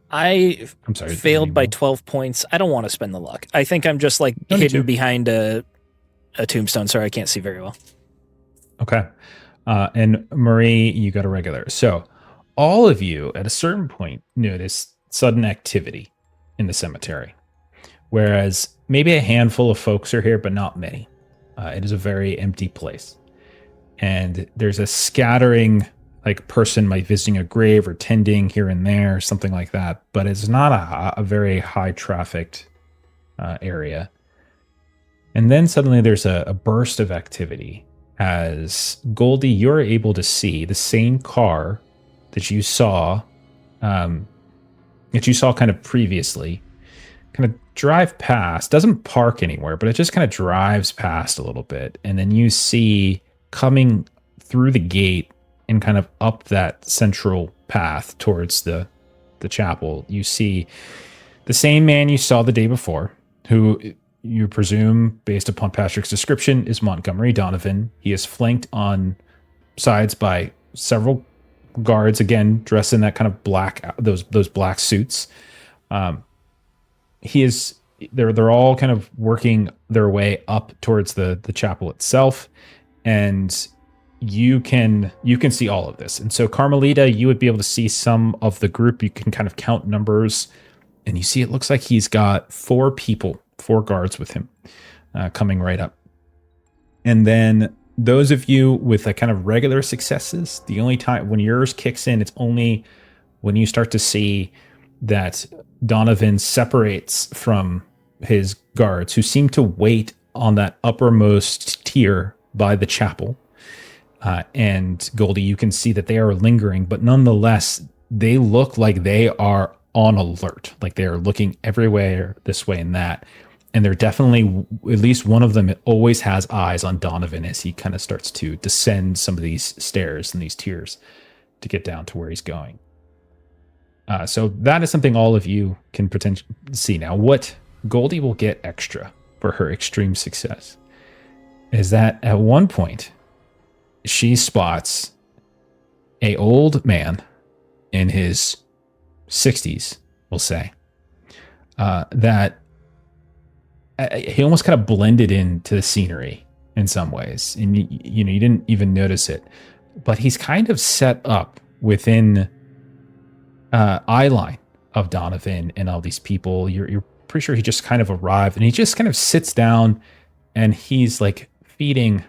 I'm sorry, failed by Will? 12 points. I don't want to spend the luck. I think I'm just like hidden behind a tombstone. Sorry, I can't see very well. Okay. And Marie, you got a regular. So all of you at a certain point notice sudden activity in the cemetery, whereas maybe a handful of folks are here, but not many. It is a very empty place. And there's a scattering, like person might visiting a grave or tending here and there, something like that. But it's not a very high trafficked area. And then suddenly there's a burst of activity as Goldie, you're able to see the same car that you saw kind of previously kind of drive past, doesn't park anywhere, but it just kind of drives past a little bit. And then you see coming through the gate and kind of up that central path towards the chapel, you see the same man you saw the day before, who you presume, based upon Patrick's description, is Montgomery Donovan. He is flanked on sides by several guards, again dressed in that kind of black, those black suits. They're all kind of working their way up towards the chapel itself, and you can see all of this. And so Carmelita, you would be able to see some of the group. You can kind of count numbers, and you see it looks like he's got 4 guards with him coming right up. And then those of you with a kind of regular successes, the only time when yours kicks in, it's only when you start to see that Donovan separates from his guards, who seem to wait on that uppermost tier by the chapel. And Goldie, you can see that they are lingering, but nonetheless, they look like they are on alert, like they are looking everywhere, this way and that. And they're definitely, at least one of them always has eyes on Donovan as he kind of starts to descend some of these stairs and these tiers to get down to where he's going. So that is something all of you can potentially see. Now, what Goldie will get extra for her extreme success is that at one point, she spots a old man in his 60s, we'll say, that he almost kind of blended into the scenery in some ways. And, you didn't even notice it. But he's kind of set up within eye line of Donovan and all these people. You're pretty sure he just kind of arrived, and he just kind of sits down, and he's like feeding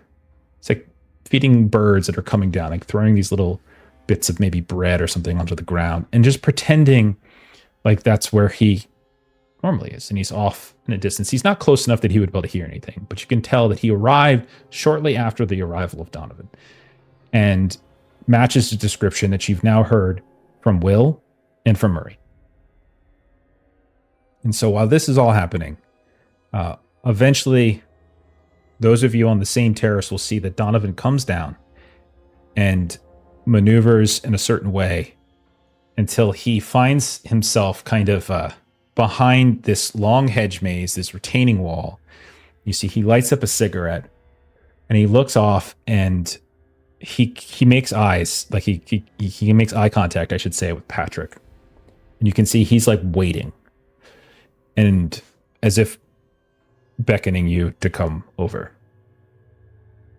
feeding birds that are coming down, like throwing these little bits of maybe bread or something onto the ground and just pretending like that's where he normally is, and he's off in a distance. He's not close enough that he would be able to hear anything, but you can tell that he arrived shortly after the arrival of Donovan and matches the description that you've now heard from Will and from Murray. And so while this is all happening, eventually those of you on the same terrace will see that Donovan comes down and maneuvers in a certain way until he finds himself kind of behind this long hedge maze, this retaining wall. You see he lights up a cigarette and he looks off and he makes eyes, like he makes eye contact, I should say, with Patrick. And you can see he's like waiting and as if beckoning you to come over.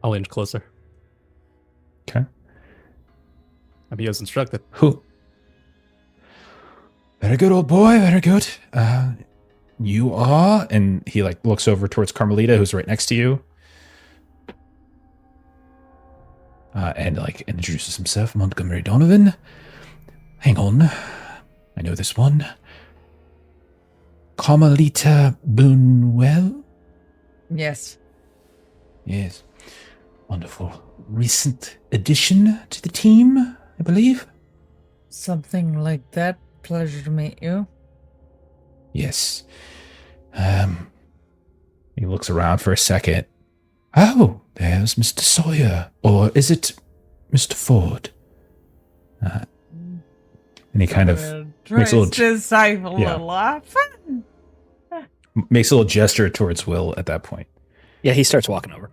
I'll inch closer. Okay. I'll be as instructed. Who? Very good, old boy. Very good. You are, and he like looks over towards Carmelita, who's right next to you, and like introduces himself. Montgomery Donovan. Hang on, I know this one. Carmelita Buñuel. Yes. Yes. Wonderful. Recent addition to the team, I believe. Something like that. Pleasure to meet you. Yes. He looks around for a second. Oh, there's Mr. Sawyer. Or is it Mr. Ford? And he kind of makes a little laugh. Makes a little gesture towards Will at that point. Yeah, he starts walking over.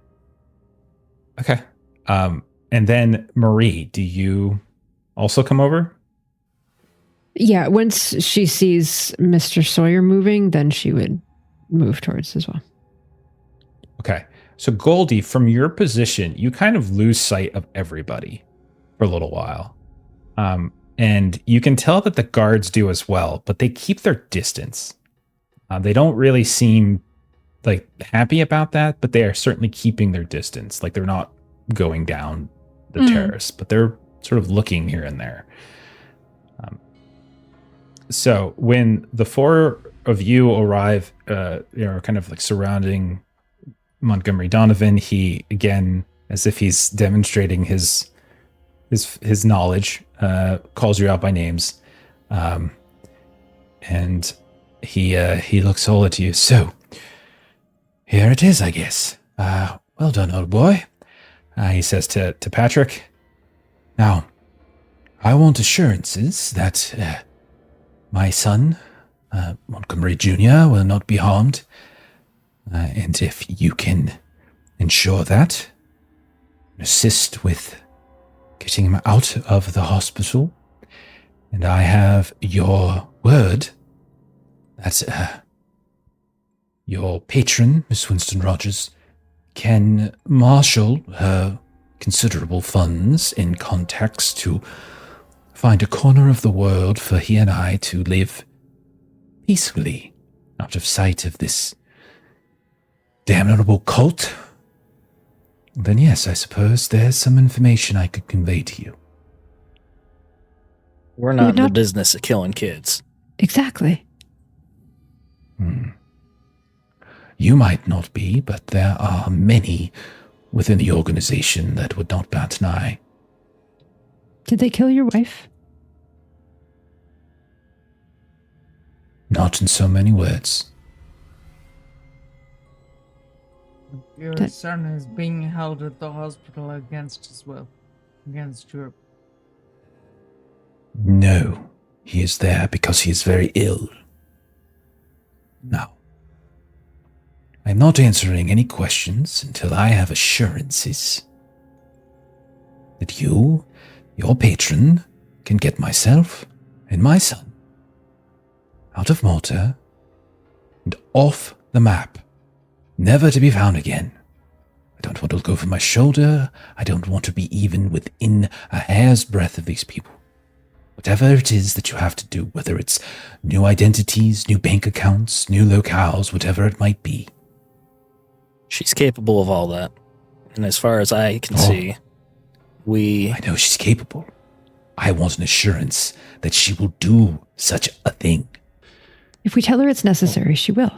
Okay. And then Marie, do you also come over? Yeah, once she sees Mr. Sawyer moving, then she would move towards as well. Okay. So Goldie, from your position, you kind of lose sight of everybody for a little while. And you can tell that the guards do as well, but they keep their distance. They don't really seem like happy about that, but they are certainly keeping their distance. Like they're not going down the terrace, but they're sort of looking here and there. So when the four of you arrive, kind of like surrounding Montgomery Donovan, he again, as if he's demonstrating his knowledge, calls you out by names, and he looks all at you. So here it is, I guess. Well done, old boy. He says to Patrick, now I want assurances that my son, Montgomery Jr., will not be harmed. And if you can ensure that, assist with getting him out of the hospital, and I have your word that your patron, Miss Winston Rogers, can marshal her considerable funds in contacts to find a corner of the world for he and I to live peacefully out of sight of this damnable cult, then yes, I suppose there's some information I could convey to you. We're not in the business of killing kids. Exactly. You might not be, but there are many within the organization that would not bat an eye. Did they kill your wife? Not in so many words. Your son is being held at the hospital against his will. Against your... No, he is there because he is very ill. Now, I'm not answering any questions until I have assurances that you, your patron, can get myself and my son out of Malta and off the map, never to be found again. I don't want to look over my shoulder. I don't want to be even within a hair's breadth of these people. Whatever it is that you have to do, whether it's new identities, new bank accounts, new locales, whatever it might be. She's capable of all that. And as far as I can see, I know she's capable. I want an assurance that she will do such a thing. If we tell her it's necessary, she will.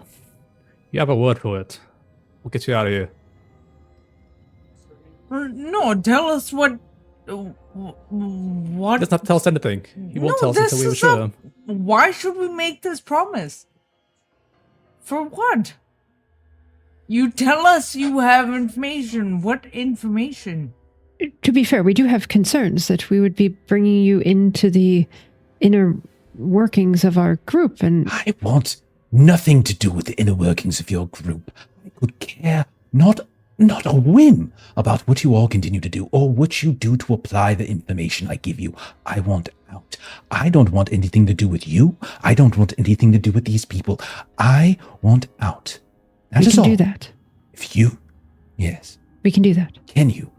You have a word for it. We'll get you out of here. No, tell us what. What? He doesn't have to tell us anything. He won't tell us until we show him. Why should we make this promise? For what? You tell us you have information. What information? To be fair, we do have concerns that we would be bringing you into the inner workings of our group, and I want nothing to do with the inner workings of your group. I could care not a whim about what you all continue to do or what you do to apply the information I give you. I want out. I don't want anything to do with you. I don't want anything to do with these people. I want out. That is all. We can do that. If you, yes. We can do that. Can you?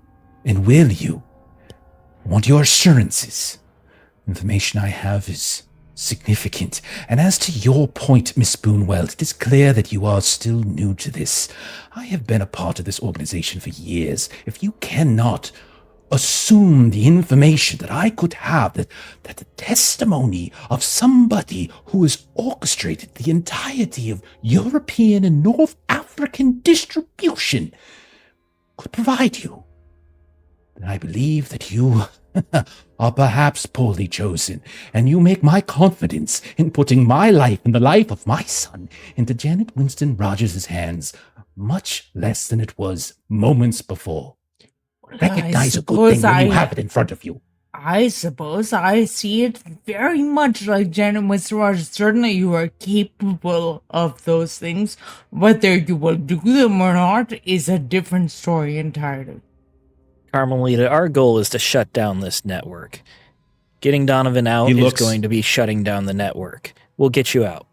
And will you? I want your assurances. Information I have is significant. And as to your point, Miss Buñuel, it is clear that you are still new to this. I have been a part of this organization for years. If you cannot assume the information that I could have, that the testimony of somebody who has orchestrated the entirety of European and North African distribution could provide you, then I believe that you are perhaps poorly chosen, and you make my confidence in putting my life and the life of my son into Janet Winston Rogers' hands much less than it was moments before. Recognize a good thing when you have it in front of you. I suppose I see it very much like Janet Winston Rogers. Certainly you are capable of those things. Whether you will do them or not is a different story entirely. Carmelita, our goal is to shut down this network. Getting Donovan out is going to be shutting down the network. We'll get you out.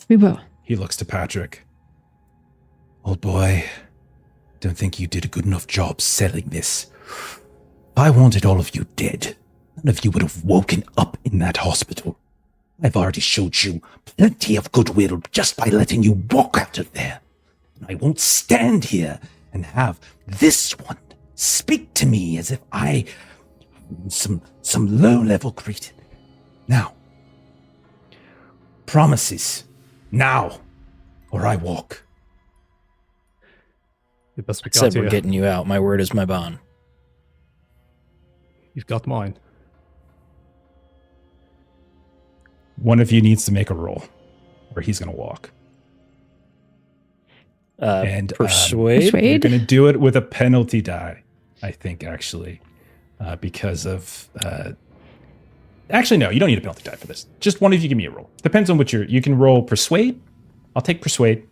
We will. He looks to Patrick. Old boy, don't think you did a good enough job selling this. If I wanted all of you dead, none of you would have woken up in that hospital. I've already showed you plenty of goodwill just by letting you walk out of there. And I won't stand here and have this one speak to me as if I some low-level cretin. Now, promises, now, or I walk. I said we're getting you out. My word is my bond. You've got mine. One of you needs to make a roll, or he's going to walk. And persuade? You're going to do it with a penalty die, I think, actually, because of... actually, no, you don't need a penalty die for this. Just one of you give me a roll. Depends on what you can roll persuade. I'll take persuade.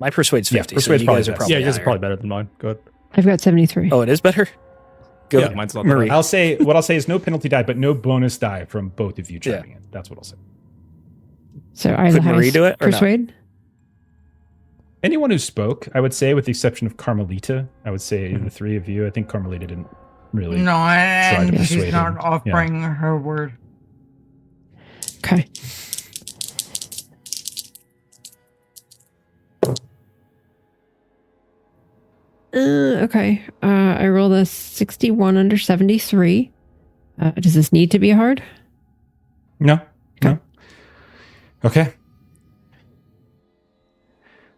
My persuade's 50, yeah, so you guys are probably you guys are probably better than mine. Go ahead. I've got 73. Oh, it is better? Go yeah, mine's not Marie. What I'll say is no penalty die, but no bonus die from both of you chiming in. That's what I'll say. So I Could Marie do it or persuade? no? Anyone who spoke, I would say, with the exception of Carmelita, I would say the three of you. I think Carmelita didn't really try to persuade she's not him. offering her word. Okay. Okay. I rolled a 61 under 73. Does this need to be hard? No. No. Okay.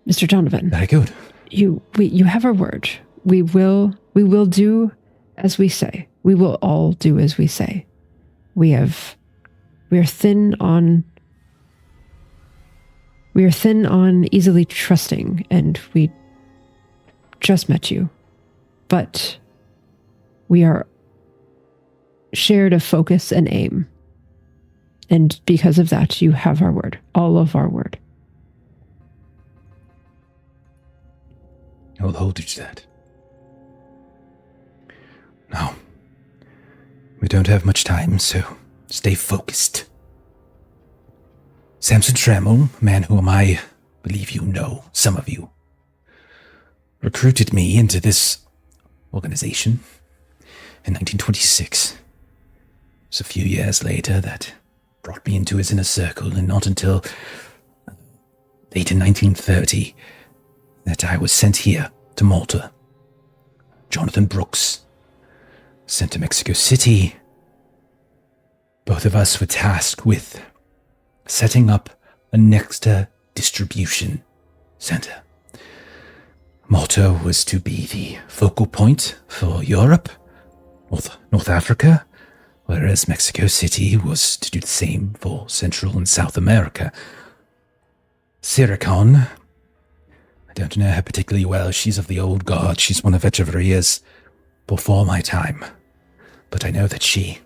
Mr. Donovan. Very good. You have our word. We will do as we say. We will all do as we say. We are thin on easily trusting, and we just met you. But we are shared of focus and aim. And because of that, you have our word. All of our word. I will hold you to that. Now, we don't have much time, so stay focused. Samson Trammell, a man whom I believe you know, some of you, recruited me into this organization in 1926. It was a few years later that brought me into his inner circle, and not until late in 1930 that I was sent here to Malta Jonathan Brooks, sent to Mexico City. Both of us were tasked with setting up a nectar distribution center. Malta was to be the focal point for Europe, North Africa, whereas Mexico City was to do the same for Central and South America. Siricon, I don't know her particularly well. She's of the old guard. She's one of Echeverria's before my time. But I know that she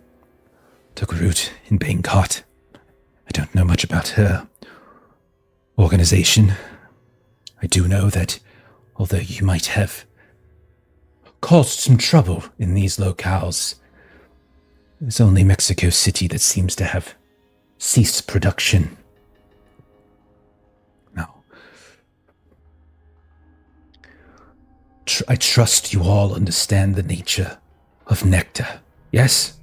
took root in Bangkok. I don't know much about her organization. I do know that although you might have caused some trouble in these locales, it's only Mexico City that seems to have ceased production. Now, I trust you all understand the nature of nectar, yes?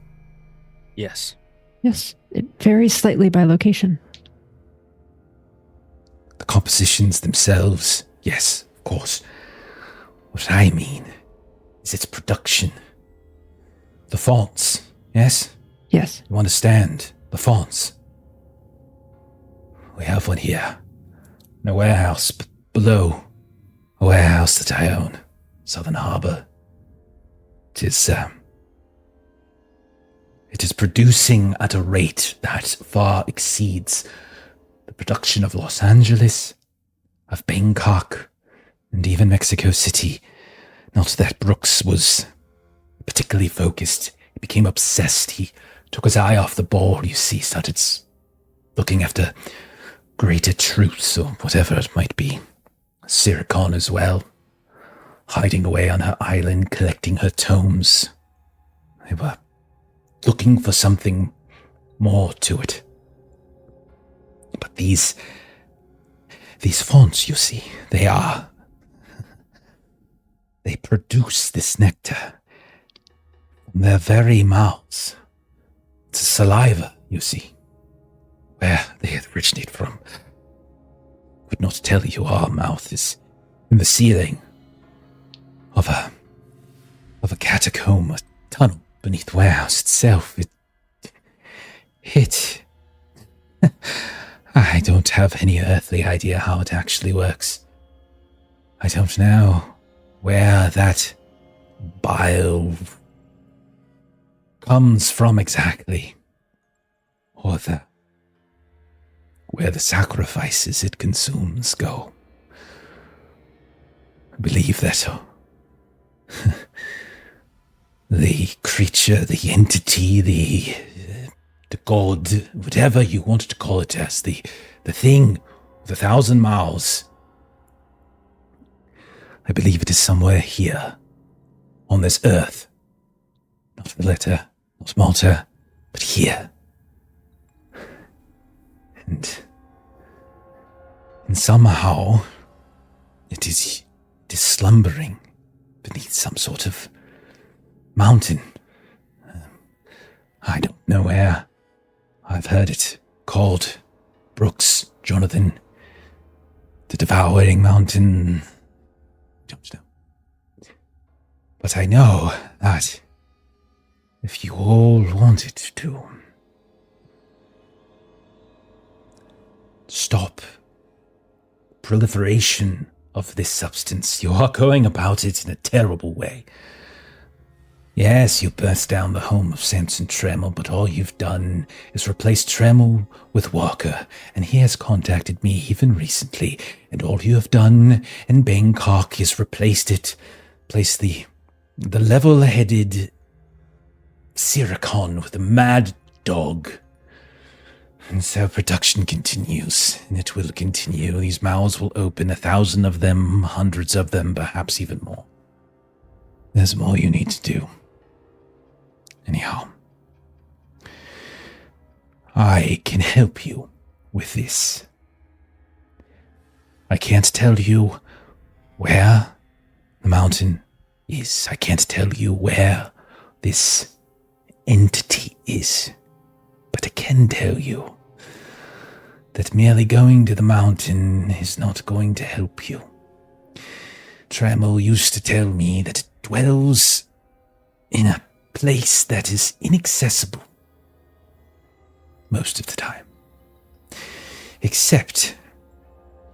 Yes. Yes, it varies slightly by location. The compositions themselves, yes, of course. What I mean is its production. The fonts, yes? Yes. You understand the fonts? We have one here. In a warehouse below a warehouse that I own. Southern Harbor. It is producing at a rate that far exceeds the production of Los Angeles, of Bangkok, and even Mexico City. Not that Brooks was particularly focused. He became obsessed. He took his eye off the ball, you see, started looking after greater truths or whatever it might be. Siricon as well, hiding away on her island, collecting her tomes. They were looking for something more to it. But these fonts, you see, they produce this nectar from their very mouths. It's saliva, you see, where they originate from. Could not tell you our mouth is in the ceiling of a catacomb, a tunnel beneath the warehouse itself. I don't have any earthly idea how it actually works. I don't know where that bile comes from exactly, or where the sacrifices it consumes go. I believe that the creature, the entity, the god, whatever you want to call it as, the thing with 1,000 mouths, I believe it is somewhere here, on this earth. Not Valletta, not Malta, but here. And somehow, it is slumbering beneath some sort of mountain. I don't know where. I've heard it called Brooks, Jonathan, the Devouring Mountain. Don't know. But I know that if you all wanted to stop proliferation of this substance, you are going about it in a terrible way. Yes, you burst down the home of Samson Tremel, but all you've done is replace Tremel with Walker, and he has contacted me even recently, and all you have done in Bangkok is place the level-headed Siricon with a mad dog. And so production continues, and it will continue. These mouths will open, 1,000 of them, hundreds of them, perhaps even more. There's more you need to do. Anyhow, I can help you with this. I can't tell you where the mountain is. I can't tell you where this entity is. But I can tell you that merely going to the mountain is not going to help you. Tremel used to tell me that it dwells in a place that is inaccessible most of the time. Except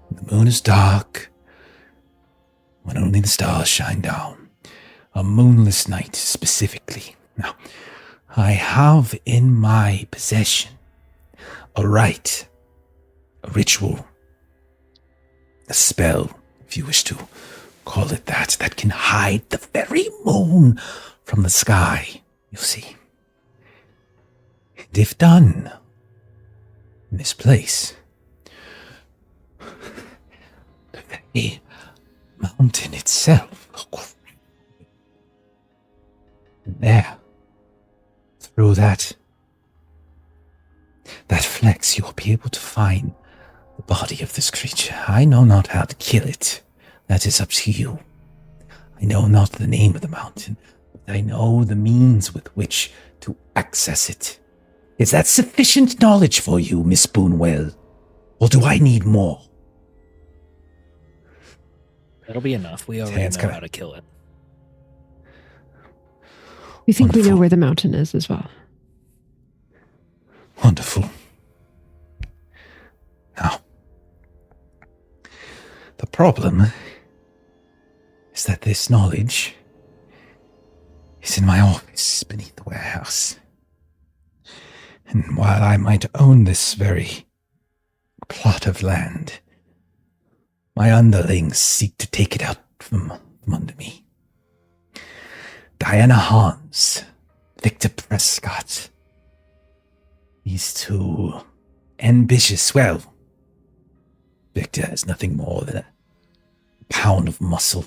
when the moon is dark, when only the stars shine down. A moonless night specifically. Now, I have in my possession a rite, a ritual, a spell, if you wish to call it that can hide the very moon from the sky, you see. And if done in this place, the very mountain itself, there, through that flex, you'll be able to find the body of this creature. I know not how to kill it. That is up to you. I know not the name of the mountain, but I know the means with which to access it. Is that sufficient knowledge for you, Miss Buñuel? Or do I need more? That'll be enough. We already know how to kill it. We think we know where the mountain is as well. Wonderful. Now, the problem is that this knowledge is in my office beneath the warehouse. And while I might own this very plot of land, my underlings seek to take it out from under me. Diana Hans, Victor Prescott, these two ambitious, well, Victor is nothing more than a pound of muscle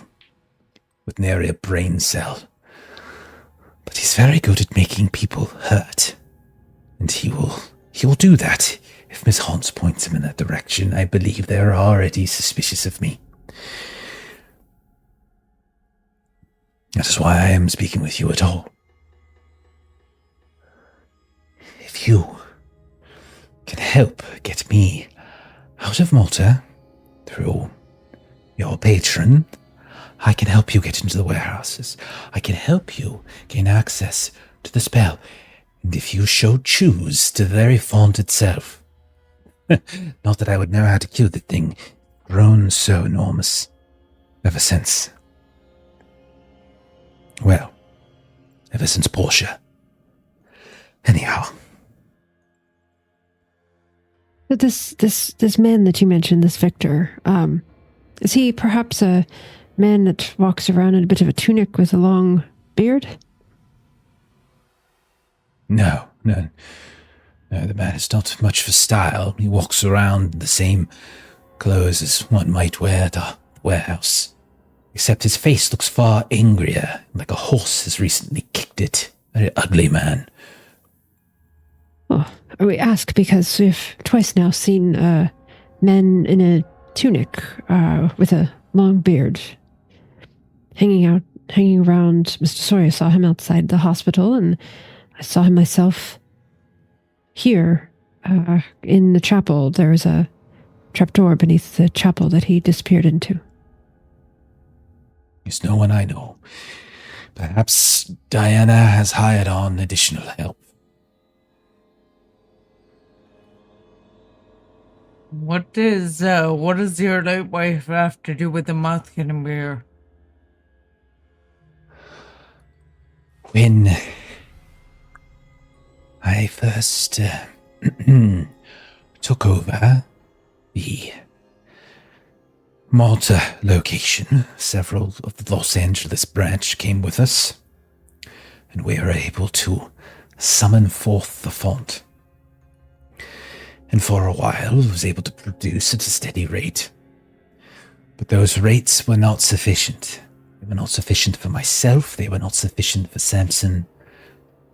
with nary a brain cell. But he's very good at making people hurt. And he will do that if Miss Hans points him in that direction. I believe they're already suspicious of me. That is why I am speaking with you at all. If you can help get me out of Malta through your patron, I can help you get into the warehouses. I can help you gain access to the spell. And if you choose to the very font itself, not that I would know how to kill the thing, grown so enormous ever since. Well, ever since Portia. Anyhow. But this man that you mentioned, this Victor, is he perhaps a man that walks around in a bit of a tunic with a long beard? No, the man is not much for style. He walks around in the same clothes as one might wear at a warehouse. Except his face looks far angrier, like a horse has recently kicked it. Very ugly man. Oh, we ask because we've twice now seen men in a tunic with a long beard hanging around. Mr. Sawyer saw him outside the hospital, and I saw him myself here in the chapel. There was a trapdoor beneath the chapel that he disappeared into. He's no one I know. Perhaps Diana has hired on additional help. What does your late wife have to do with the Mothkin beer? When I first took over the Malta location, several of the Los Angeles branch came with us, and we were able to summon forth the font. And for a while, was able to produce at a steady rate. But those rates were not sufficient. They were not sufficient for myself. They were not sufficient for Samson.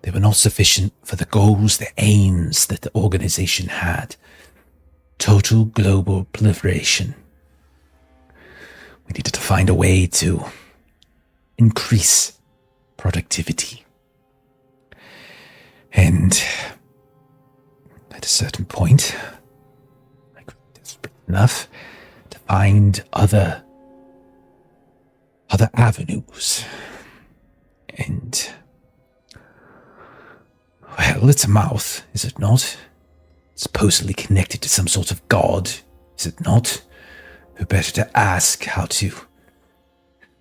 They were not sufficient for the goals, the aims that the organization had. Total global proliferation. We needed to find a way to increase productivity. And at a certain point, I grew desperate enough to find other avenues. And, well, it's a mouth, is it not? Supposedly connected to some sort of god, is it not? Who better to ask how to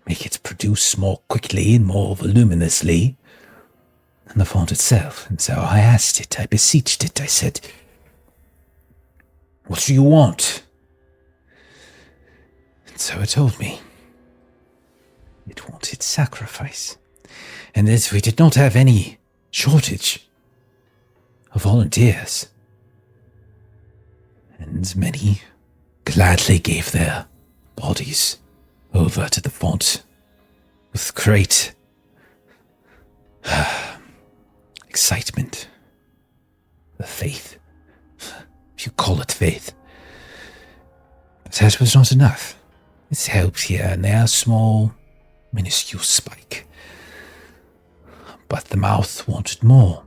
make it produce more quickly and more voluminously than the font itself? And so I asked it, I beseeched it, I said, what do you want? And so it told me it wanted sacrifice, and that we did not have any shortage of volunteers. And many gladly gave their bodies over to the font with great excitement. The faith, if you call it faith. But that was not enough. It helped here and there, small, minuscule spike. But the mouth wanted more.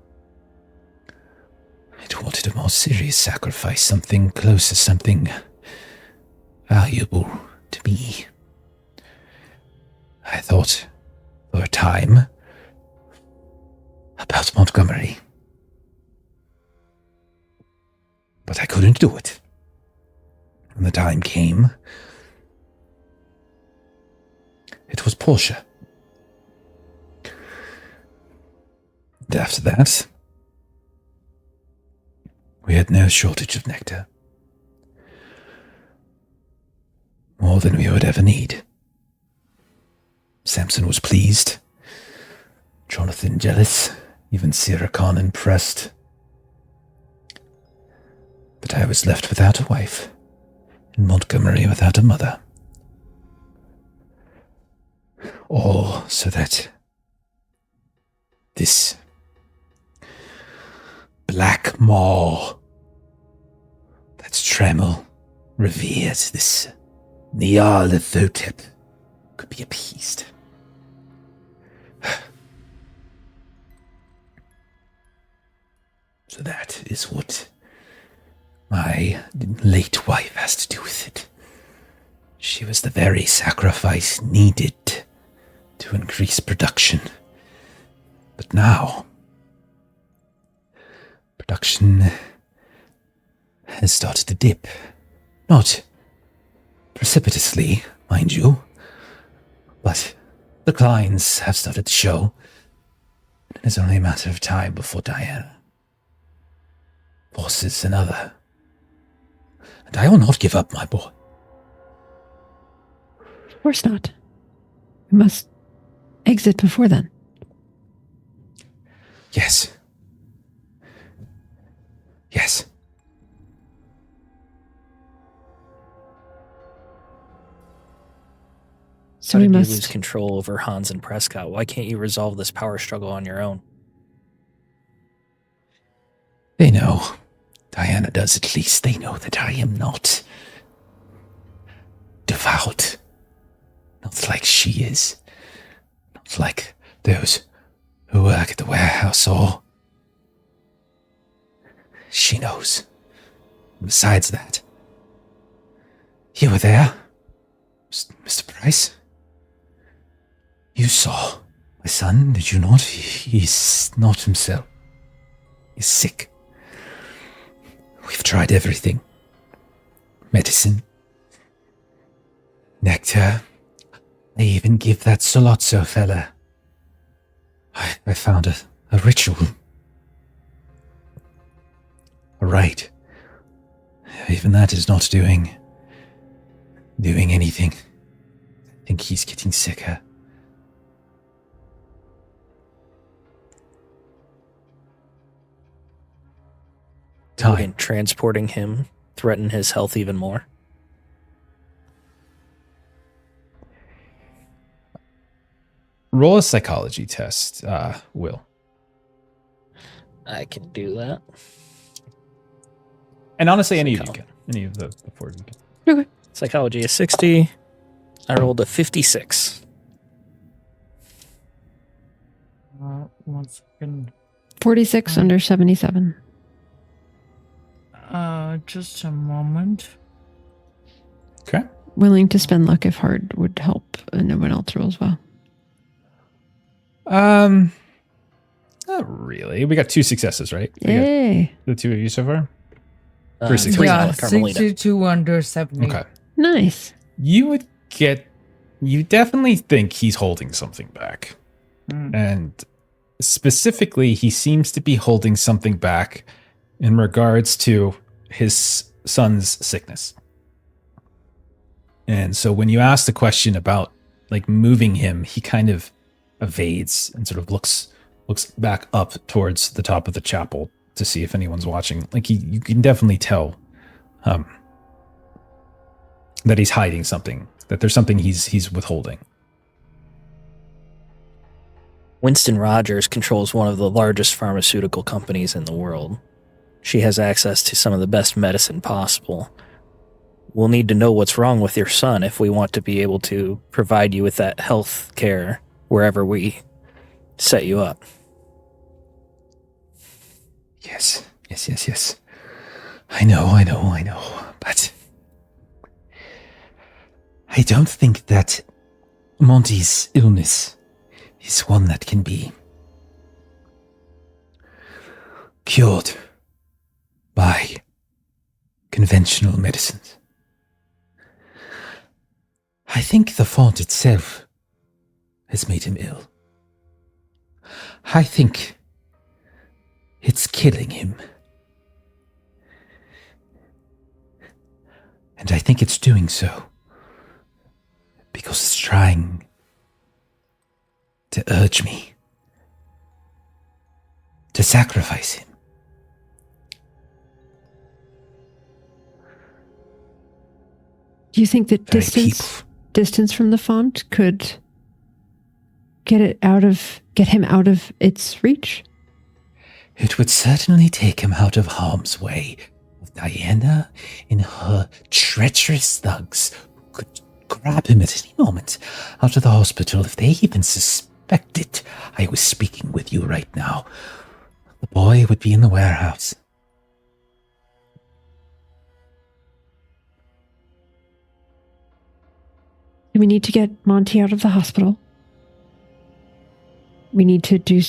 It wanted a more serious sacrifice, something closer, something valuable to me. I thought, for a time, about Montgomery. But I couldn't do it. When the time came, it was Portia. And after that, we had no shortage of nectar. More than we would ever need. Samson was pleased. Jonathan jealous. Even Sierra Khan impressed. But I was left without a wife. And Montgomery without a mother. All so that this black maw that Tremel revered, this Nyarlathotep, could be appeased. So that is what my late wife has to do with it. She was the very sacrifice needed to increase production. But now, production has started to dip. Not precipitously, mind you, but declines have started to show. It is only a matter of time before Diana forces another. And I will not give up, my boy. Of course not. We must exit before then. Yes. Yes. So we must lose control over Hans and Prescott. Why can't you resolve this power struggle on your own? They know. Diana does, at least. They know that I am not devout. Not like she is. Not like those who work at the warehouse, or... She knows. Besides that, you were there, Mr. Price. You saw my son, did you not? He's not himself. He's sick. We've tried everything. Medicine. Nectar. I even give that Solazzo fella. I found a ritual. A rite. Even that is not doing anything. I think he's getting sicker. Wouldn't transporting him threaten his health even more? Roll a psychology test, Will. I can do that. And honestly, any of you can. Any of the four of you can. Okay. Psychology is 60. I rolled a 56. 1 second. 46 under 77. Just a moment. Okay. Willing to spend luck if hard would help, and no one else rolls well. Not really. We got 2 successes, right? Yay. The 2 of you so far? Three now Yeah, with Carmelita. 62 under 70. Okay. Nice. You definitely think he's holding something back. And specifically, he seems to be holding something back in regards to his son's sickness. And so when you ask the question about like moving him, he kind of evades and sort of looks back up towards the top of the chapel to see if anyone's watching. Like you can definitely tell that he's hiding something, that there's something he's withholding. Winston Rogers controls one of the largest pharmaceutical companies in the world. She has access to some of the best medicine possible. We'll need to know what's wrong with your son if we want to be able to provide you with that health care wherever we set you up. Yes. I know. But I don't think that Monty's illness is one that can be cured by conventional medicines. I think the font itself has made him ill. I think it's killing him. And I think it's doing so because it's trying to urge me to sacrifice him. Do you think that distance from the font could get him out of its reach? It would certainly take him out of harm's way. Diana and her treacherous thugs could grab him at any moment out of the hospital if they even suspected I was speaking with you right now. The boy would be in the warehouse. We need to get Monty out of the hospital. We need to do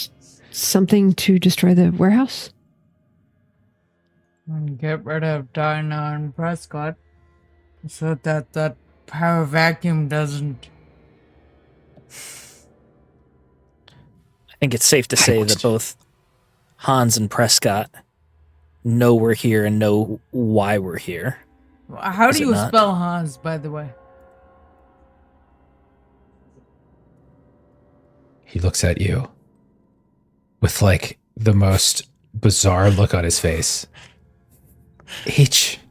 something to destroy the warehouse. And get rid of Diana and Prescott so that that power vacuum doesn't. I think it's safe to say that both Hans and Prescott know we're here and know why we're here. How do you spell Hans, by the way? He looks at you with like the most bizarre look on his face. H-A-N-T-Z.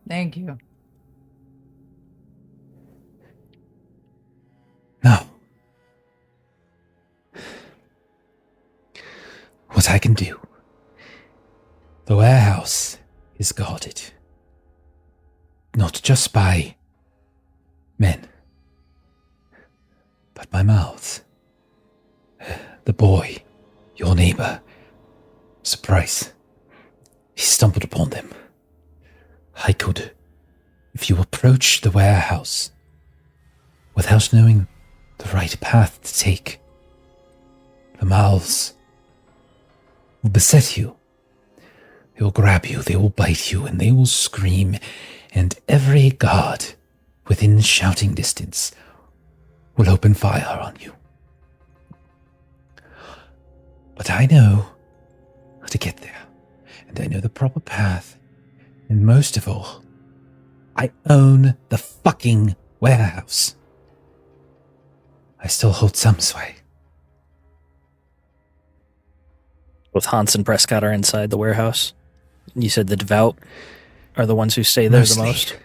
Thank you. Now, what I can do. The warehouse is guarded. Not just by men, but by mouths. The boy, your neighbor, surprise. He stumbled upon them. I could, if you approach the warehouse without knowing the right path to take, the mouths will beset you. They will grab you, they will bite you, and they will scream, and every guard within shouting distance will open fire on you. But I know how to get there, and I know the proper path, and most of all, I own the fucking warehouse. I still hold some sway. Both Hans and Prescott are inside the warehouse. You said the devout are the ones who stay there the most?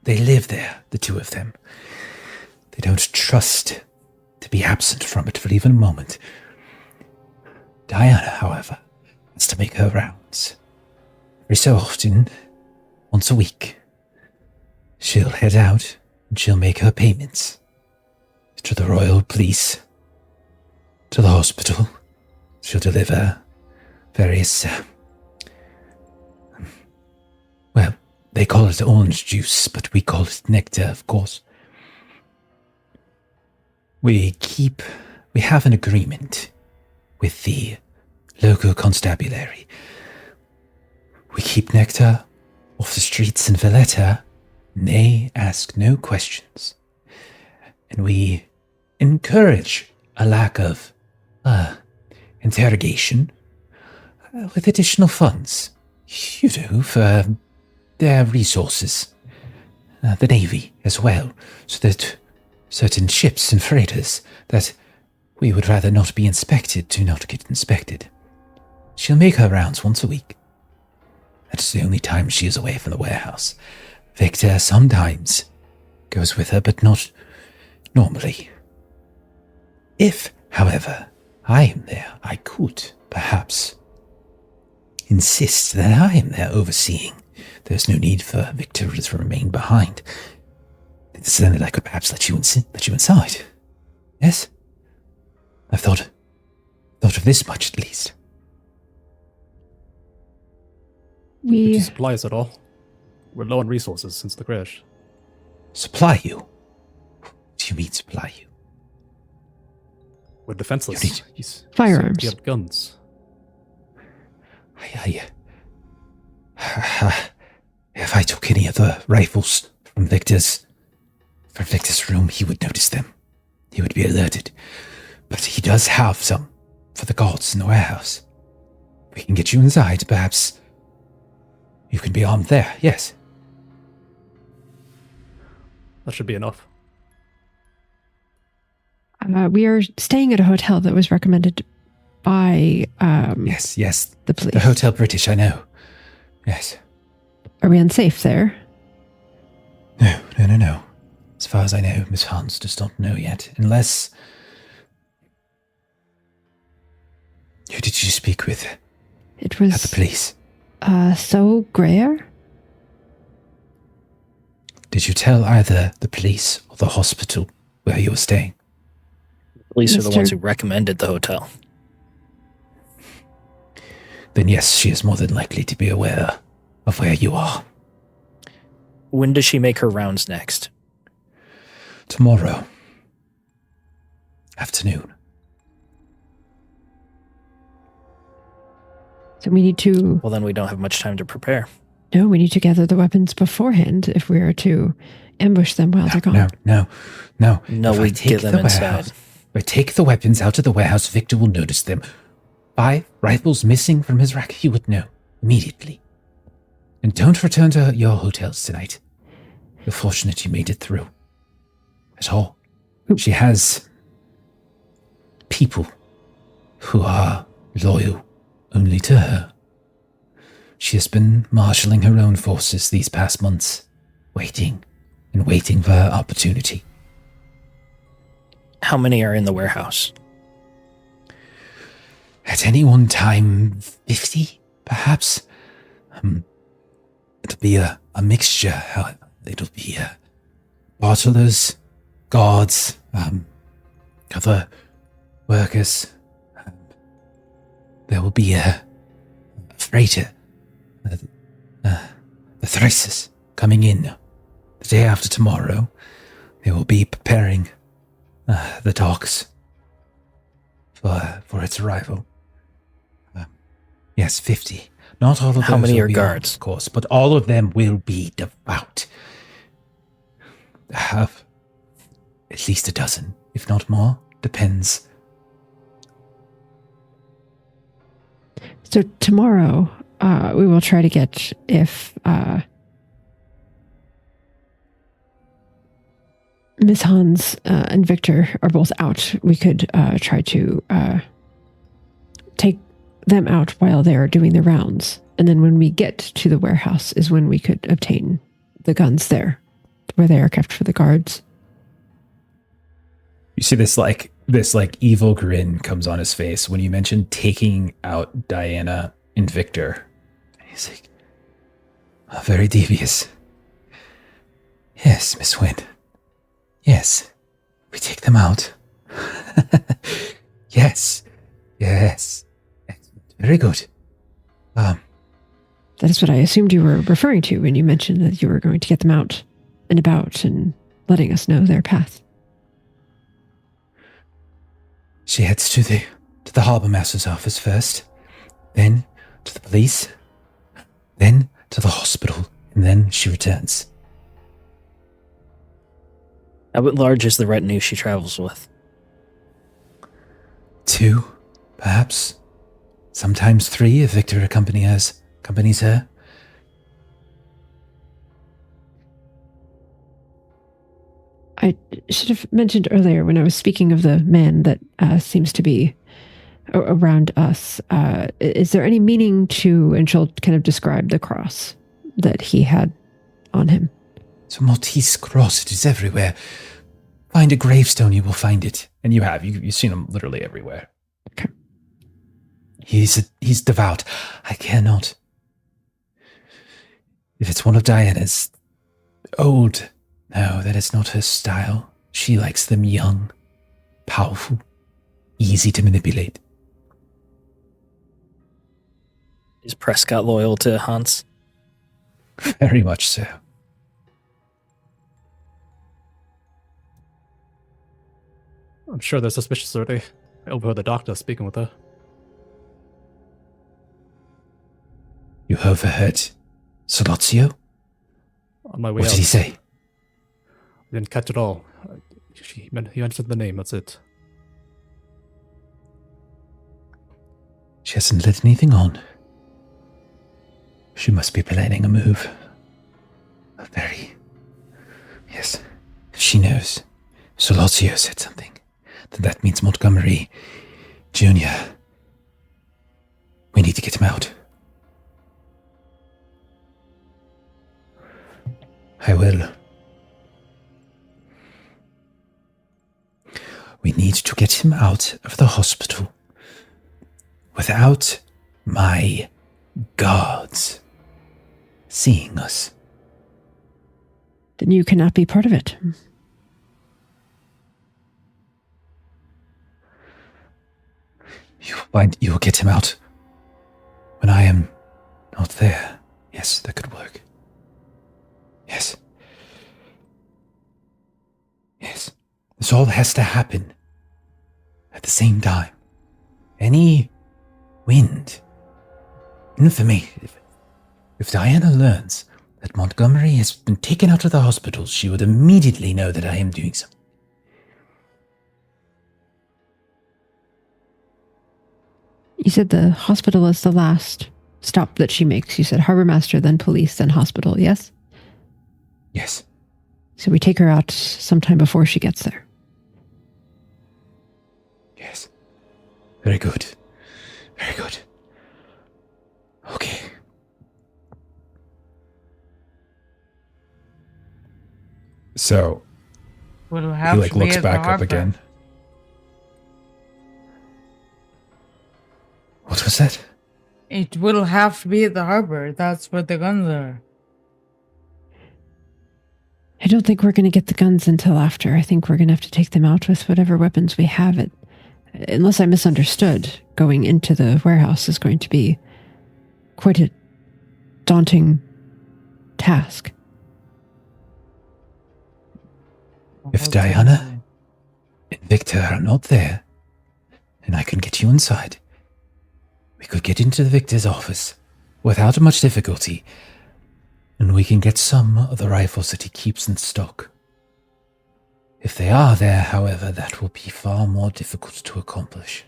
They live there, the two of them. They don't trust to be absent from it for even a moment. Diana, however, has to make her rounds. Every so often, once a week, she'll head out and she'll make her payments to the royal police, to the hospital. She'll deliver various, They call it orange juice, but we call it nectar, of course. We have an agreement with the local constabulary. We keep nectar off the streets in Valletta, and they ask no questions. And we encourage a lack of interrogation with additional funds, for their resources. The Navy as well, so that certain ships and freighters that we would rather not be inspected do not get inspected. She'll make her rounds once a week. That's the only time she is away from the warehouse. Victor sometimes goes with her, but not normally. If, however, I am there, I could, perhaps, insist that I am there overseeing. There's no need for Victor to remain behind. It's then that I could perhaps let you inside. Yes? I've thought of this much at least. Did you supply us at all? We're low on resources since the crash. Supply you? What do you mean supply you? We're defenseless. Firearms. You have guns. If I took any of the rifles from Victor's room, he would notice them. He would be alerted. But he does have some for the guards in the warehouse. We can get you inside, perhaps. You can be armed there, yes. That should be enough. We are staying at a hotel that was recommended by Yes. the police. The Hotel British, I know. Yes. Are we unsafe there? No. As far as I know, Miss Hans does not know yet, unless... Who did you speak with It was at the police? So Greer? Did you tell either the police or the hospital where you were staying? Police are the Mr. ones who recommended the hotel. Then yes, she is more than likely to be aware of where you are. When does she make her rounds next? Tomorrow. Afternoon. So we need to... Well, then we don't have much time to prepare. No, we need to gather the weapons beforehand if we are to ambush them while they're gone. No. No, If I we take get them the inside. warehouse- If I take the weapons out of the warehouse, Victor will notice them. 5 rifles missing from his rack, he would know immediately. And don't return to your hotels tonight. You're fortunate you made it through. At all. She has people who are loyal only to her. She has been marshalling her own forces these past months, waiting for her opportunity. How many are in the warehouse? At any one time, 50, perhaps. It'll be a mixture. It'll be bottlers, guards, other workers. There will be a freighter, the Thraces, coming in the day after tomorrow. They will be preparing the docks for its arrival. Yes, 50. Not all of How those many will are be guards? armed, of course, but all of them will be devout. Have at least a dozen, if not more. Depends. So tomorrow, we will try to get if Miss Hans and Victor are both out, we could try to take them out while they're doing the rounds. And then when we get to the warehouse is when we could obtain the guns there, where they are kept for the guards. You see this evil grin comes on his face when you mention taking out Diana and Victor. He's like, very devious. Yes, Miss Wynne. Yes, we take them out. Yes. Excellent. Very good. That is what I assumed you were referring to when you mentioned that you were going to get them out and about and letting us know their path. She heads to the harbour master's office first, then to the police, then to the hospital, and then she returns. How large is the retinue she travels with? 2, perhaps. Sometimes 3 if Victor accompanies her. I should have mentioned earlier when I was speaking of the man that seems to be around us. Is there any meaning to, and she'll kind of describe the cross that he had on him? It's a Maltese cross. It is everywhere. Find a gravestone, you will find it. And you have. You've seen him literally everywhere. Okay. He's devout. I cannot. If it's one of Diana's old, no, that is not her style. She likes them young, powerful, easy to manipulate. Is Prescott loyal to Hans? Very much so. I'm sure they're suspicious already. I overheard the doctor speaking with her. You overheard Solazio? On my way What out. did he say? I didn't catch it all. He mentioned the name, that's it. She hasn't let anything on. She must be planning a move. Yes, she knows. Solazio said something. Then that means Montgomery Jr. We need to get him out. I will. We need to get him out of the hospital without my guards seeing us. Then you cannot be part of it. You will get him out when I am not there. Yes, that could work. Yes. This all has to happen at the same time. Any wind, information. If Diana learns that Montgomery has been taken out of the hospital, she would immediately know that I am doing something. You said the hospital is the last stop that she makes. You said harbor master, then police, then hospital, yes? Yes. So we take her out sometime before she gets there. Yes. Very good. Okay. So We'll have he to be looks at the back up harbor. again. What was that? It will have to be at the harbor. That's where the guns are. I don't think we're going to get the guns until after. I think we're going to have to take them out with whatever weapons we have. Unless I misunderstood, going into the warehouse is going to be quite a daunting task. If Diana and Victor are not there, and I can get you inside, we could get into Victor's office without much difficulty, and we can get some of the rifles that he keeps in stock. If they are there, however, that will be far more difficult to accomplish.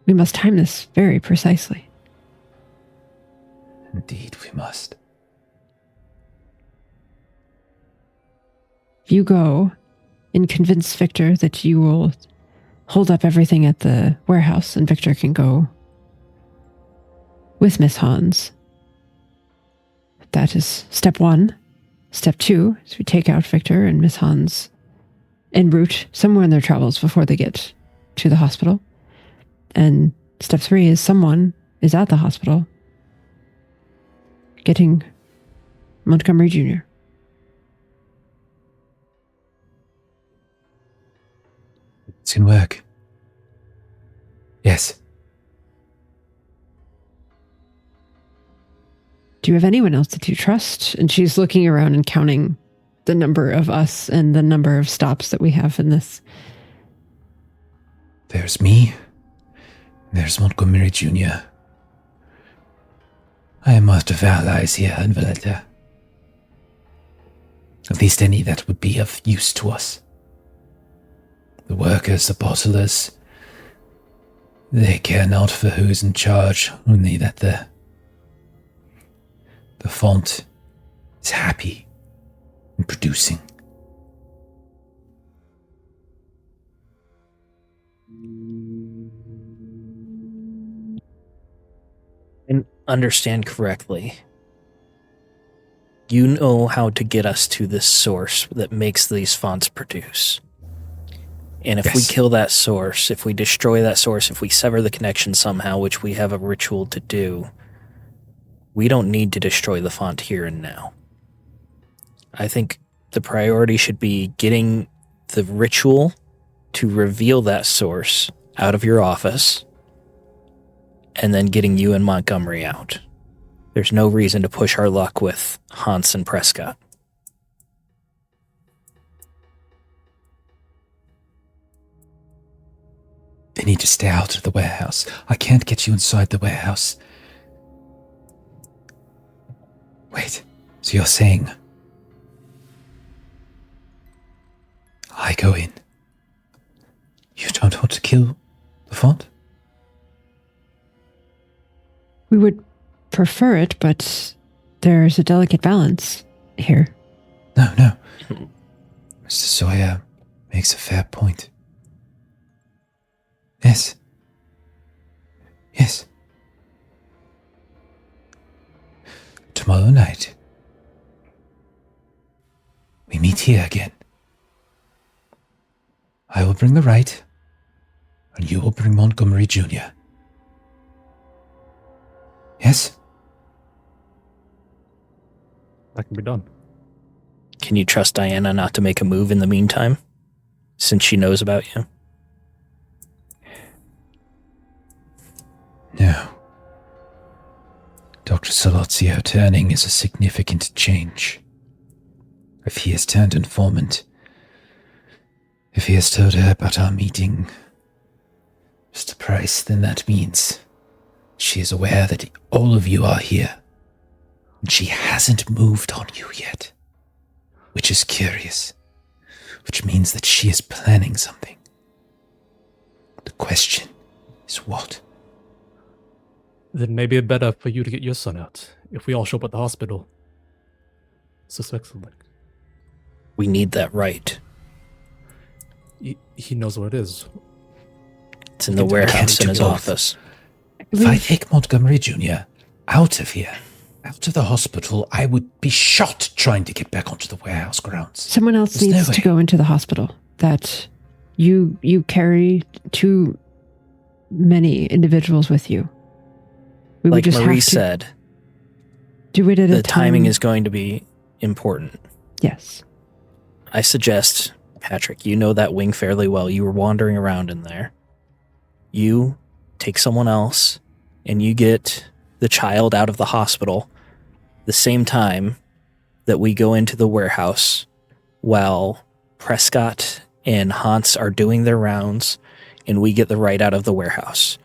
We must time this very precisely. Indeed, we must. If you go and convince Victor that you will hold up everything at the warehouse and Victor can go with Miss Hans, that is step 1. Step 2 is we take out Victor and Miss Hans en route somewhere in their travels before they get to the hospital. And step 3 is someone is at the hospital getting Montgomery Jr. It's can work. Yes. Do you have anyone else that you trust? And she's looking around and counting the number of us and the number of stops that we have in this. There's me. There's Montgomery Jr. I am most of allies here in Valletta. At least any that would be of use to us. The workers, the bottlers, they care not for who's in charge, only that the font is happy in producing. And understand correctly, you know how to get us to this source that makes these fonts produce. And if we kill that source, if we destroy that source, if we sever the connection somehow, which we have a ritual to do, we don't need to destroy the font here and now. I think the priority should be getting the ritual to reveal that source out of your office, and then getting you and Montgomery out. There's no reason to push our luck with Hans and Prescott. They need to stay out of the warehouse. I can't get you inside the warehouse. Wait, so you're saying I go in? You don't want to kill the font? We would prefer it, but there's a delicate balance here. No. Mr. Sawyer makes a fair point. Yes. Tomorrow night, we meet here again. I will bring the right, and you will bring Montgomery Jr. Yes? That can be done. Can you trust Diana not to make a move in the meantime, since she knows about you? No. Dr. Salazio turning is a significant change. If he has turned informant, if he has told her about our meeting, Mr. Price, then that means she is aware that all of you are here, and she hasn't moved on you yet, which is curious, which means that she is planning something. The question is what? Then maybe it's better for you to get your son out if we all show up at the hospital. Suspect something. We need that right. He knows what it is. It's in the warehouse in his office. If I take Montgomery Jr. out of here, out of the hospital, I would be shot trying to get back onto the warehouse grounds. Someone else needs to go into the hospital. That you carry too many individuals with you. We like would just Marie said, do it at a time. The timing is going to be important. Yes. I suggest, Patrick, you know that wing fairly well. You were wandering around in there. You take someone else and you get the child out of the hospital the same time that we go into the warehouse while Prescott and Hans are doing their rounds and we get the right out of the warehouse.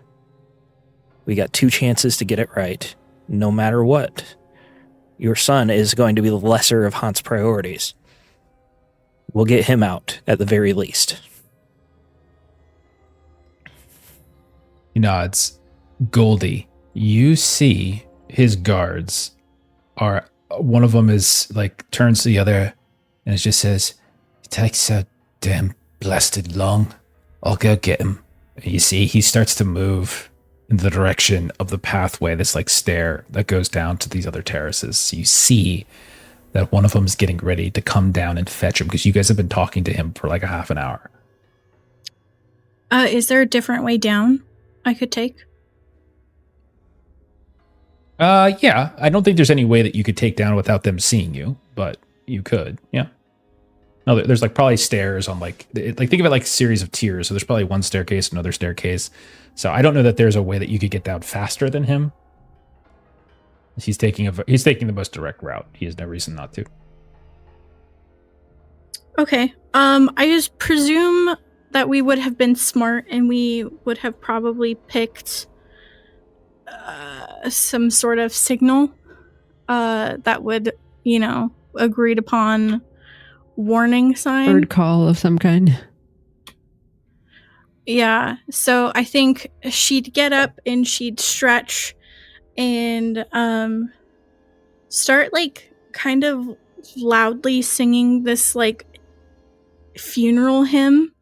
We got 2 chances to get it right, no matter what. Your son is going to be the lesser of Hans' priorities. We'll get him out at the very least. He nods. Goldie, you see his guards are, one of them is like, turns to the other and it just says, "It takes so damn blasted long. I'll go get him." And you see he starts to move in the direction of the pathway, this like stair that goes down to these other terraces. So you see that one of them is getting ready to come down and fetch him because you guys have been talking to him for like a half an hour. Is there a different way down I could take? Yeah. I don't think there's any way that you could take down without them seeing you, but you could. Yeah. No, there's like probably stairs on like think of it like a series of tiers. So there's probably one staircase, another staircase. So I don't know that there's a way that you could get down faster than him. He's taking the most direct route. He has no reason not to. Okay. I just presume that we would have been smart and we would have probably picked some sort of signal that would, agreed upon warning sign. Bird call of some kind. Yeah. So I think she'd get up and she'd stretch and start like kind of loudly singing this like funeral hymn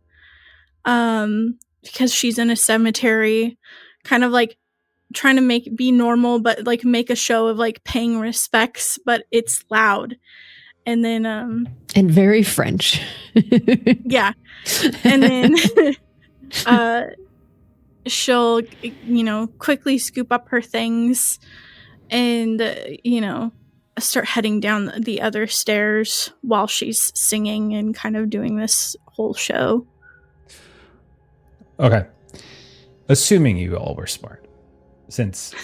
because she's in a cemetery, kind of like trying to be normal but like make a show of like paying respects, but it's loud. And then and very French. Yeah. And then she'll quickly scoop up her things and start heading down the other stairs while she's singing and kind of doing this whole show. Okay. Assuming you all were smart, since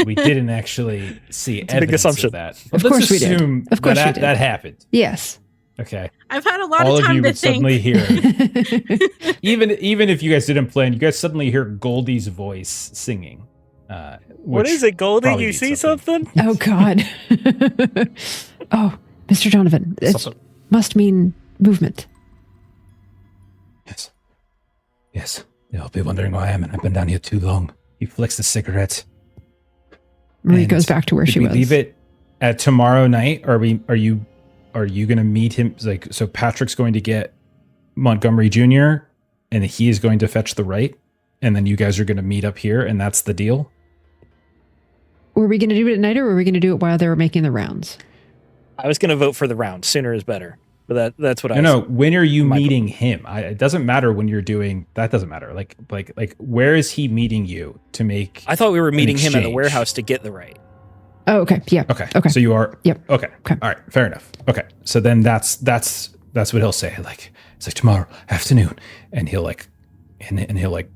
we didn't actually see It's a big evidence assumption. of that. Of Let's course we did. assume Of course we that did. that happened. Yes. Okay. I've had a lot All of of time you to would think. suddenly hear, even if you guys didn't plan, you guys suddenly hear Goldie's voice singing. What is it, Goldie? probably You means see something. something? Oh, God. Oh, Mr. Donovan. It Something. must mean movement. Yes. They'll be wondering why I am, and I've been down here too long. He flicks the cigarette. Marie And goes back to where did she we was. leave it at tomorrow night? Are you going to meet him? So Patrick's going to get Montgomery Jr. and he is going to fetch the right, and then you guys are going to meet up here, and that's the deal. Were we going to do it at night, or were we going to do it while they were making the rounds? I was going to vote for the round. Sooner is better. But that's what I No. When are you my meeting him? It doesn't matter when you're doing that. Doesn't matter. Like where is he meeting you to make? I thought we were meeting him at the exchange. warehouse to get the right. Oh, okay. Yeah. Okay. Okay. So you are. Yep. Okay. Okay. All right. Fair enough. Okay. So then that's what he'll say. Like it's like tomorrow afternoon, and he'll like, and he'll like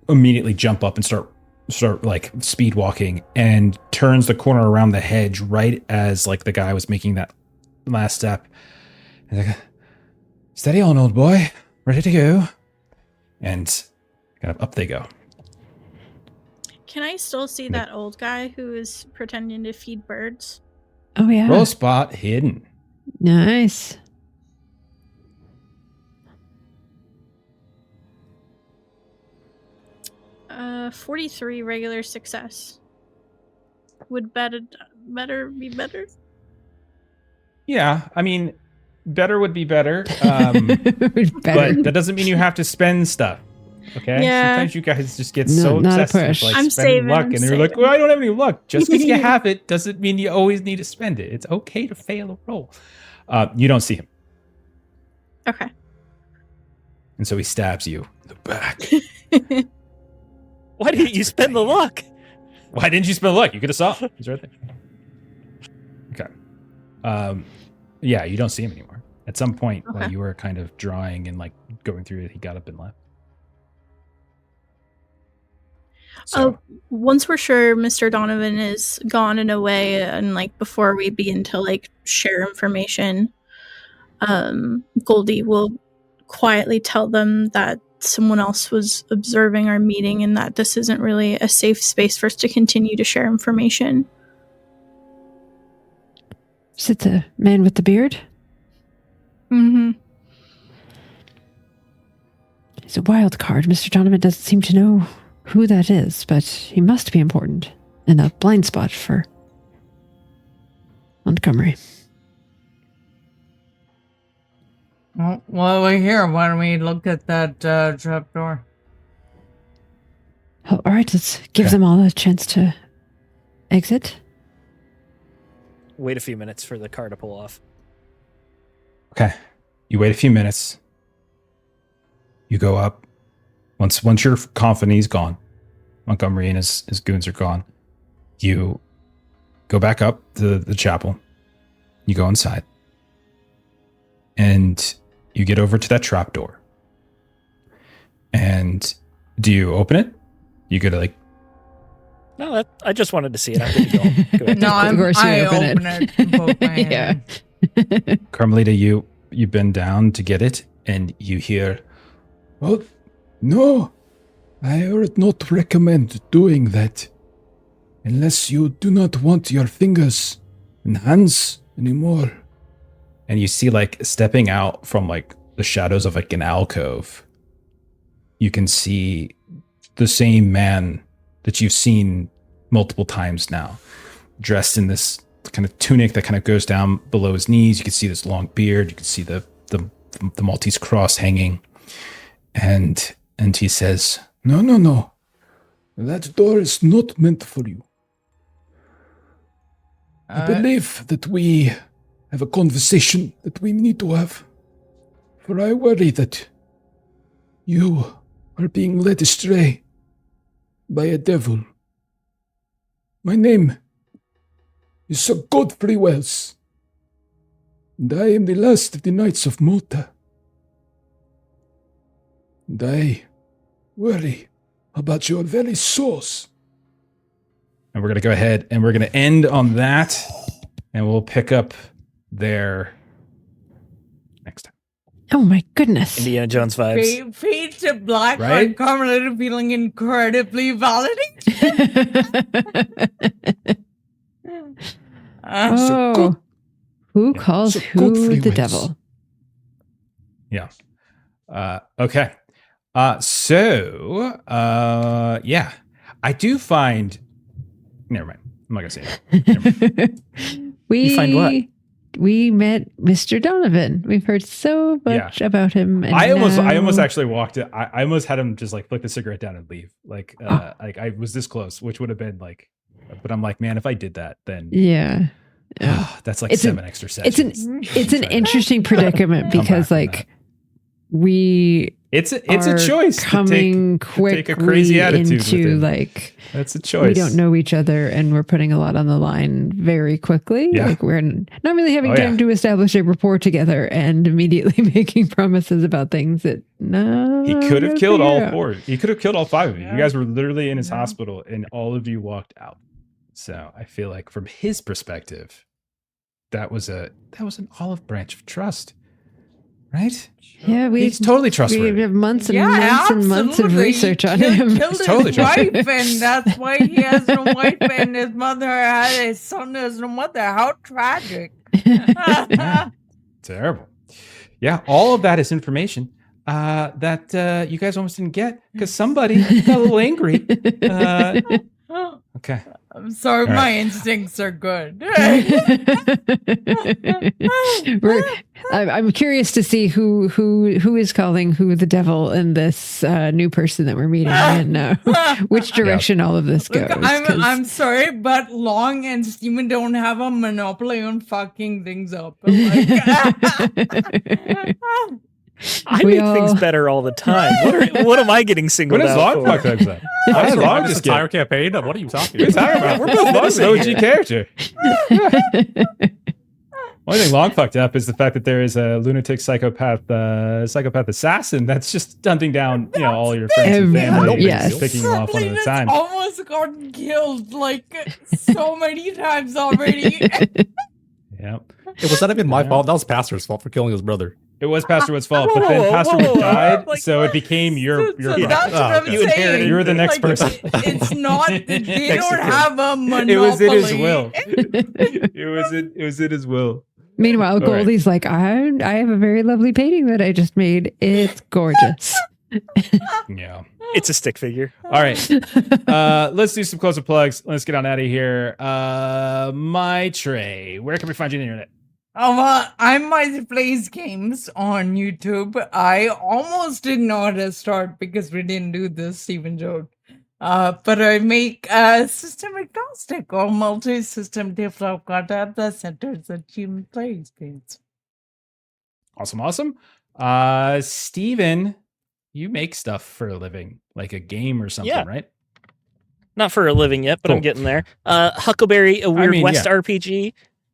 immediately jump up and start like speed walking and turns the corner around the hedge right as like the guy was making that last step. And like, steady on, old boy, ready to go, and kind of up they go. Can I still see that old guy who is pretending to feed birds? Oh, yeah. Roll spot hidden. Nice. Uh, 43 regular success. Would better be better? Yeah, I mean, better would be better. Better. But that doesn't mean you have to spend stuff. Okay. Yeah. Sometimes you guys just get No, so not a obsessed with push. like I'm spending saving, luck, I'm and they're like, saving. "Well, I don't have any luck." Just because you have it doesn't mean you always need to spend it. It's okay to fail a roll. You don't see him, Okay. and so he stabs you in the back. Why didn't you spend the luck? Why didn't you spend luck? You could have saw him. He's right there. Okay. Yeah, you don't see him anymore. At some point while Okay. you were kind of drawing and like going through it, he got up and left. So, Once we're sure Mr. Donovan is gone and away, and like before we begin to like share information, Goldie will quietly tell them that someone else was observing our meeting and that this isn't really a safe space for us to continue to share information. Is it the man with the beard? Mm-hmm. He's a wild card. Mr. Donovan doesn't seem to know who that is, but he must be important and a blind spot for Montgomery. Well, while we're here, why don't we look at that trapdoor? Oh, all right, let's give Okay. them all a chance to exit. Wait a few minutes for the car to pull off. okay. You wait a few minutes. You go up. Once you're confident he's gone, Montgomery and his goons are gone, you go back up to the chapel. You go inside. And you get over to that trap door. And do you open it? You go to like No, I just wanted to see it. I'm good to go. Go ahead. No, Of course you I open open it. in both my Yeah. hands. Carmelita, you bend down to get it, and you hear, Oh, no. I would not recommend doing that. Unless you do not want your fingers and hands anymore. and you see like stepping out from like the shadows of like an alcove. You can see the same man that you've seen multiple times now, dressed in this kind of tunic that kind of goes down below his knees. You can see this long beard. You can see the Maltese cross hanging, and he says, No, no, no. That door is not meant for you. I believe that we have a conversation that we need to have. For I worry that you are being led astray by a devil. My name is Sir Godfrey Wells, and I am the last of the Knights of Malta. And I worry about your very souls. and we're gonna go ahead and we're gonna end on that, and we'll pick up there next time. Oh my goodness. Indiana Jones vibes. Fade to black, Right? on Carmelita feeling incredibly validated. Oh, who calls so who Godfrey the wins. devil? Yeah. Okay. Yeah. I do find. Never mind. I'm not gonna say it. Never mind. You find what? We met Mr. Donovan. We've heard so much about him. And I almost now- actually walked it. I almost had him just like flick the cigarette down and leave. Like I was this close, which would have been like. But I'm like, man, if I did that, then Yeah. that's like It's 7 extra sessions. It's an interesting predicament Come because back from like we it's a are choice coming to quickly take a crazy attitude with into it. like That's a choice. we don't know each other and we're putting a lot on the line very quickly. Yeah. Like we're not really having Oh, time yeah. to establish a rapport together and immediately making promises about things that no. He could have killed all figure out. 4. He could have killed all 5 of you. Yeah. You guys were literally in his Yeah. hospital, and all of you walked out. So I feel like, from his perspective, that was an olive branch of trust, right? Yeah, He's totally we trustworthy. have months and Yeah, months and months of absolutely. research on He him. killed He's his totally trustworthy. wife, and that's why he has no wife, and his mother had his son has no mother. How tragic! Yeah. Terrible. Yeah, all of that is information that you guys almost didn't get because somebody got a little angry. Okay. I'm sorry, All my right. instincts are good. I'm curious to see who is calling who the devil in this new person that we're meeting and which direction all of this goes. Look, 'cause- I'm sorry, but Long and Steven don't have a monopoly on fucking things up. Like, I We make things all- better all the time. What am I getting What singled is out Long for? fucked up then? Why I did Long this just entire get? campaign. What are you talking What are you talking about? We're both Long's an OG character. Only thing Long fucked up is the fact that there is a lunatic psychopath assassin that's just hunting down all your friends and family, and Yes. just picking you off one at a Sibling time. that's almost gotten killed like so many times already. Yeah, It was not even my Yeah. fault. That was Pastor's fault for killing his brother. it was Pastor Wood's fault, Whoa, but then whoa, Pastor whoa, Wood whoa. died, Like, so it became your So problem. that's what I'm You saying. inherited it. You're the next Like, person. It's not. They Next don't of kin. have a monopoly. It was in his will. It was in his will. Meanwhile, All right. Goldie's like, I have a very lovely painting that I just made. It's gorgeous. Yeah. It's a stick figure. All right. Let's do some closer plugs. Let's get on out of here. Maitreyi, where can we find you on the internet? I'm Maitreyi Plays Games on YouTube. I almost didn't know how to start because we didn't do this, Stephen Joe. But I make system agnostic or multi-system developed content that centers on human plays games. Awesome. Steven, you make stuff for a living, like a game or something, Yeah. right? Not for a living yet, but I'm Cool. getting there. Huckleberry, a Weird mean, West yeah. RPG.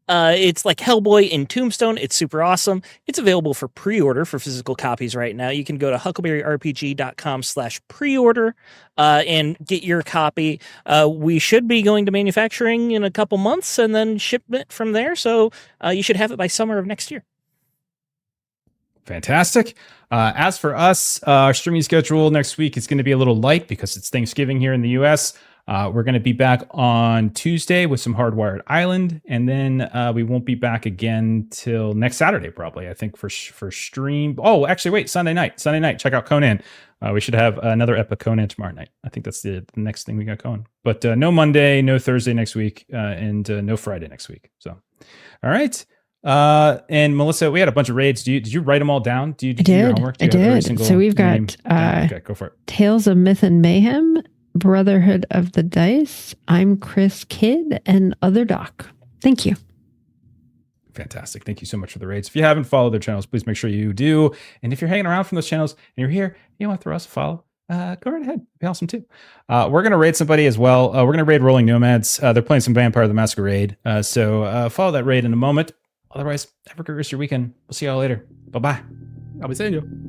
It's like Hellboy in Tombstone. It's super awesome. It's available for pre-order for physical copies right now. You can go to huckleberryrpg.com/pre-order and get your copy. We should be going to manufacturing in a couple months and then shipment from there. So you should have it by summer of next year. Fantastic. As for us, our streaming schedule next week is going to be a little light because it's Thanksgiving here in the U.S. We're going to be back on Tuesday with some Hardwired Island, and then we won't be back again till next Saturday, probably. I think for stream. Oh, actually, wait, Sunday night. Check out Conan. We should have another epic Conan tomorrow night. I think that's the next thing we got going. But no Monday, no Thursday next week, and no Friday next week. So, all right. And Melissa, we had a bunch of raids. Did you write them all down? Do you do your homework? I did. So we've got okay, go for it. Tales of Myth and Mayhem, Brotherhood of the Dice, I'm Chris Kidd, and Other Doc. Thank you. Fantastic. Thank you so much for the raids. If you haven't followed their channels, please make sure you do. And if you're hanging around from those channels and you're here, you want to throw us a follow, go right ahead. It'd be awesome too. We're going to raid somebody as well. We're going to raid Rolling Nomads. They're playing some Vampire the Masquerade. So follow that raid in a moment. Otherwise, have a great rest of your weekend. We'll see y'all later. Bye-bye. I'll be seeing you.